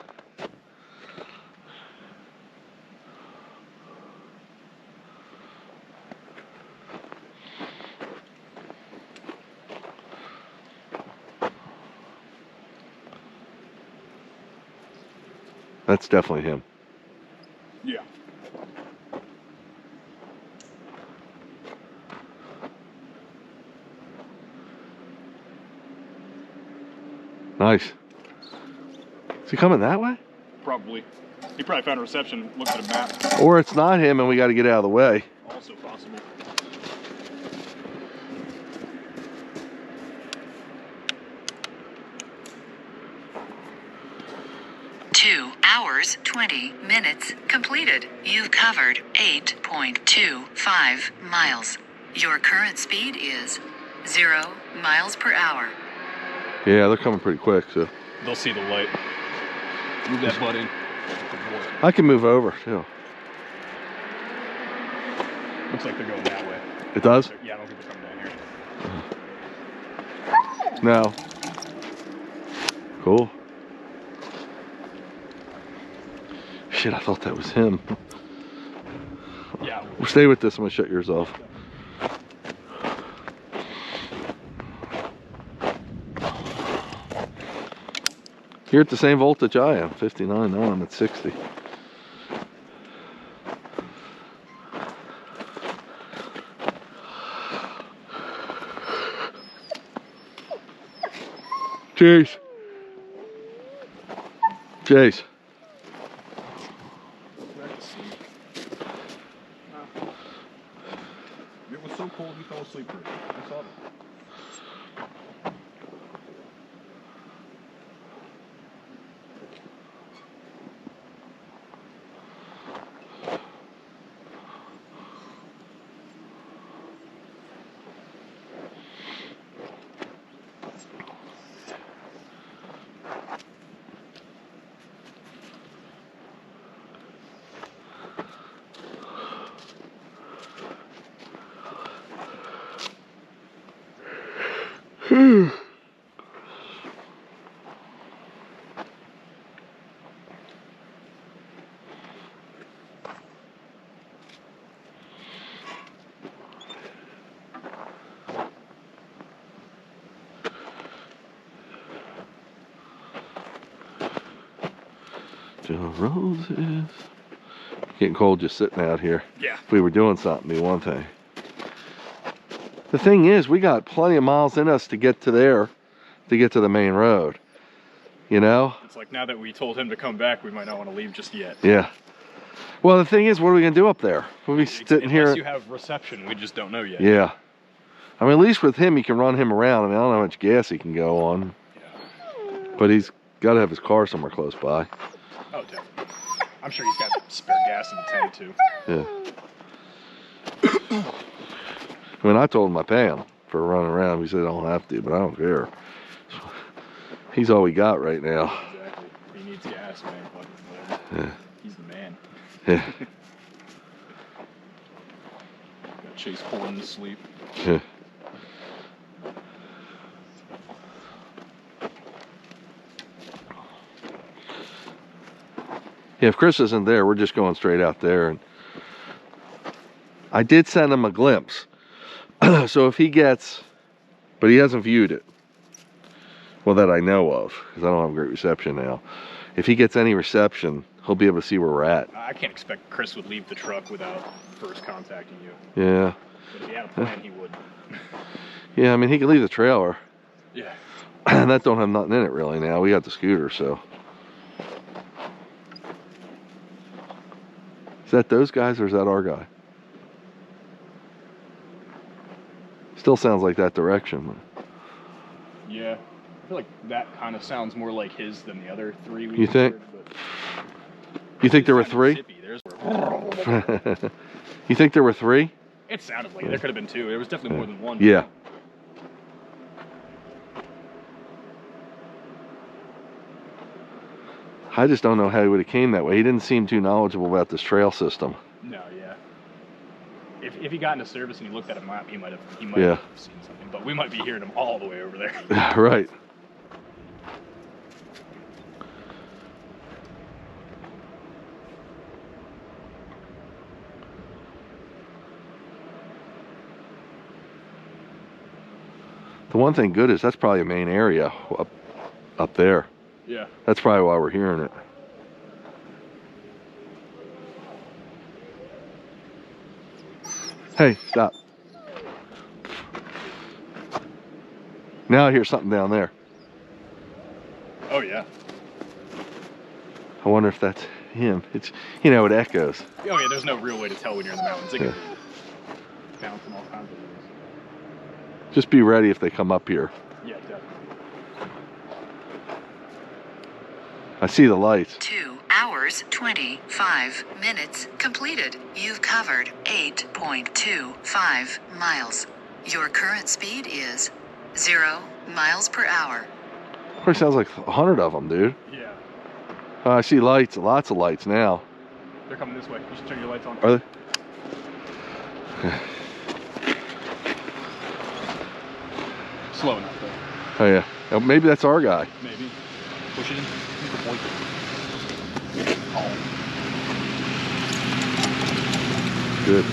That's definitely him. Yeah. Nice. Is he coming that way? Probably. He probably found a reception, looked at a map. Or it's not him and we got to get out of the way. Also possible. Hours, 20 minutes completed. You've covered 8.25 miles. Your current speed is 0 miles per hour. Yeah, they're coming pretty quick, so. They'll see the light. Move that butt in. I can move over, too. Looks like they're going that way. It does? Yeah, I don't think they're coming down here. No. Cool. Shit, I thought that was him. Yeah. Stay with this. I'm gonna shut yours off. You're at the same voltage I am, 59. Now I'm at 60. Chase. Chase. It was so cold he fell asleep. I saw it. Joe Roses. Getting cold just sitting out here. Yeah. If we were doing something, it'd be one thing. The thing is, we got plenty of miles in us to get to there, to get to the main road. You know? It's like now that we told him to come back, we might not want to leave just yet. Yeah. Well, the thing is, what are we gonna do up there? We'll be sitting here. Unless you have reception, we just don't know yet. Yeah. I mean, at least with him, you can run him around. I mean, I don't know how much gas he can go on. Yeah. But he's got to have his car somewhere close by. Oh, definitely. I'm sure he's got spare gas in the tank, too. Yeah. I mean, I told him I pay him for running around. He said I don't have to, but I don't care. He's all we got right now. Exactly. He needs gas, man. Fucking Yeah. He's the man. Yeah. Got Chase pulling to sleep. Yeah. Yeah, if Chris isn't there, we're just going straight out there. And I did send him a glimpse. So if he gets, but he hasn't viewed it. Well, that I know of, because I don't have great reception now. If he gets any reception, he'll be able to see where we're at. I can't expect Chris would leave the truck without first contacting you. Yeah. But if he had a plan, he would. Yeah, I mean, he can leave the trailer. Yeah. And that don't have nothing in it really now. We got the scooter, so. Is that those guys or is that our guy? Still sounds like that direction. Yeah. I feel like that kind of sounds more like his than the other three we You think? heard, but You think there were three? Mississippi, there's You think there were three? It sounded like it. There could have been two. There was definitely more than one. Yeah. I just don't know how he would have came that way. He didn't seem too knowledgeable about this trail system. No, yeah. If he got into service and he looked at a map, he might have Yeah. seen something. But we might be hearing him all the way over there. Right. The one thing good is that's probably a main area up there. Yeah. That's probably why we're hearing it. Hey, stop. Now I hear something down there. Oh, yeah. I wonder if that's him. It's, you know, it echoes. Oh, yeah, there's no real way to tell when you're in the mountains. It could be bouncing all kinds of things. Just be ready if they come up here. Yeah, definitely. I see the lights. 2 hours, 25 minutes completed. You've covered 8.25 miles. Your current speed is 0 miles per hour. Probably sounds like 100 of them, dude. Yeah. I see lights, lots of lights now. They're coming this way. You should turn your lights on. Are they? Slow enough, though. Oh yeah. Oh, maybe that's our guy. Maybe. Push it in. Good boy. Good.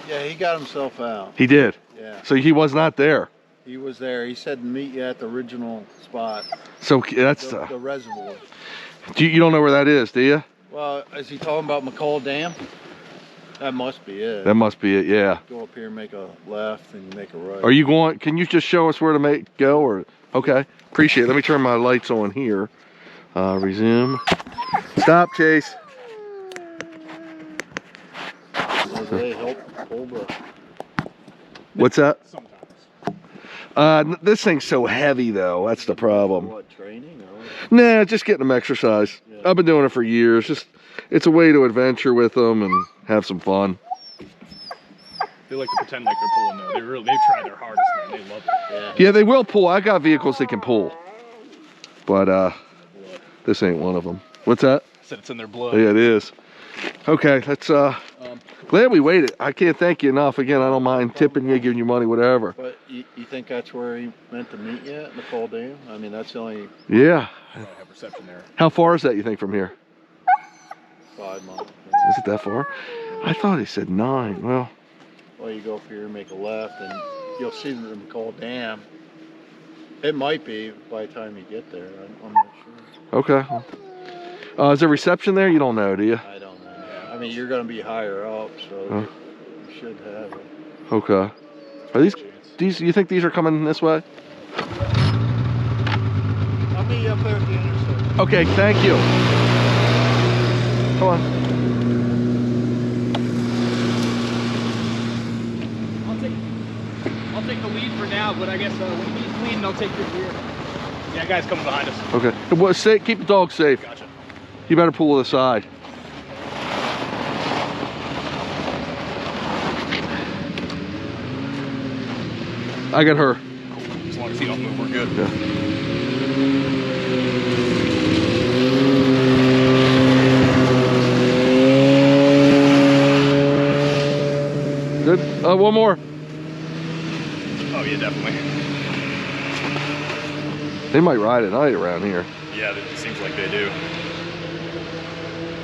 Yeah, he got himself out. He did. Yeah. So he was not there. He was there. He said meet you at the original spot. So that's The reservoir. you don't know where that is, do you? Well, is he talking about McCall Dam? That must be it. That must be it. Yeah. Go up here, make a left, and make a right. Are you going? Can you just show us where to go? Or okay, appreciate it. Let me turn my lights on here. Resume. Stop, Chase. They help pull the. What's that? Sometimes. This thing's so heavy though. That's the problem. What, training or what? Nah, just getting them exercise. Yeah. I've been doing it for years. Just it's a way to adventure with them and have some fun. They like to pretend like they're pulling though. They try their hardest, man. They love it. Yeah. Yeah, they will pull. I got vehicles that can pull, but this ain't one of them. What's that? I said it's in their blood. Yeah, it is. Okay, let's. Glad we waited. I can't thank you enough. Again, I don't mind tipping you, giving you money, whatever. But you think that's where he meant to meet you at McCall Dam? I mean, that's the only Yeah. I don't have reception there. How far is that, you think, from here? 5 miles. Is it that far? I thought he said 9. Well, Well, you go up here, make a left, and you'll see the McCall Dam. It might be by the time you get there. I'm not sure. okay. Is there reception there? You don't know, do you? I don't know. I mean, you're going to be higher up, so Huh. you should have it. Okay. Are these? You think these are coming this way? I'll meet you up there at the intersection. Okay, thank you. Come on. I'll take the lead for now, but I guess when he's leading, I'll take your rear. Yeah, guy's coming behind us. Okay. Well, keep the dog safe. Gotcha. You better pull to the side. I got her. Cool. As long as he don't move, we're good. Yeah. Good. One more. Oh yeah, definitely. They might ride at night around here. Yeah, it seems like they do.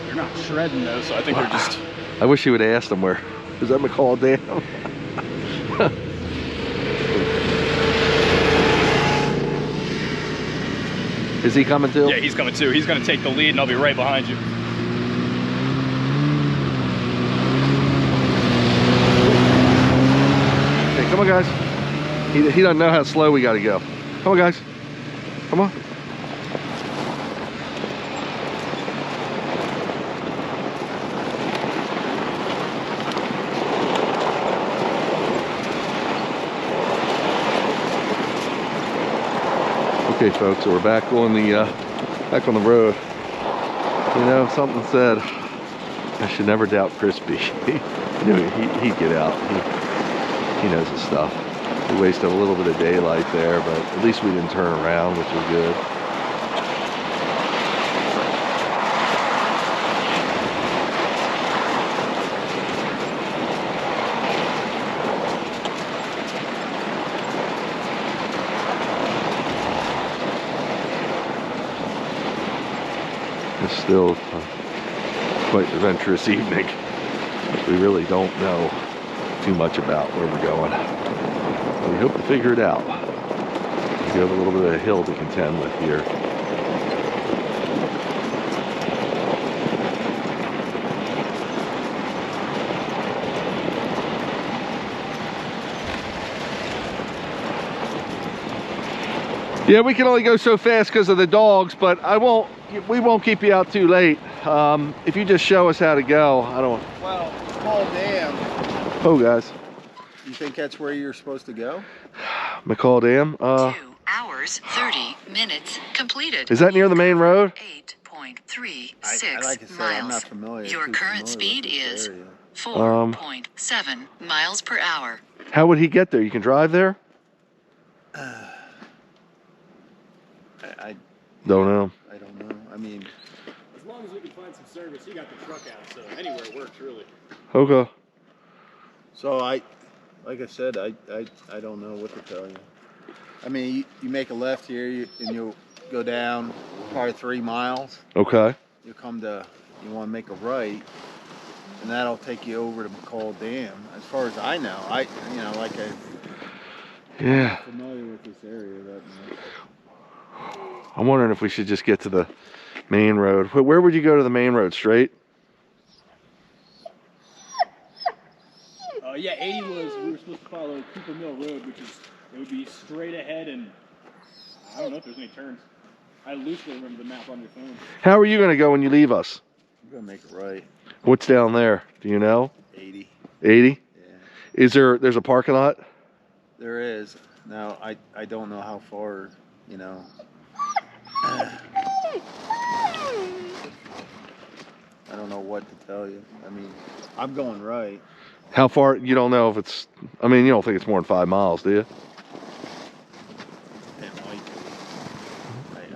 They're not shredding though, so I think they're just. I wish you would have asked them where. Is that McCall Dam? Is he coming too? Yeah, he's coming too. He's gonna take the lead, and I'll be right behind you. Hey, come on, guys. He doesn't know how slow we got to go. Come on, guys. Come on. Okay, folks, so we're back on the road. You know, something said I should never doubt Crispy. He knew he'd get out. He knows his stuff. We wasted a little bit of daylight there, but at least we didn't turn around, which was good. It's still quite an adventurous evening. We really don't know too much about where we're going. We hope to figure it out. We have a little bit of a hill to contend with here. Yeah, we can only go so fast because of the dogs, but we won't keep you out too late. If you just show us how to go, I don't. Well, McCall Dam. Oh, guys. You think that's where you're supposed to go? McCall Dam. 2 hours, 30 minutes completed. Is that near the main road? 8.36 like I said, miles. I'm not familiar. Your too current familiar speed with this is area. 4.7 miles per hour. How would he get there? You can drive there? I Don't know. don't know. I mean, As long as we can find some service, you got the truck out, so anywhere works really. Okay. So like I said, I don't know what to tell you. I mean, you make a left here, and you'll go down probably 3 miles. Okay. You want to make a right, and that'll take you over to McCall Dam. As far as I know, I'm not familiar with this area that much. I'm wondering if we should just get to the main road. Where would you go to the main road? Straight? Yeah, 80 was, we were supposed to follow Cooper Mill Road, which is, it would be straight ahead, and I don't know if there's any turns. I loosely remember the map on your phone. How are you going to go when you leave us? I'm going to make a right. What's down there? Do you know? 80. 80? Yeah. There's a parking lot? There is. Now, I don't know how far, you know. I don't know what to tell you. I mean, I'm going right. How far? You don't know if it's, I mean, you don't think it's more than 5 miles, do you? It might be.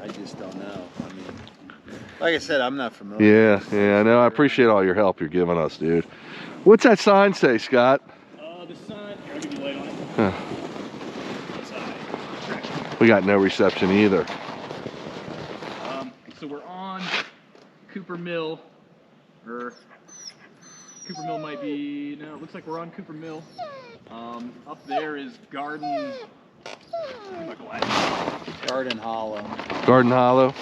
I just don't know. I mean, like I said, I'm not familiar. Yeah, I know. I appreciate all your help you're giving us, dude. What's that sign say, Scott? The sign, here, I'll give you light on it. Huh. We got no reception either. So we're on Cooper Mill, or Cooper Mill might be, no, it looks like we're on Cooper Mill. Up there is Garden Hollow. Garden Hollow?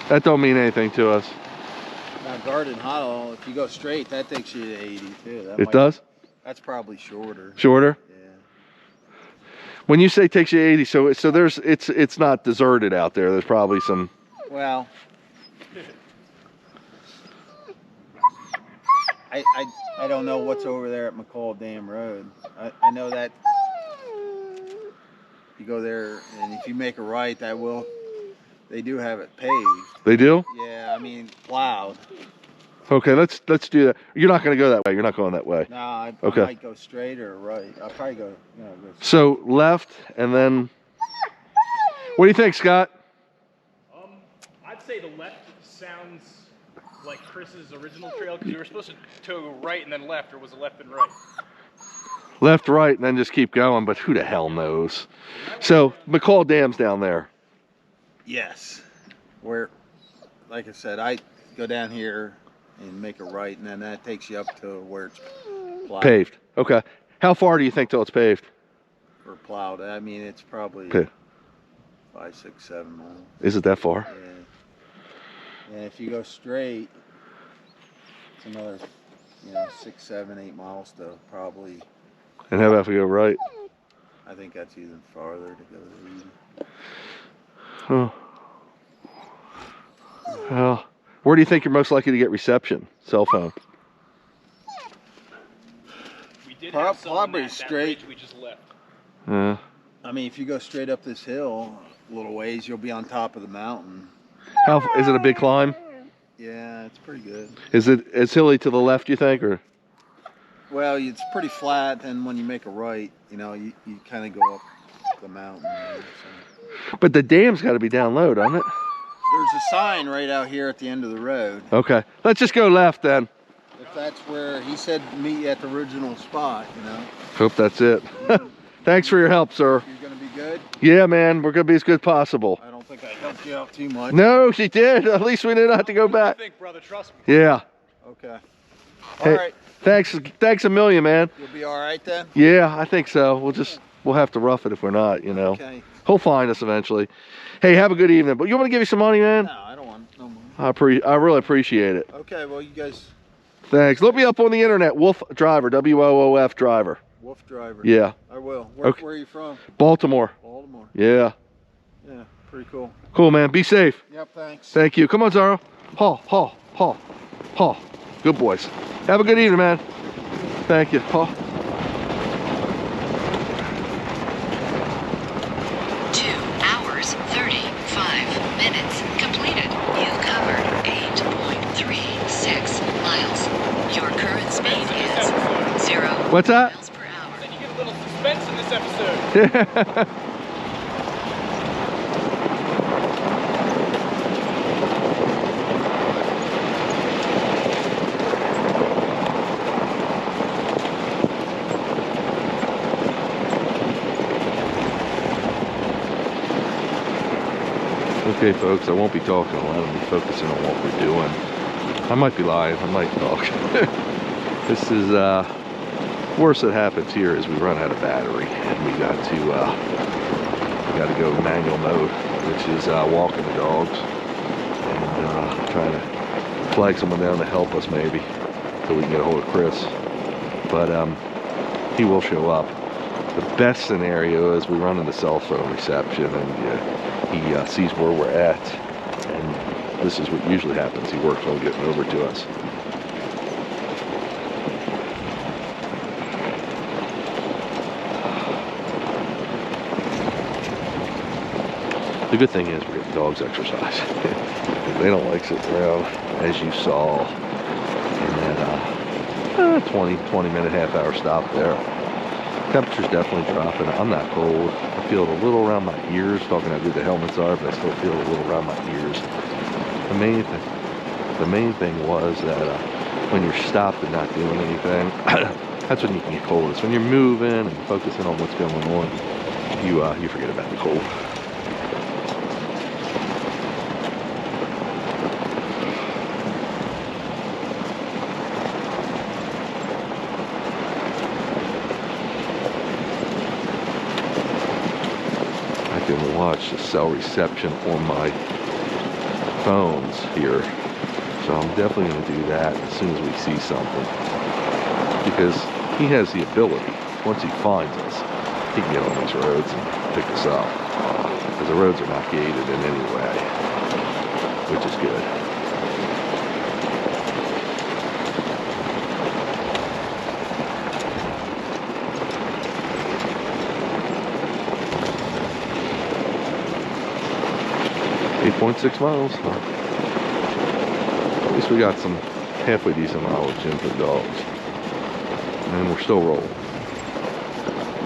That don't mean anything to us. Now, Garden Hollow, if you go straight, that takes you to 80 too. It does? That's probably shorter. Shorter? Yeah. When you say takes you 80, so there's it's not deserted out there. There's probably some. Well, I don't know what's over there at McCall Dam Road. I know that you go there, and if you make a right, they do have it paved. They do? Yeah, I mean plowed. Okay, let's do that. You're not going to go that way. You're not going that way. No, I Okay. might go straight or right. I'll probably go. So left, and then. What do you think, Scott? I'd say the left sounds like Chris's original trail, because you were supposed to go right and then left, or was it left and right? Left, right, and then just keep going, but who the hell knows? So McCall Dam's down there. Yes. Where, like I said, I go down here and make a right, and then that takes you up to where it's plowed. Paved. Okay. How far do you think till it's paved? Or plowed. I mean, it's probably Okay. 5, 6, 7 miles. Is it that far? Yeah. And if you go straight, it's another, 6, 7, 8 miles to probably. And how about if we go right? I think that's even farther to go to 80. Huh. Well, where do you think you're most likely to get reception? Cell phone. We did have some on Probably that straight. ridge we just left. Yeah. I mean, if you go straight up this hill a little ways, you'll be on top of the mountain. Is it a big climb? Yeah, it's pretty good. Is it as hilly to the left, you think, or? Well, it's pretty flat, and when you make a right, you kind of go up the mountain there, so. But the dam's got to be down low, doesn't it? There's a sign right out here at the end of the road. Okay, let's just go left then. If that's where he said meet you at the original spot, Hope that's it. Thanks for your help, sir. You're gonna be good? Yeah, man, we're gonna be as good as possible. I don't think I helped you out too much. No, she did. At least we didn't have to go back. I think, brother, trust me. Yeah. Okay. Hey, All right. Thanks a million, man. You'll be all right then? Yeah, I think so. We'll have to rough it if we're not, Okay. He'll find us eventually. Hey, have a good evening. But you want to give you some money, man? No, I don't want no more. I really appreciate it. Okay, well, you guys, Thanks. Look me up on the internet. Wolf Driver, WOOF Driver. Wolf Driver. Yeah. I will. Okay. Where are you from? Baltimore. Baltimore. Yeah. Yeah, pretty cool. Cool, man. Be safe. Yep, thanks. Thank you. Come on, Zaro. Haw. Good boys. Have a good evening, man. Thank you. Haw. 2 hours, 35 minutes completed. You covered 8.36 miles. Your current speed is 0 What's that? miles per hour. Then you get a little suspense in this episode. Okay, folks, I won't be talking a lot. I'll be focusing on what we're doing. I might be lying. I might talk. This is, worst that happens here is we run out of battery, and we got to go manual mode, which is walking the dogs and trying to flag someone down to help us maybe until we can get a hold of Chris. But he will show up. The best scenario is we run into cell phone reception, and he sees where we're at, and this is what usually happens. He works on getting over to us. The good thing is we're getting dogs exercise. They don't like sitting around, as you saw in that 20 minute, half hour stop there. Temperature's definitely dropping. I'm not cold. I feel it a little around my ears, talking how good the helmets are, but I still feel it a little around my ears. The main thing was that when you're stopped and not doing anything, that's when you can get cold. It's when you're moving and focusing on what's going on, you forget about the cold. Watch the cell reception on my phones here, so I'm definitely going to do that as soon as we see something, because he has the ability, once he finds us, he can get on these roads and pick us up, because the roads are not gated in any way, which is good. 8.6 miles. At least we got some halfway decent mileage in for the dogs. And we're still rolling.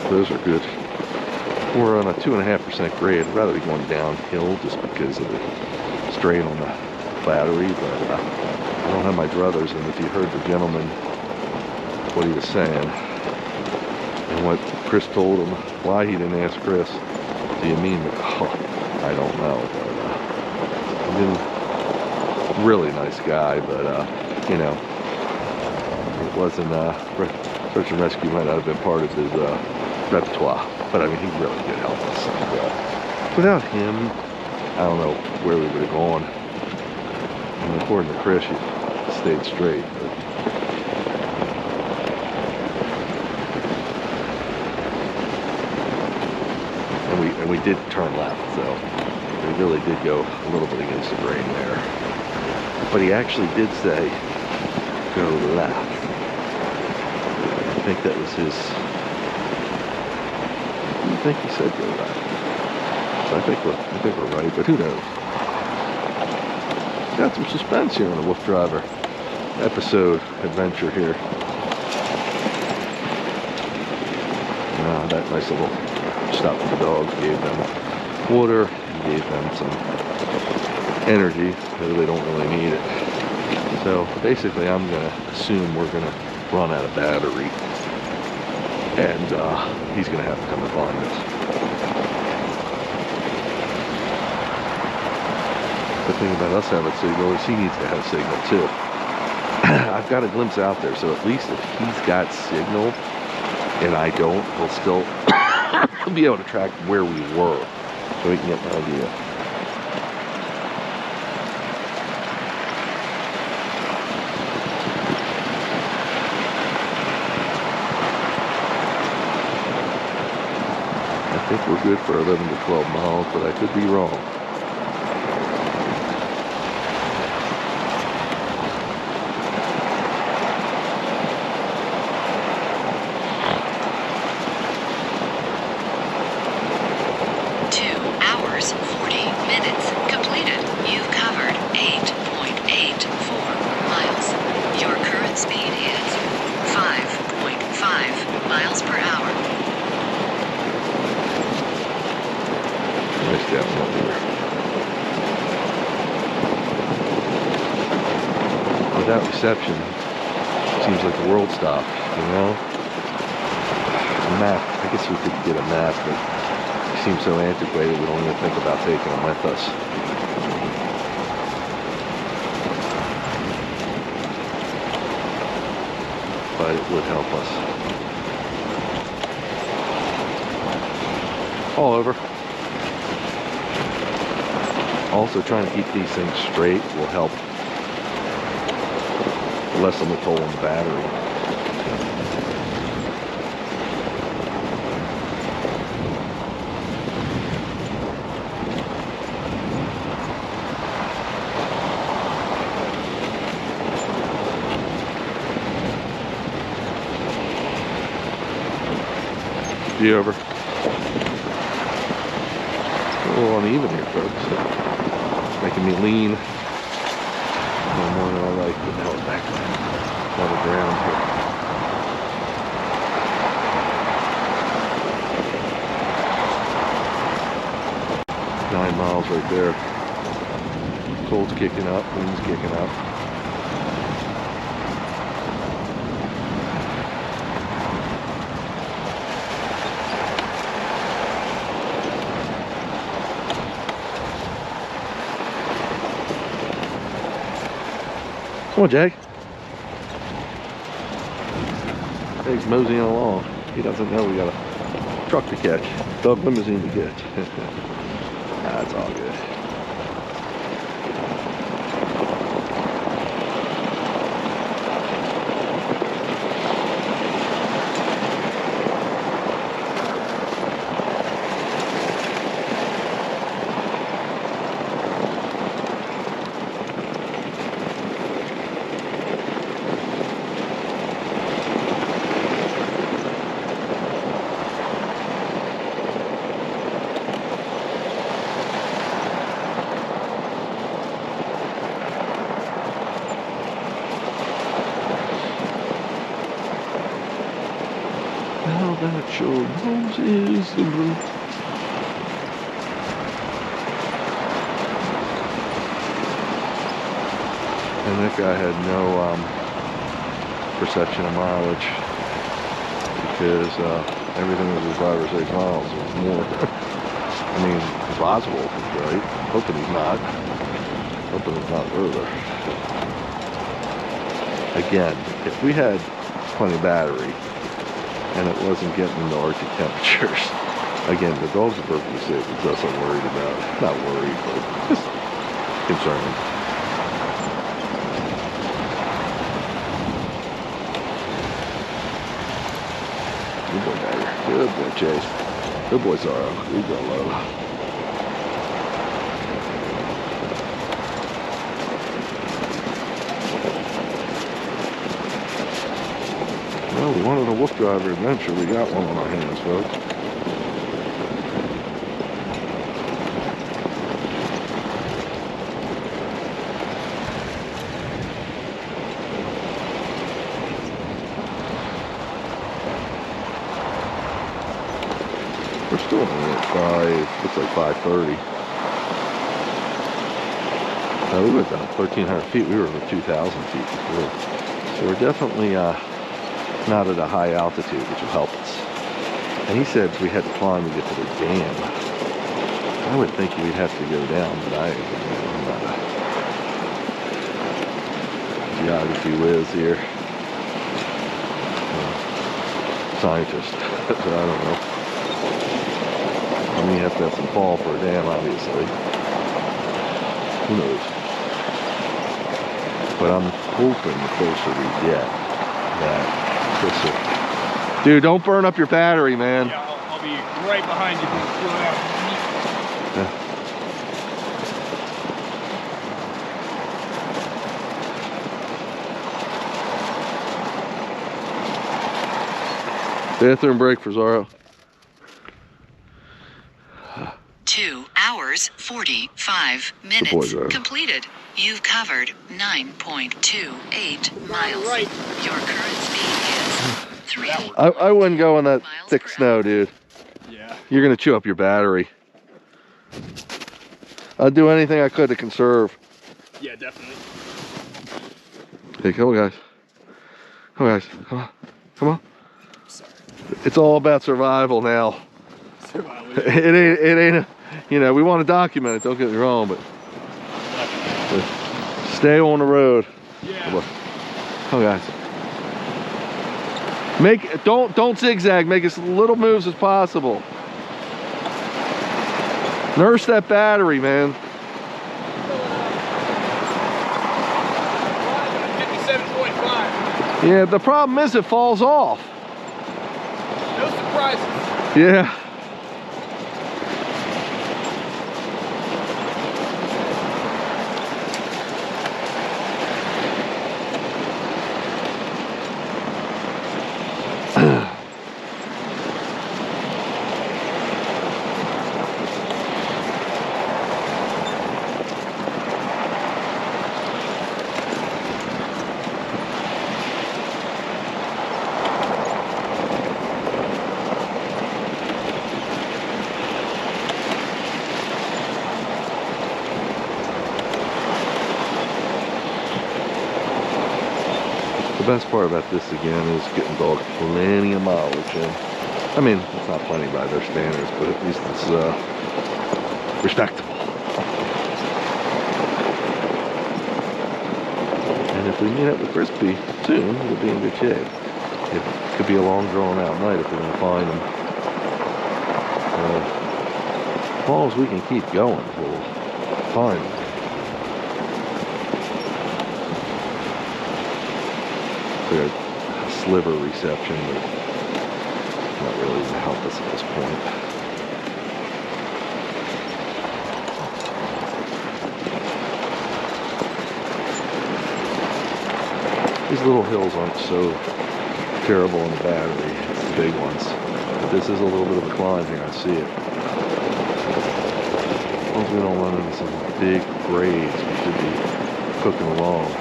Those are good. We're on a 2.5% grade. I'd rather be going downhill just because of the strain on the battery, but I don't have my druthers, and if you heard the gentleman, what he was saying, and what Chris told him, why he didn't ask Chris, do you mean the call? I don't know, but really nice guy, but you know, it wasn't search and rescue might not have been part of his repertoire, but I mean, he really did help us. And, without him, I don't know where we would have gone. And according to Chris, he stayed straight. But and we did turn left, so we really did go a little bit against the grain there. But he actually did say, go left. I think that was his, I think he said go left. So I think we're right, but who knows? Got some suspense here on the Wolf Driver episode adventure here. That nice little stop for the dogs, gave them water, gave them some energy, though they don't really need it. So basically I'm going to assume we're going to run out of battery, and he's going to have to come and find us. The thing about us having signal is he needs to have signal too. I've got a glimpse out there, so at least if he's got signal and I don't, we'll still be able to track where we were, so we can get an idea. I think we're good for 11 to 12 miles, but I could be wrong. Without reception, seems like the world stopped, you know? A map, I guess we could get a map, but it seems so antiquated we don't even think about taking them with us. but it would help us. All over. Also, trying to keep these things straight will help lessen the toll on the battery. Be over. It's a little uneven here, folks. It's making me lean a little more than I like. But now it's back on the ground here. Nine miles right there. Cold's kicking up, wind's kicking up. Come on, Jag. Jag's moseying along. He doesn't know we got a truck to catch. Dog limousine to catch. That's all good. Now that your nose is the roof. And that guy had no perception of mileage because everything was as 5 or 6 miles or more. I mean, it's possible, right? Hoping he's not. Hoping it's not further. Again, if we had plenty of battery, and it wasn't getting into Arctic temperatures. Again, the dogs are perfectly safe. That's what I'm worried about. Not worried, but just concerned. Good boy, Dagger. Good boy, Chase. Good boy, Sorrow. You go low. Well, we wanted a wolf driver adventure. We got one on our hands, folks. We're still only at 5, looks like 5:30. We went down 1,300 feet. We were over 2,000 feet before. So we're definitely not at a high altitude, which will help us. And he said we had to climb to get to the dam. I would think we'd have to go down, but I'm not a geography whiz here. Scientist, but I don't know. I mean, you have to have some fall for a dam, obviously. Who knows? But I'm hoping the closer we get, that dude, don't burn up your battery, man. Yeah, I'll be right behind you when you slow down. Bathroom break for Zorro. 2 hours, 45 minutes completed. You've covered 9.28 miles. Right. Your current speed is 3. I wouldn't go in that thick snow, dude. Yeah. You're gonna chew up your battery. I'd do anything I could to conserve. Yeah, definitely. Hey, come on, guys. Come on, guys. Come on. Come on. Sorry. It's all about survival now. Survival. It ain't, you know, we want to document it, don't get me wrong, but stay on the road. Yeah. Come on, guys. Don't zigzag. Make as little moves as possible. Nurse that battery, man. 57.5. Yeah, the problem is it falls off. No surprises. Yeah. The best part about this again is getting dogs plenty of mileage in. I mean, it's not plenty by their standards, but at least it's respectable. And if we meet up with Crispy soon, we'll be in good shape. It could be a long drawn out night if we're going to find them. As long as we can keep going, we'll find them. A sliver reception, but not really going to help us at this point. These little hills aren't so terrible in the battery, it's the big ones. But this is a little bit of a climb here, I see it. As long as we don't run into some big grades, we should be cooking along.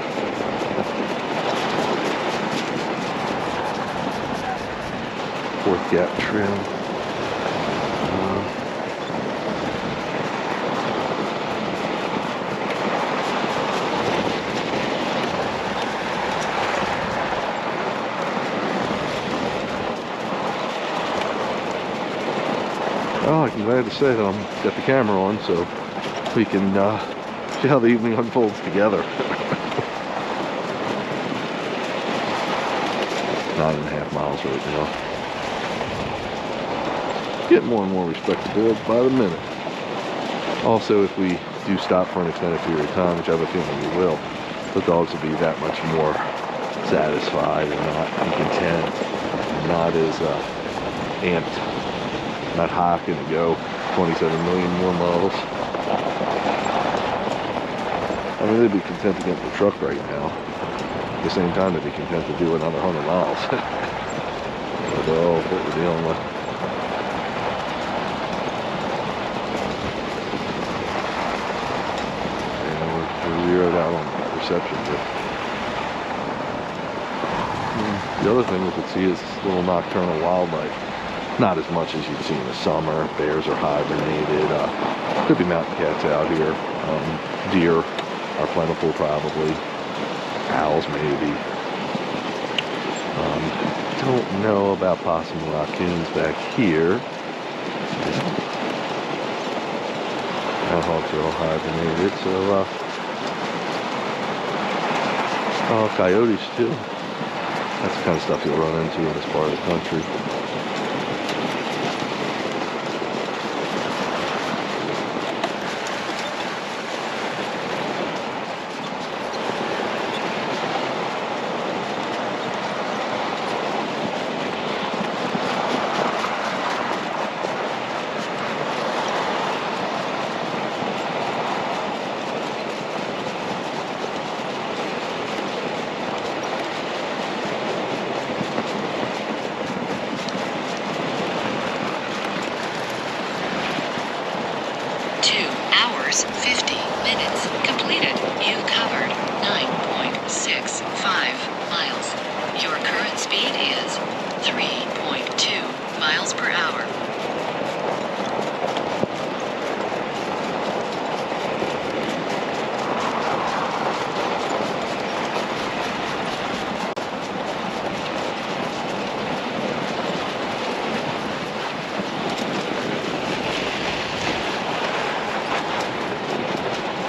Fourth gap trim. Oh, I'm glad to say that I'm got the camera on, so we can see how the evening unfolds together. 9.5 miles right now. Getting more and more respectable by the minute. Also, if we do stop for an extended period of time, which I have a feeling we will, the dogs will be that much more satisfied and not content, and not as amped, not hocking to go 27 million more miles. I mean, they'd be content to get in the truck right now. At the same time, they'd be content to do another 100 miles. But oh, what we're dealing with. Zeroed out on reception, but the other thing we could see is this little nocturnal wildlife. Not as much as you'd see in the summer. Bears are hibernated. Could be mountain cats out here. Deer are plentiful, probably. Owls, maybe. Don't know about possum and raccoons back here. Groundhogs are all hibernated, so oh, coyotes too. That's the kind of stuff you'll run into in this part of the country.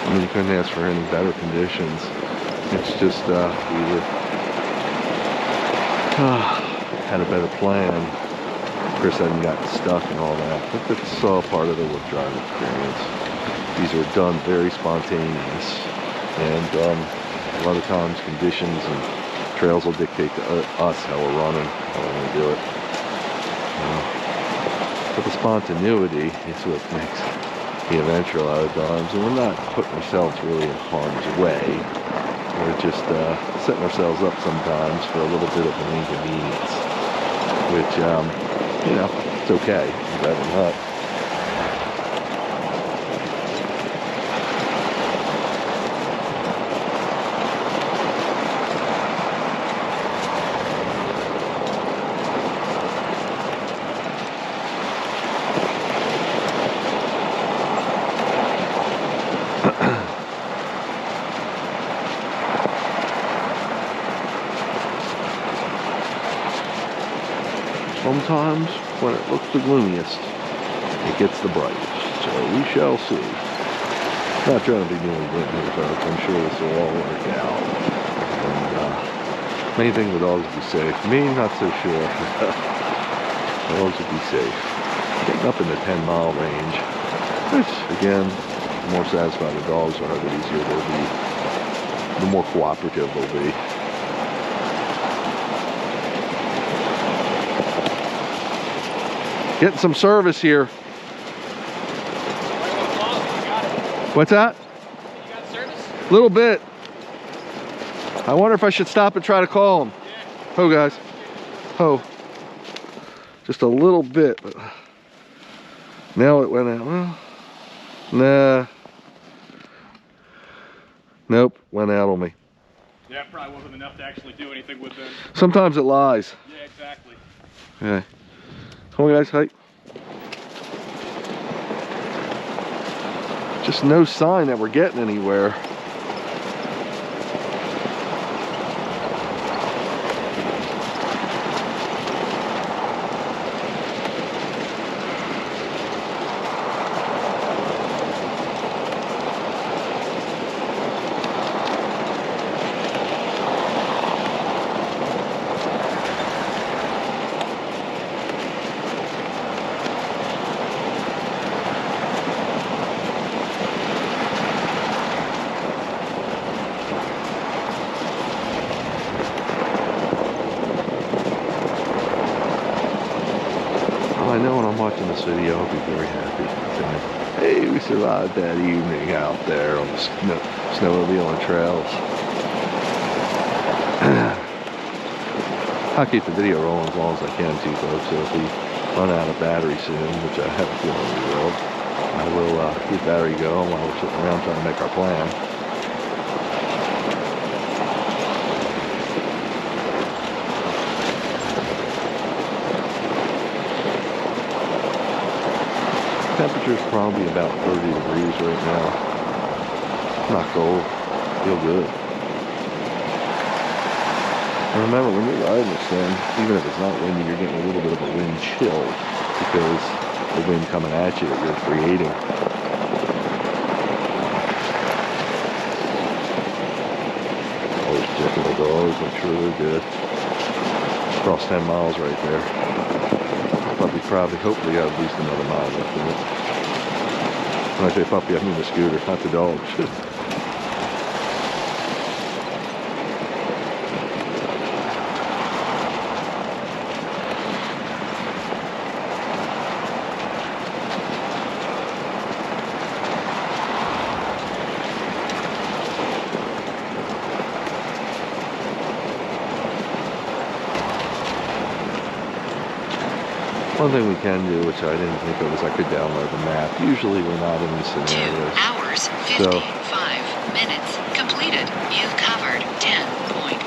You couldn't ask for any better conditions. It's just had a better plan, Chris hadn't gotten stuck and all that. I think that's all part of the work driving experience. These are done very spontaneous, and a lot of times conditions and trails will dictate to us how we're running, how we're going to do it. But the spontaneity is what makes the adventure a lot of times, and we're not putting ourselves really in harm's way. We're just setting ourselves up sometimes for a little bit of an inconvenience, which, you know, it's okay. I'd rather not. Sometimes, when it looks the gloomiest, it gets the brightest. So we shall see. Not trying to be doing gloomy here, folks. I'm sure this will all work out. And main thing, the dogs will be safe. Me, not so sure. Dogs will be safe. Getting up in the 10-mile range, which, again, the more satisfied the dogs are, the easier they'll be, the more cooperative they'll be. Getting some service here. What's that? You got service? A little bit. I wonder if I should stop and try to call him. Yeah. Ho, guys. Ho. Just a little bit. But now it went out. Well, nah. Nope. Went out on me. Yeah, it probably wasn't enough to actually do anything with them. Sometimes it lies. Yeah, exactly. Okay. Come on, guys. Hey. Just no sign that we're getting anywhere. I know when I'm watching this video, I'll be very happy. Hey, we survived that evening out there on the snowmobiling trails. I'll keep the video rolling as long as I can too, folks. So if we run out of battery soon, which I have a feeling we will, I will keep battery going while we're sitting around trying to make our plan. Temperature's probably about 30 degrees right now. Not cold. Feel good. And remember, when you're riding this thing, even if it's not windy, you're getting a little bit of a wind chill because the wind coming at you that you're creating. Always checking the dogs, make sure they're good. Cross 10 miles right there. Probably, hopefully got at least another mile left in it. When I say puppy, I mean the scooter, not the dog. One thing we can do, which I didn't think of, is I could download the map. Usually we're not in these 2 scenarios. hours, 55 minutes completed. You've covered 10.08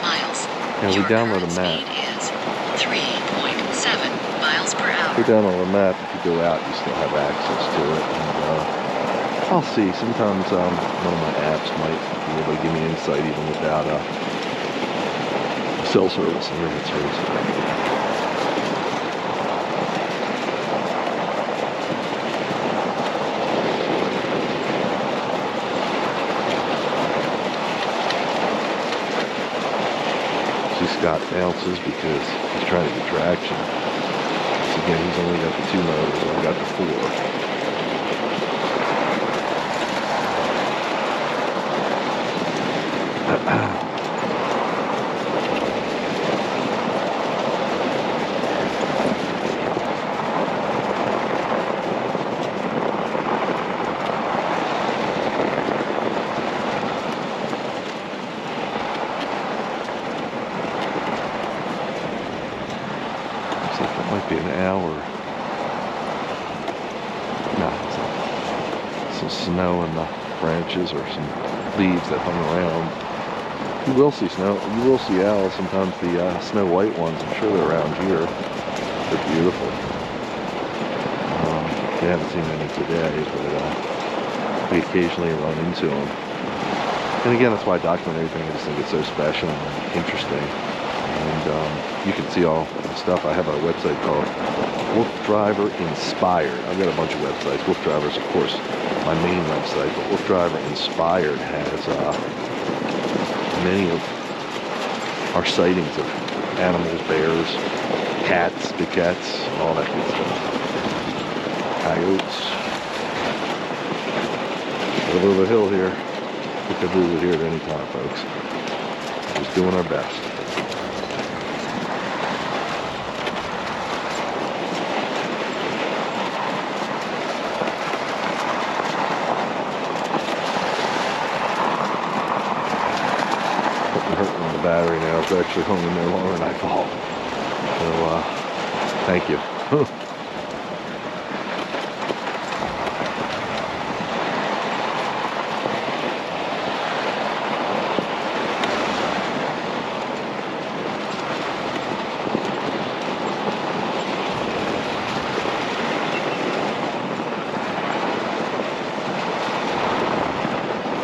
miles. Yeah, we Your download a current map. speed is 3.7 miles per hour. Go down on the map. If you go out, you still have access to it. And I'll see. Sometimes one of my apps might be able to give me insight even without cell service and internet service. got ounces because he's trying to get traction. So again, he's only got the 2 motors, I've got the 4. Be an hour. No, it's not. Some snow in the branches or some leaves that hung around. You will see snow. You will see owls. Sometimes the snow white ones. I'm sure they're around here. They're beautiful. We haven't seen any today, but we occasionally run into them. And again, that's why I document everything. I just think it's so special and interesting. And you can see all the stuff. I have a website called Wolf Driver Inspired. I've got a bunch of websites. Wolf Driver is, of course, my main website, but Wolf Driver Inspired has many of our sightings of animals, bears, cats, big cats, all that good stuff. Coyotes. Over the hill here. We could lose it here at any time, folks. Just doing our best. Battery now. It's actually hung in there longer than I thought. So, thank you.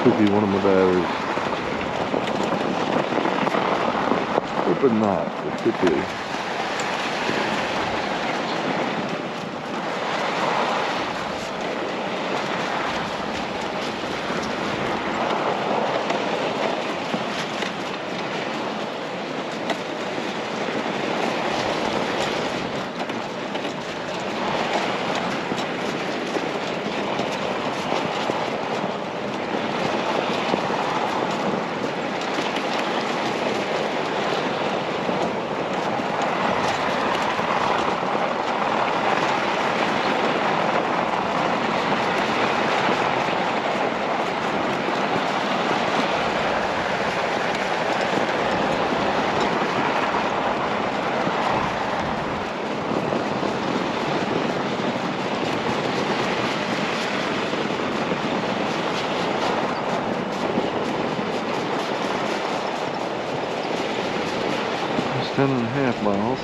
Could be one of my batteries. But not. It could be. It's 10.5 miles.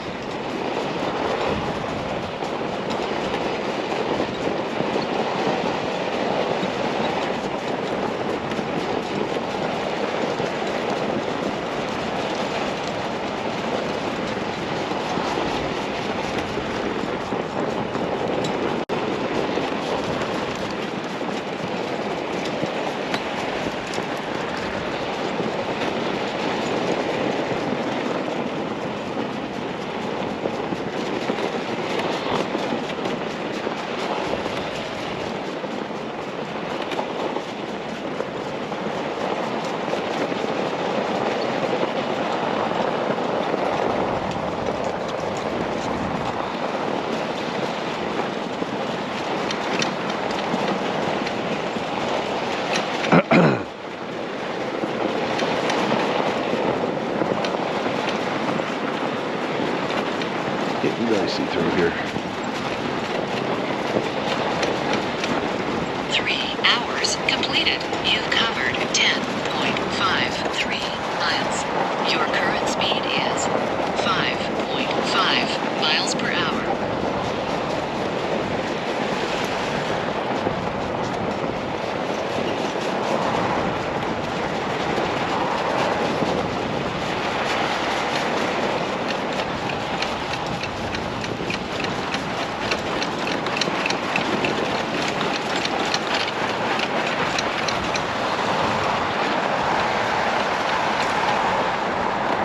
Getting dicey through here. 3 hours completed. You've covered 10.53 miles. Your current speed is 5.5 miles per hour.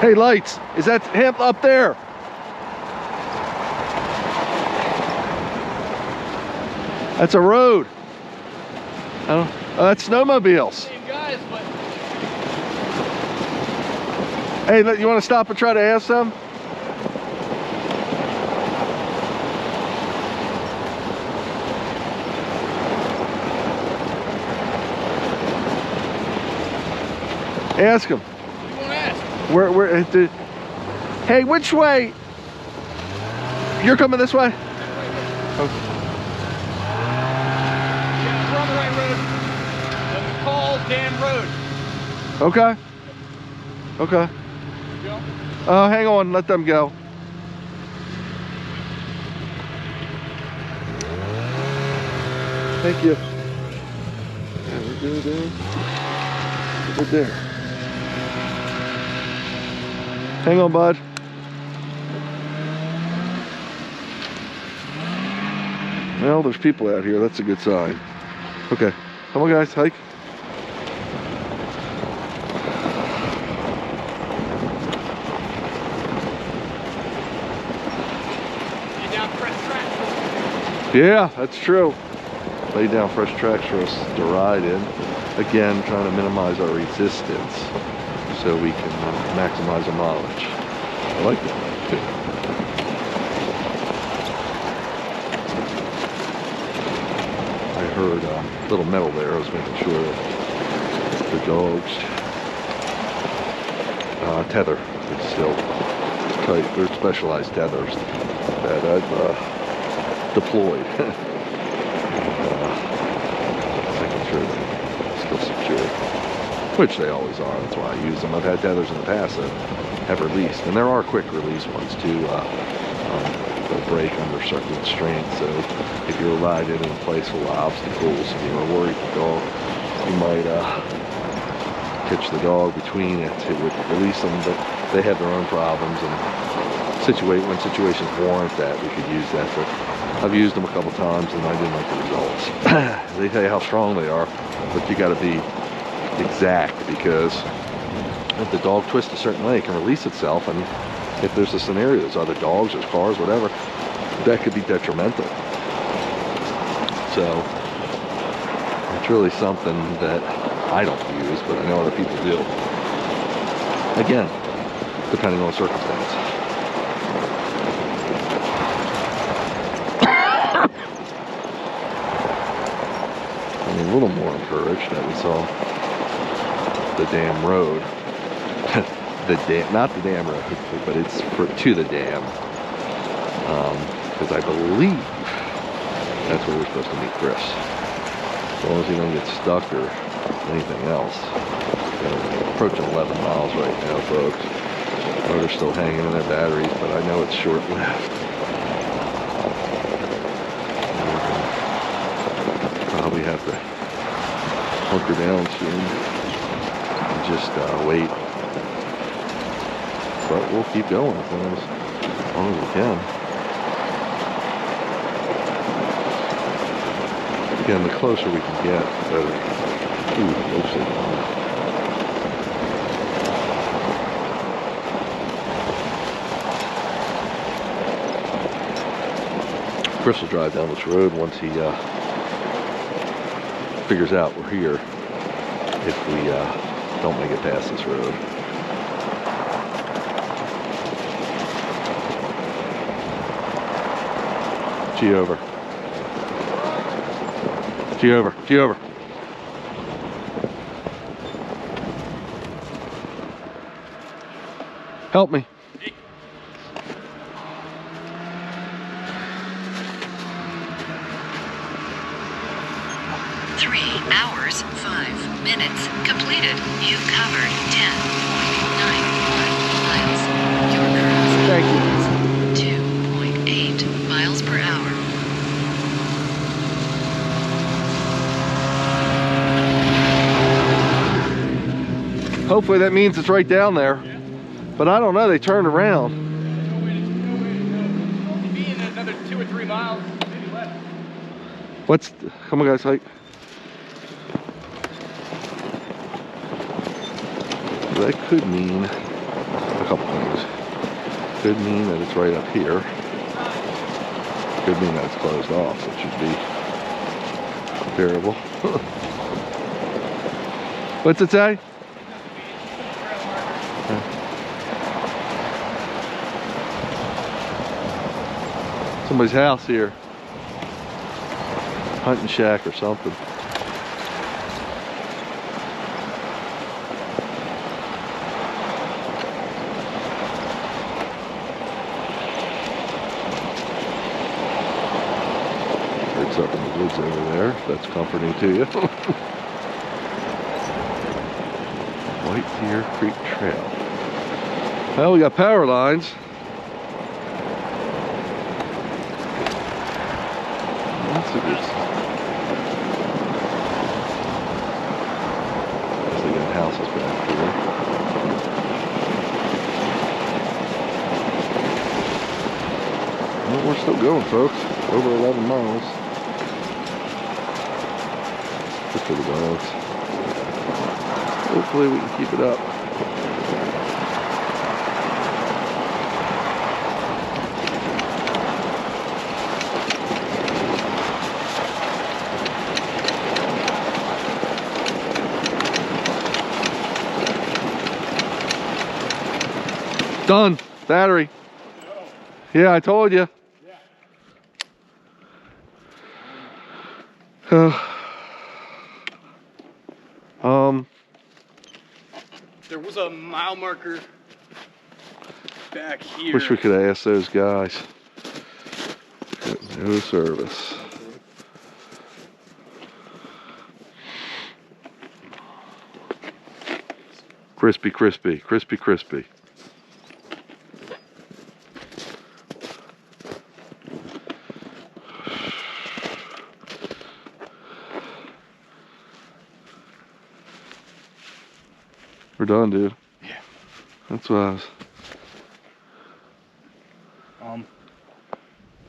Hey, lights, is that him up there? That's a road. Oh, that's snowmobiles. Same guys, but Hey, you want to stop and try to ask them? Ask them. you won't ask. Hey, which way? You're coming this way? Okay. Yeah, we're on the right road. The Call Dam Road. Okay. Okay. Go. Hang on, let them go. Thank you. Yeah, we're good there. We're there. Hang on, bud. Well, there's people out here. That's a good sign. Okay. Come on, guys. Hike. You down fresh tracks. Yeah, that's true. Lay down fresh tracks for us to ride in. Again, trying to minimize our resistance so we can maximize our mileage. I like that. I heard a little metal there. I was making sure that the dogs tether is still tight. They're specialized tethers that I've deployed. Making sure they're still secure, which they always are. That's why I use them. I've had tethers in the past that have released, and there are quick release ones too. They'll break under certain strength. So if you're riding in a place full of obstacles and you're worried the dog, you might catch the dog between it. It would release them, but they have their own problems, and when situations warrant that, we could use that. But I've used them a couple times and I didn't like the results. They tell you how strong they are, but you got to be exact, because if the dog twists a certain way, it can release itself, and if there's a scenario, there's other dogs, there's cars, whatever, that could be detrimental. So it's really something that I don't use, but I know other people do. Again, depending on the circumstance. I'm a little more encouraged that we saw the dam road. Not the dam road, but it's to the dam. Because I believe that's where we're supposed to meet Chris. As long as he don't get stuck or anything else. We're approaching 11 miles right now, folks. Motor's still hanging in their batteries, but I know it's short-lived. Probably have to hunker down soon and just wait. But we'll keep going as long as we can. Again, the closer we can get, the better. Ooh, mostly gone. Chris will drive down this road once he figures out we're here, if we don't make it past this road. G over. G over. G over. Help me. 3 hours, 5 minutes. Completed. You've covered 10.91 miles. Your current Thank you. speed is 2.8 miles per hour. Hopefully that means it's right down there. Yeah. But I don't know, they turned around. There's no way to go. We'll be in another 2 or 3 miles, maybe less. Come on guys, hike. That could mean a couple things. Could mean that it's right up here. Could mean that it's closed off, so it should be comparable. What's it say? Somebody's house here. Hunting shack or something. It's up in the woods over there. That's comforting to you. White Deer Creek Trail. Well, we got power lines. That's a good sign. They got houses back here. Well, we're still going, folks. Over 11 miles. Good for the dogs. Hopefully we can keep it up. Done. Battery. Yeah, I told you. There was a mile marker back here. Wish we could ask those guys. No service. Crispy, crispy, crispy, crispy. We're done, dude. Yeah. That's what I was.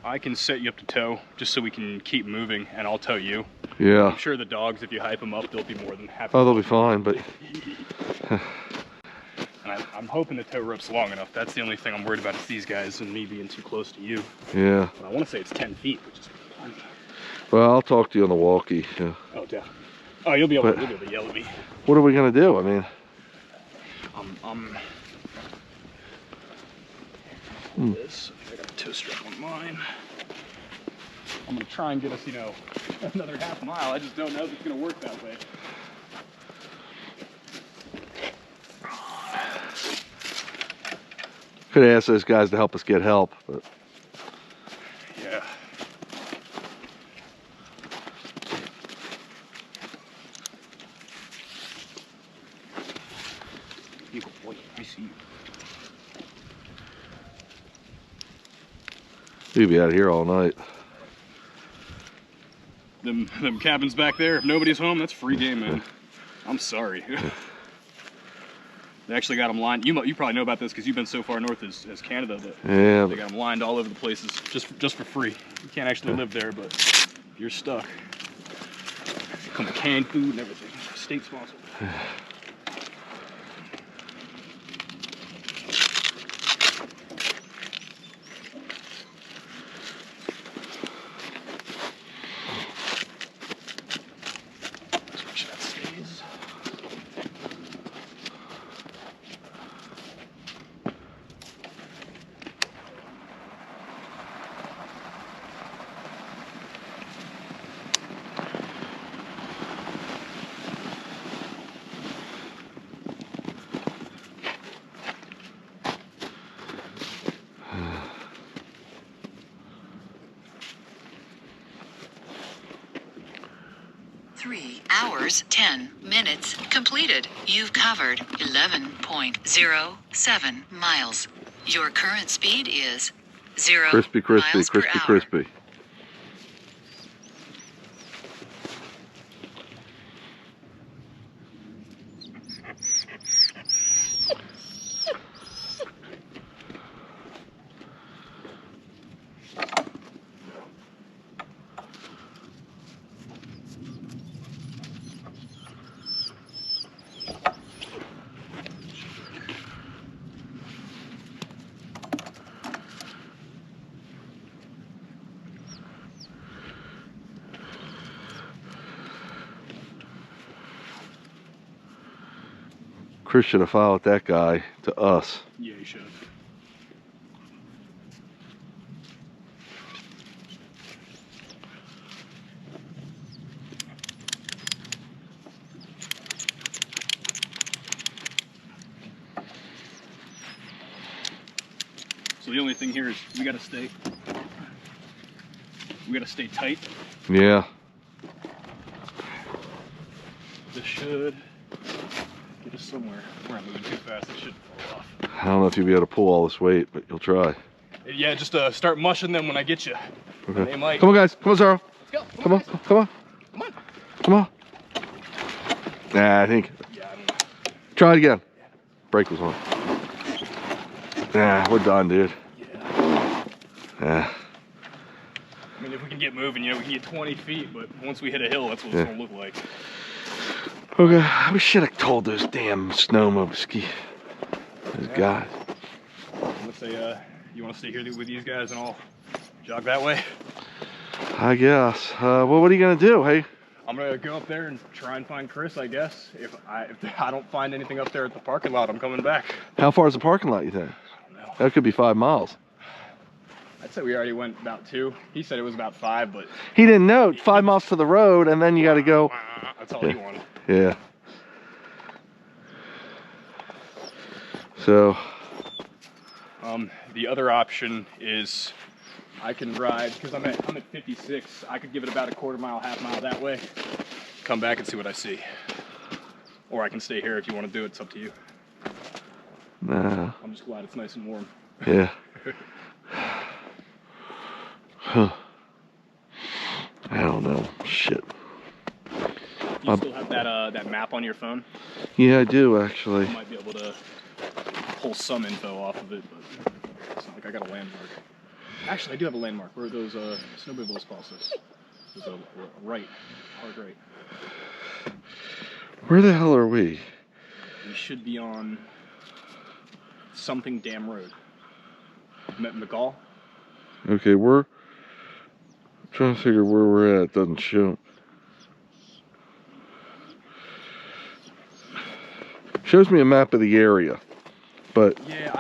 I can set you up to tow just so we can keep moving, and I'll tow you. Yeah. I'm sure the dogs, if you hype them up, they'll be more than happy. Oh, they'll be fine, but. And I'm hoping the tow rope's long enough. That's the only thing I'm worried about is these guys and me being too close to you. Yeah. But I want to say it's 10 feet, which is plenty. Well, I'll talk to you on the walkie. Yeah. Oh, definitely. Oh, you'll be able to yell at me. What are we gonna do? I mean. This. I got a tow strap on mine. I'm gonna try and get us, another half mile. I just don't know if it's gonna work that way. Could ask those guys to help us get help, but. Yeah. Eagle boy, I see you. We'll be out here all night. Them cabins back there, if nobody's home, that's free game, man. I'm sorry. They actually got them lined. You probably know about this because you've been so far north as Canada that Yeah. they got them lined all over the places just for free. You can't actually live there, but you're stuck. Come with canned food and everything. State sponsored. Hours, 10 minutes completed. You've covered 11.07 miles. Your current speed is 0 Crispy, crispy, miles per crispy, hour. crispy. Chris should have followed that guy to us. Yeah, you should have. So the only thing here is we gotta stay tight. Yeah. This should get us somewhere. We're not moving too fast. It should fall off. I don't know if you'll be able to pull all this weight, but you'll try. Yeah, just start mushing them when I get you. Okay. They might. Come on, guys. Come on, Zara. Let's go. Come on. guys. Come on. Come on. Come on. Nah, I think. Yeah, I don't know. Try it again. Brake was on. Nah, we're done, dude. Yeah. I mean, if we can get moving, you know, we can get 20 feet, but once we hit a hill, that's what it's gonna look like. Okay, we should have told those damn those guys. Let's say, you want to stay here with these guys and I'll jog that way? I guess. Well, what are you gonna do? Hey. I'm gonna go up there and try and find Chris, I guess. If I don't find anything up there at the parking lot, I'm coming back. How far is the parking lot, you think? I don't know. That could be 5 miles. I'd say we already went about 2. He said it was about 5, but He didn't know. 5 miles to the road, and then you got to go. that's all he wanted. Yeah. So. The other option is I can ride, because I'm at 56. I could give it about a quarter mile, half mile that way. Come back and see what I see. Or I can stay here if you want to do it. It's up to you. Nah. I'm just glad it's nice and warm. Yeah. Huh. I don't know. Shit. You still have that map on your phone? Yeah, I do actually. You might be able to pull some info off of it, but it's not like I got a landmark. Actually, I do have a landmark. Where are those snowmobile spots? There's a right, hard right. Where the hell are we? We should be on something Dam Road. McGall? Okay, I'm trying to figure where we're at. It doesn't show. Shows me a map of the area, but Yeah,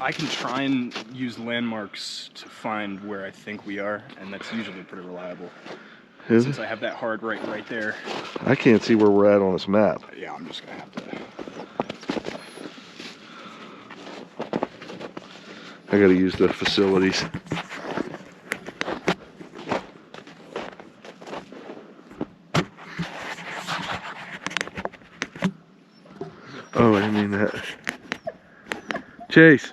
I can try and use landmarks to find where I think we are, and that's usually pretty reliable. is Since it? I have that hard right there. I can't see where we're at on this map. Yeah, I'm just gonna have to. I gotta use the facilities. Oh, I didn't mean that. Chase.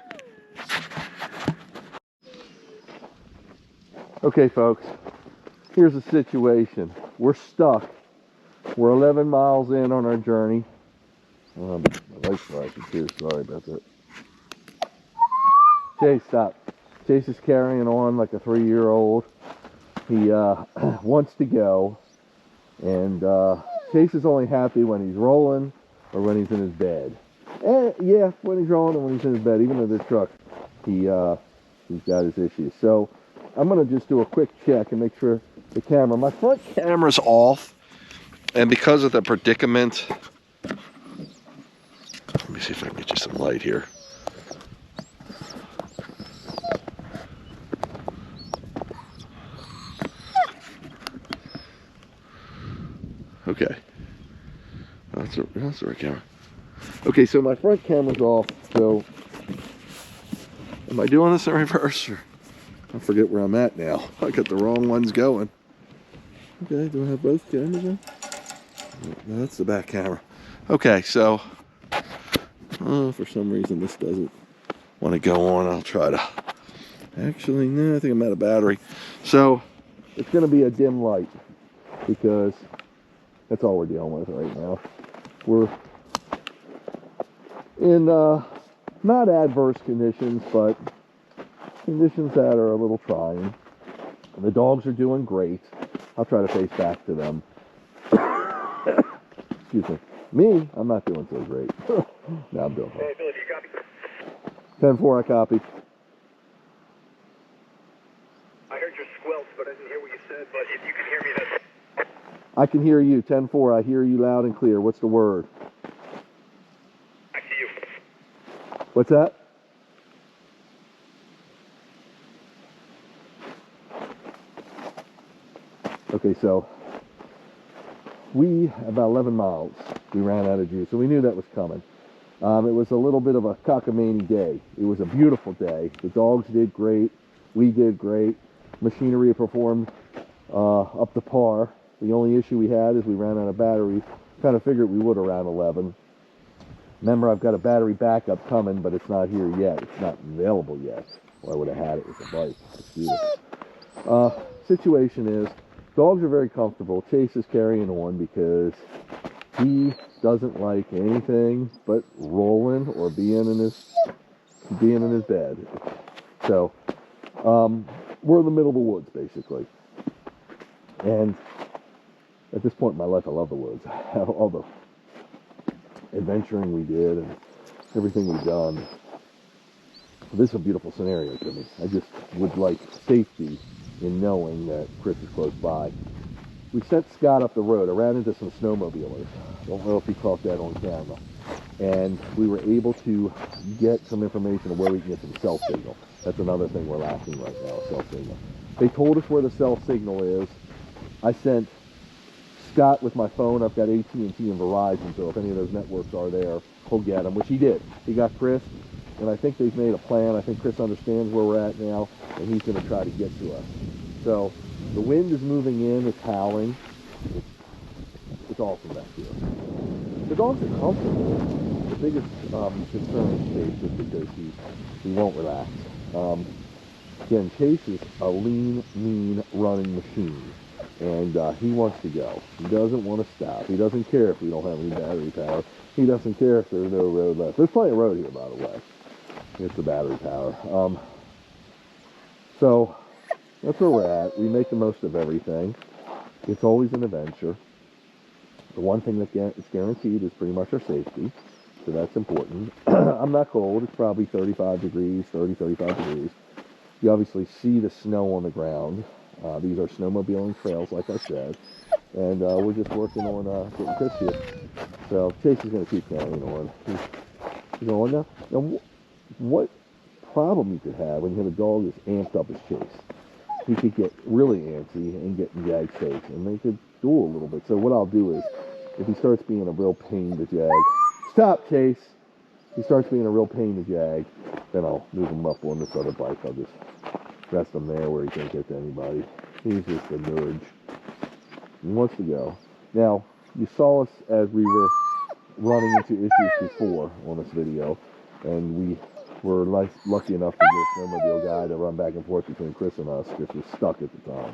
Okay, folks. Here's the situation. We're stuck. We're 11 miles in on our journey. My light's flashing too. Sorry about that. Chase, stop. Chase is carrying on like a 3-year-old. He wants to go. And Chase is only happy when he's rolling or when he's in his bed. And yeah, when he's rolling and when he's in his bed, even in the truck, he's got his issues. So I'm gonna just do a quick check and make sure the camera, my front camera's off, and because of the predicament, let me see if I can get you some light here. Okay. That's the right camera. Okay, so my front camera's off, so am I doing this in reverse? Or I forget where I'm at now. I got the wrong ones going. Okay, do I have both cameras on? No, that's the back camera. Okay, so for some reason this doesn't want to go on. I'll try to. Actually, no, I think I'm out of battery. So it's going to be a dim light because that's all we're dealing with right now. We're in not adverse conditions, but conditions that are a little trying. The dogs are doing great. I'll try to face back to them. Excuse me. Me, I'm not doing so great. No, I'm doing fine. Hey, Billy, you copy? 10-4, I copy. I heard your squelch, but I didn't hear what you said. But if you can hear me, that's... I can hear you. 10-4, I hear you loud and clear. What's the word? What's that? Okay, so we, about 11 miles, we ran out of juice, so we knew that was coming. It was a little bit of a cockamamie day. It was a beautiful day. The dogs did great. We did great. Machinery performed up to par. The only issue we had is we ran out of batteries. Kind of figured we would around 11. Remember, I've got a battery backup coming, but it's not here yet. It's not available yet. Well, I would have had it with the bike. Excuse me. Situation is, dogs are very comfortable. Chase is carrying on because he doesn't like anything but rolling or being in his bed. So we're in the middle of the woods, basically. And at this point in my life, I love the woods. All the adventuring we did and everything we've done. This is a beautiful scenario to me. I just would like safety in knowing that Chris is close by. We sent Scott up the road. I ran into some snowmobilers. I don't know if he caught that on camera. And we were able to get some information of where we can get some cell signal. That's another thing we're lacking right now, cell signal. They told us where the cell signal is. I sent Scott with my phone. I've got AT&T and Verizon, so if any of those networks are there, he'll get them, which he did. He got Chris, and I think they've made a plan. I think Chris understands where we're at now, and he's going to try to get to us. So the wind is moving in, it's howling. It's awesome back here. The dogs are comfortable. The biggest concern is Chase, just because he won't relax. Again, Chase is a lean, mean running machine, and he wants to go. He doesn't want to stop. He doesn't care if we don't have any battery power. He doesn't care if there's no road left. There's plenty of road here, by the way. It's the battery power. So that's where we're at. We make the most of everything. It's always an adventure. The one thing that is guaranteed is pretty much our safety, so that's important. I'm not cold. It's probably 35 degrees, 35 degrees. You obviously see the snow on the ground. These are snowmobiling trails, like I said, and we're just working on getting Chris here. So Chase is going to keep carrying on. He's going now. Now, what problem you could have when you have a dog that's amped up as Chase? He could get really antsy and get in jag shakes, and they could duel a little bit. So what I'll do is, if he starts being a real pain to jag, stop, Chase. If he starts being a real pain to jag, then I'll move him up on this other bike. I'll just rest him there where he can't get to anybody. He's just a nudge. He wants to go. Now, you saw us as we were running into issues before on this video, and we were lucky enough to get a snowmobile guy to run back and forth between Chris and us. Chris was stuck at the time,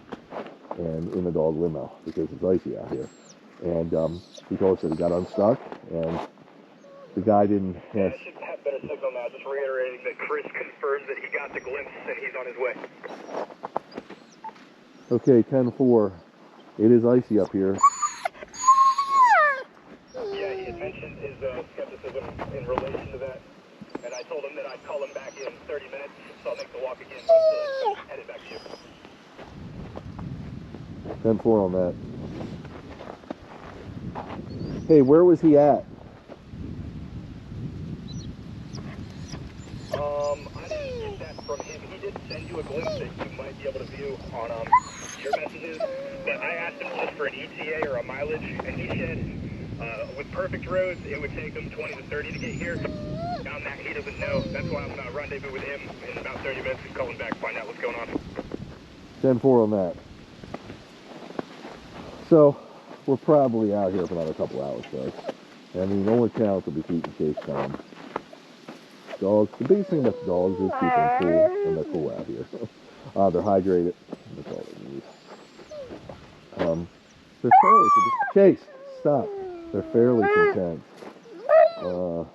and in the dog limo because it's icy out here. And he told us that he got unstuck, and the guy didn't have... I should have better signal now, just reiterating that Chris confirms that he got the glimpse and he's on his way. Okay, 10-4. It is icy up here. Yeah, he had mentioned his skepticism in relation to that, and I told him that I'd call him back in 30 minutes, so I'll make the walk again, but headed back to you. 10-4 on that. Hey, where was he at? I didn't get that from him. He did send you a glimpse that you might be able to view on your messages, but I asked him just for an ETA or a mileage, and he said with perfect roads, it would take him 20 to 30 to get here. Beyond that, he doesn't know. That's why I'm going to rendezvous with him in about 30 minutes and call him back, find out what's going on. 10-4 on that. So, we're probably out here for another couple hours, folks. I mean, the only challenge will be keeping Chase calm. Dogs, the biggest thing about the dogs is keeping them cool, and they're cool out here. They're hydrated. That's all they need. They're fairly content. Chase, stop. They're fairly content. So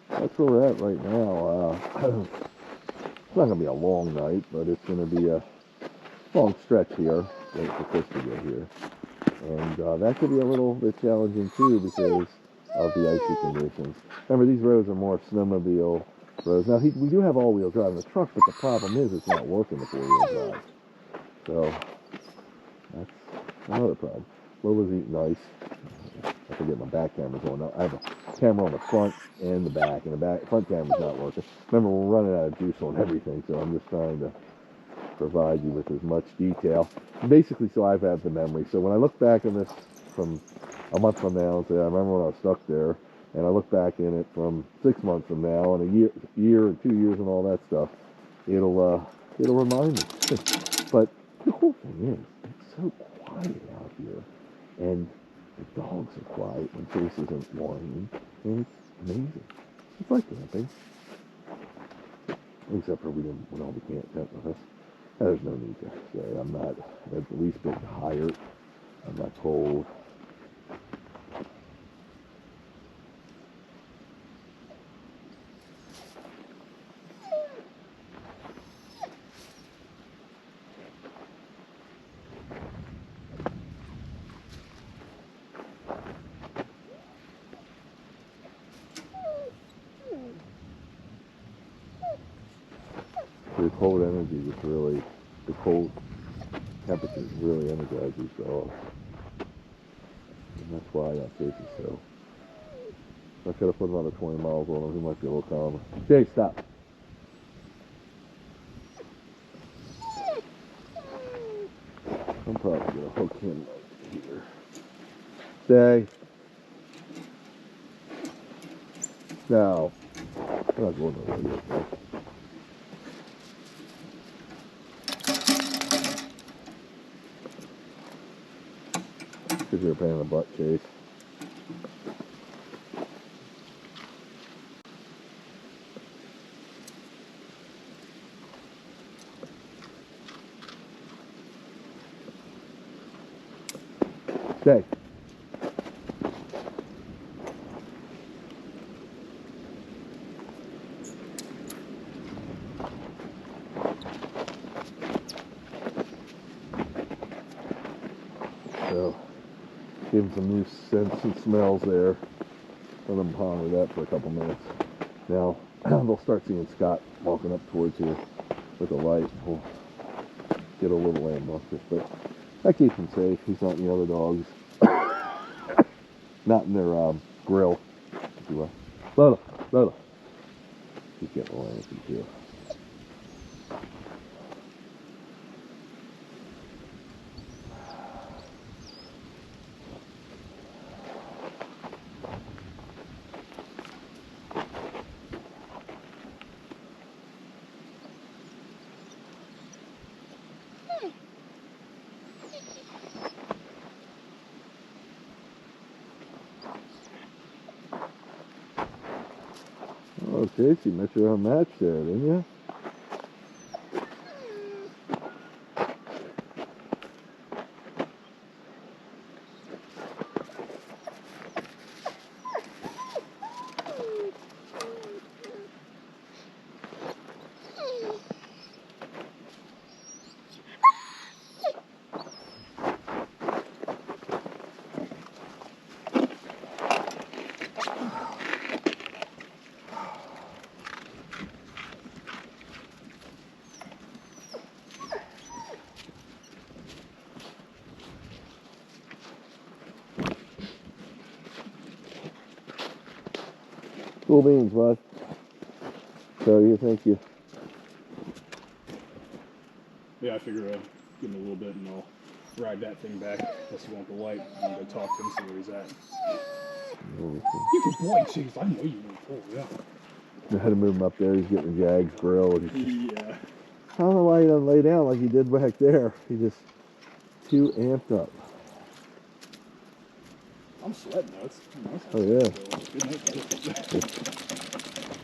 that's where we're at right now. It's not going to be a long night, but it's going to be a long stretch here. Wait for Chris to get here. And that could be a little bit challenging too because of the icy conditions. Remember, these roads are more snowmobile roads. Now, we do have all-wheel drive in the truck, but the problem is it's not working the four-wheel drive. So, that's another problem. Lola's eating ice. I forget my back camera's on. I have a camera on the front and the back, and the front camera's not working. Remember, we're running out of juice on everything, so I'm just trying to provide you with as much detail. Basically, so I have the memory. So when I look back on this from a month from now and say, I remember when I was stuck there, and I look back in it from 6 months from now, and a year and 2 years and all that stuff, it'll remind me. But the cool thing is, it's so quiet out here, and the dogs are quiet when Chase isn't whining, and it's amazing. It's like camping. Except for we all can't tent with us. There's no need to say I'm not at the least bit tired. I'm not cold. The cold energy just really, the cold temperatures really energize these dogs. And that's why I got Casey so. I could have put another 20 miles on him, he might be a little calmer. Jay, stop. I'm probably going to hook him right here. Stay. Now, I'm not going nowhere yet, man. Because you're a pain in the butt, Chase. Stay. So, give them some new scents and smells there. Let them ponder that for a couple minutes. Now, they'll start seeing Scott walking up towards you with a light. We'll get a little rambunctious, but that keeps him safe. He's not in the other dogs. Not in their grill, if you will. Lola. He's getting a little antsy too. Oh, Casey, met you on match there, didn't you? Cool beans, bud. So you think you... Yeah, I figure I'll give him a little bit and I'll ride that thing back. Unless you want the light, I'm gonna go talk to him, see where he's at. You can boy, Chase. I know you want to pull, yeah. I had to move him up there. He's getting the Jags grill. Yeah. I don't know why he doesn't lay down like he did back there. He just too amped up. I'm sweating though. Oh yeah.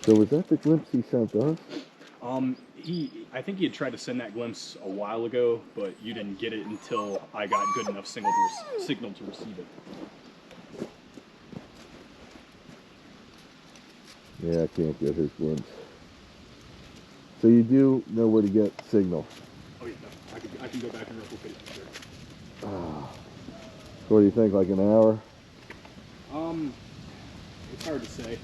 So was that the glimpse he sent us? I think he had tried to send that glimpse a while ago, but you didn't get it until I got good enough signal to receive it. Yeah, I can't get his glimpse. So you do know where to get signal? Oh yeah, no, I can go back and replicate it for sure. So what do you think, like an hour? It's hard to say.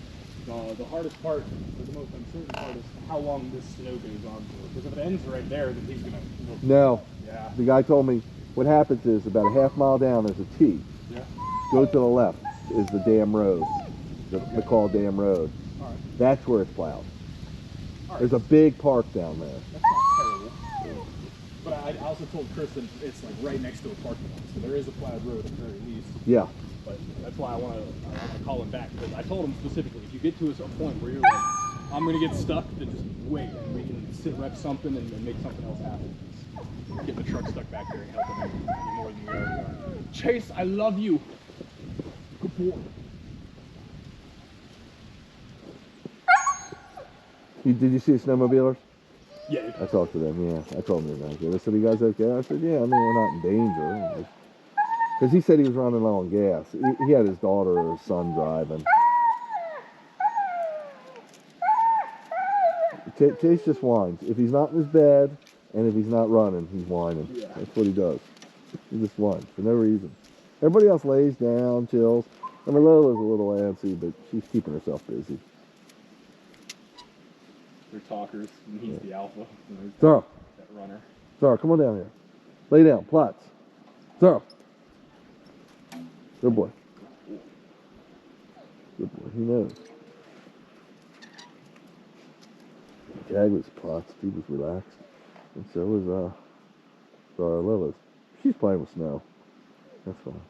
The hardest part, or the most uncertain part, is how long this snow goes on for. Because if it ends right there, then he's gonna. No. Yeah. The guy told me what happens is about a half mile down there's a T. Yeah. Go to the left is the dam road, the McCall Dam Road. All right. That's where it's plowed. All right. There's a big park down there. That's not terrible. But I also told Chris that it's like right next to a parking lot, so there is a plowed road at the very least. Yeah. But that's why I want to call him back, because I told him specifically, if you get to a point where you're like, I'm gonna get stuck, then just wait, and we can sit rep something and make something else happen. Get the truck stuck back there and help him any more than we already are. Chase, I love you. Good boy. Did you see the snowmobilers? Yeah. I talked to them, yeah. I told them they were good. I said, you guys okay? I said, yeah, I mean, we're not in danger. Because he said he was running low on gas. He had his daughter or his son driving. Chase just whines. If he's not in his bed and if he's not running, he's whining. Yeah. That's what he does. He just whines for no reason. Everybody else lays down, chills. I mean, Lola's a little antsy, but she's keeping herself busy. They're talkers, and he's the alpha. You know, Zara, that runner. Zara, come on down here. Lay down, Platts. Zara. Good boy. Good boy, he knows. Jag was Platts, he was relaxed. And so was Zara Lillis. She's playing with snow. That's fine.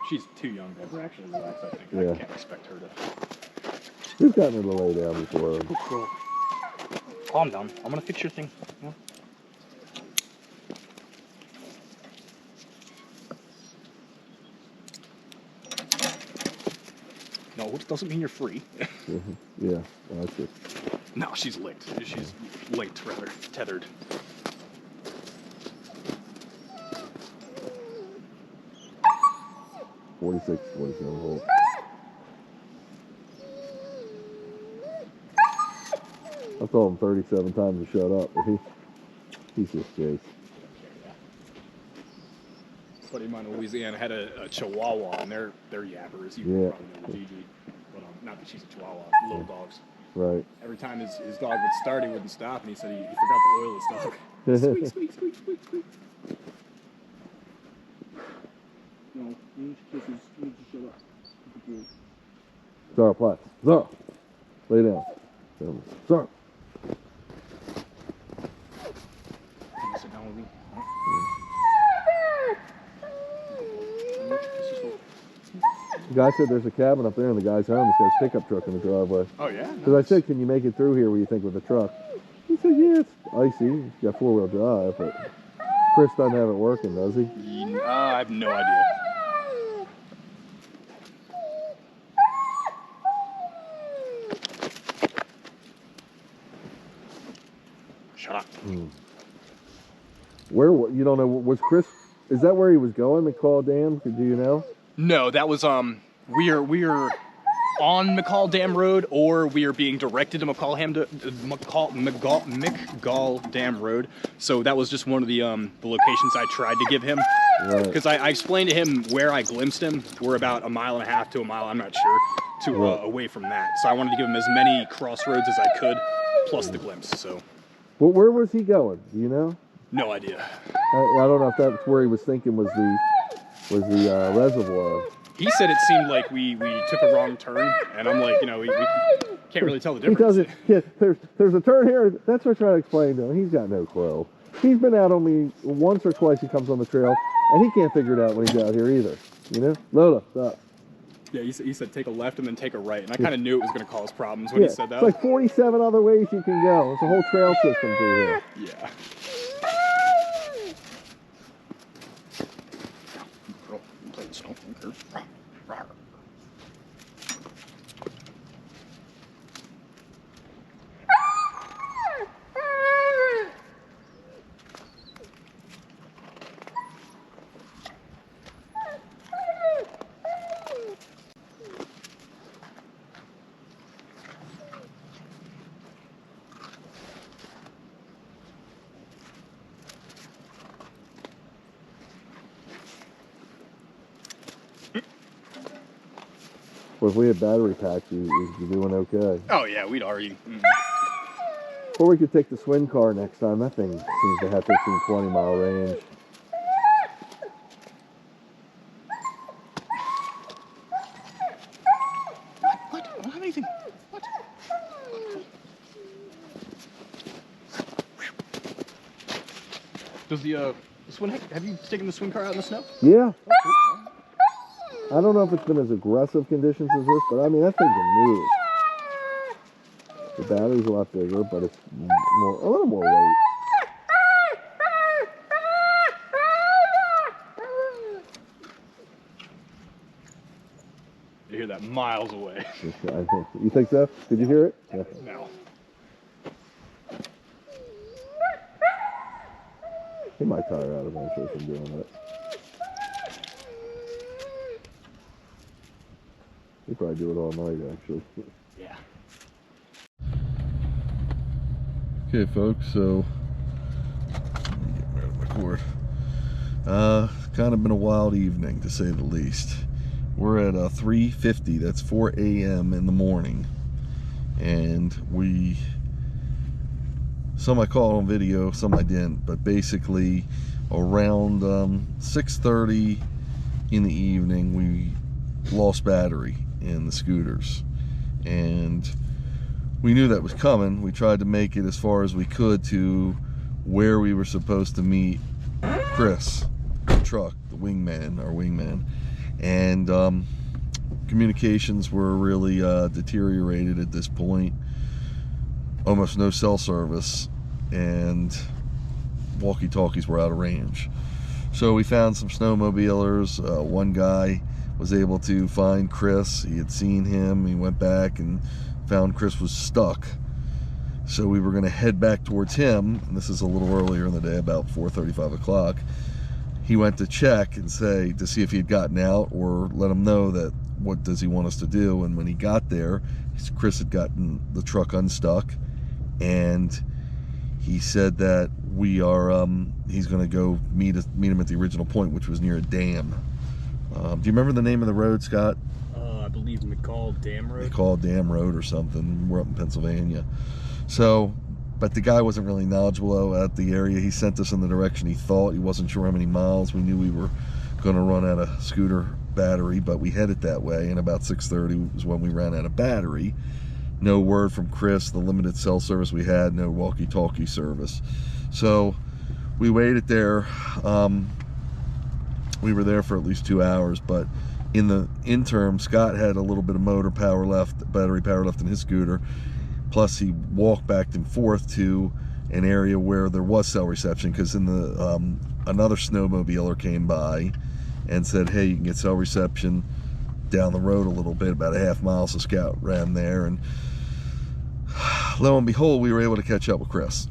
She's too young to ever actually relax, I think. Yeah. I can't expect her to. We've gotten her to lay down before. Cool. Calm down. I'm gonna fix your thing. Yeah. No, it doesn't mean you're free. Yeah, that's it. No, she's licked. She's linked, rather. Tethered. $46, $47 I told him 37 times to shut up, but he's just Chase. A buddy of mine in Louisiana had a Chihuahua, and they're yappers. You Yeah. probably know the Gigi. But not that she's a Chihuahua. Little dogs. Right. Every time his dog would start, he wouldn't stop, and he said he forgot to oil his dog. Squeak, squeak, squeak, squeak, squeak. No, you need to kisses. You need to shut up. Zara, Platts. Zara. Lay down. Zara. Can you sit down with me? The guy said there's a cabin up there in the guy's home. He's got his pickup truck in the driveway. Oh, yeah? Because I said, can you make it through here, what do you think, with the truck? He said, yeah, it's icy. He's got four-wheel drive, but Chris doesn't have it working, does he? I have no idea. Shut up. Where, you don't know, was Chris, is that where he was going, McCall Dam? Do you know? No, that was we're on McCall Dam Road, or we are being directed to McCall Dam Road. So that was just one of the locations I tried to give him, because I explained to him where I glimpsed him. We're about 1.5 miles to a mile, I'm not sure, away from that. So I wanted to give him as many crossroads as I could, plus the glimpse. So. Well, where was he going? Do you know? No idea. I don't know if that's where he was thinking was the reservoir. He said it seemed like we took a wrong turn, and I'm like, we can't really tell the difference. He doesn't. Yeah, there's a turn here. That's what I try to explain to him. He's got no clue. He's been out on me once or twice. He comes on the trail, and he can't figure it out when he's out here either. You know, Lola, stop. Yeah, he said take a left and then take a right, and I kind of knew it was going to cause problems when he said that. It's like 47 other ways you can go. It's a whole trail system through here. Yeah. Well, if we had battery packs, you're doing okay. Oh yeah, we'd already. Or we could take the Swin car next time. That thing seems to have 15, 20 mile range. What? I don't have anything. What? Does the swing? Have you taken the swing car out in the snow? Yeah. I don't know if it's been as aggressive conditions as this, but I mean, that thing can move. The battery's a lot bigger, but it's a little more weight. You hear that miles away. You think so? Did you hear it? Yeah. No. He might tire out eventually from doing it. He'd probably do it all night, actually. Yeah. Okay, folks, so get rid of my cord. Kind of been a wild evening, to say the least. We're at 3:50. That's 4 a.m. in the morning, and some I caught on video, some I didn't. But basically, around 6:30 in the evening, we lost battery in the scooters, and we knew that was coming. We tried to make it as far as we could to where we were supposed to meet Chris, the truck, the wingman, our wingman, and communications were really deteriorated at this point. Almost no cell service, and walkie-talkies were out of range. So we found some snowmobilers. One guy was able to find Chris. He had seen him. He went back and found Chris was stuck. So we were going to head back towards him, and this is a little earlier in the day, about 4:30, 5 o'clock. He went to check and to see if he had gotten out, or let him know that what does he want us to do. And when he got there, Chris had gotten the truck unstuck, and he said that he's going to go meet him at the original point, which was near a dam. Do you remember the name of the road, Scott? I believe McCall Dam Road. McCall Dam Road or something. We're up in Pennsylvania. So, but the guy wasn't really knowledgeable at the area. He sent us in the direction he thought. He wasn't sure how many miles. We knew we were going to run out of scooter battery, but we headed that way, and about 6:30 was when we ran out of battery. No word from Chris, the limited cell service we had, no walkie-talkie service. So we waited there. We were there for at least 2 hours, but in the interim, Scott had a little bit of motor power left, battery power left in his scooter. Plus, he walked back and forth to an area where there was cell reception, because in the another snowmobiler came by and said, hey, you can get cell reception down the road a little bit, about a half mile. So Scott ran there, and lo and behold, we were able to catch up with Chris.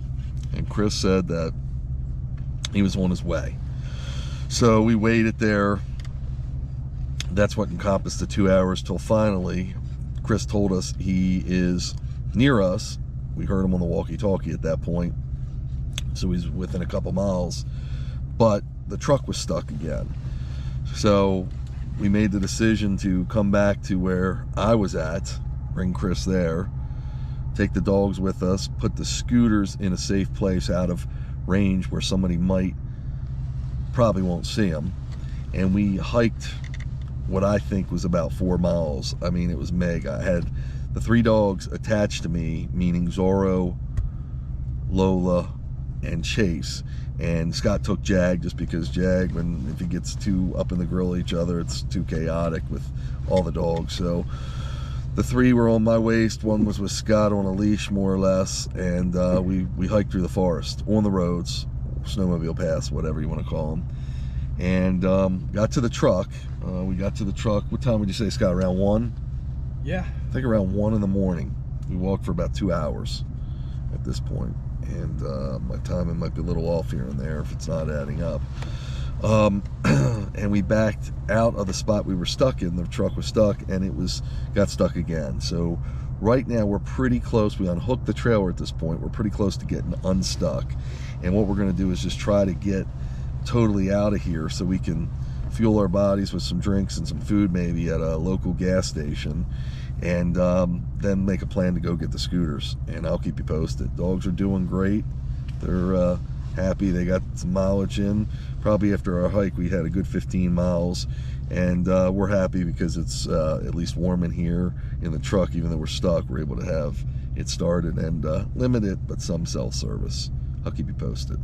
And Chris said that he was on his way. So we waited there. That's what encompassed the 2 hours, till finally Chris told us he is near us. We heard him on the walkie-talkie at that point, so he's within a couple miles, but the truck was stuck again. So we made the decision to come back to where I was at, bring Chris there, take the dogs with us, put the scooters in a safe place out of range where somebody probably won't see them, and we hiked what I think was about 4 miles. I mean, it was mega. I had the 3 dogs attached to me, meaning Zorro, Lola, and Chase. And Scott took Jag, just because Jag, if he gets too up in the grill of each other, it's too chaotic with all the dogs. So the 3 were on my waist. 1 was with Scott on a leash, more or less. And we hiked through the forest, on the roads, snowmobile paths, whatever you want to call them. And got to the truck. We got to the truck. What time would you say, Scott? Around 1? Yeah. I think around 1 in the morning. We walked for about 2 hours at this point. And my timing might be a little off here and there if it's not adding up. And we backed out of the spot we were stuck in. The truck was stuck, and it got stuck again. So right now we're pretty close. We unhooked the trailer at this point. We're pretty close to getting unstuck. And what we're going to do is just try to get totally out of here so we can fuel our bodies with some drinks and some food maybe at a local gas station, and then make a plan to go get the scooters, and I'll keep you posted. Dogs are doing great. They're happy. They got some mileage in. Probably after our hike we had a good 15 miles, and we're happy because it's at least warm in here in the truck. Even though we're stuck, we're able to have it started and limited but some cell service. I'll keep you posted.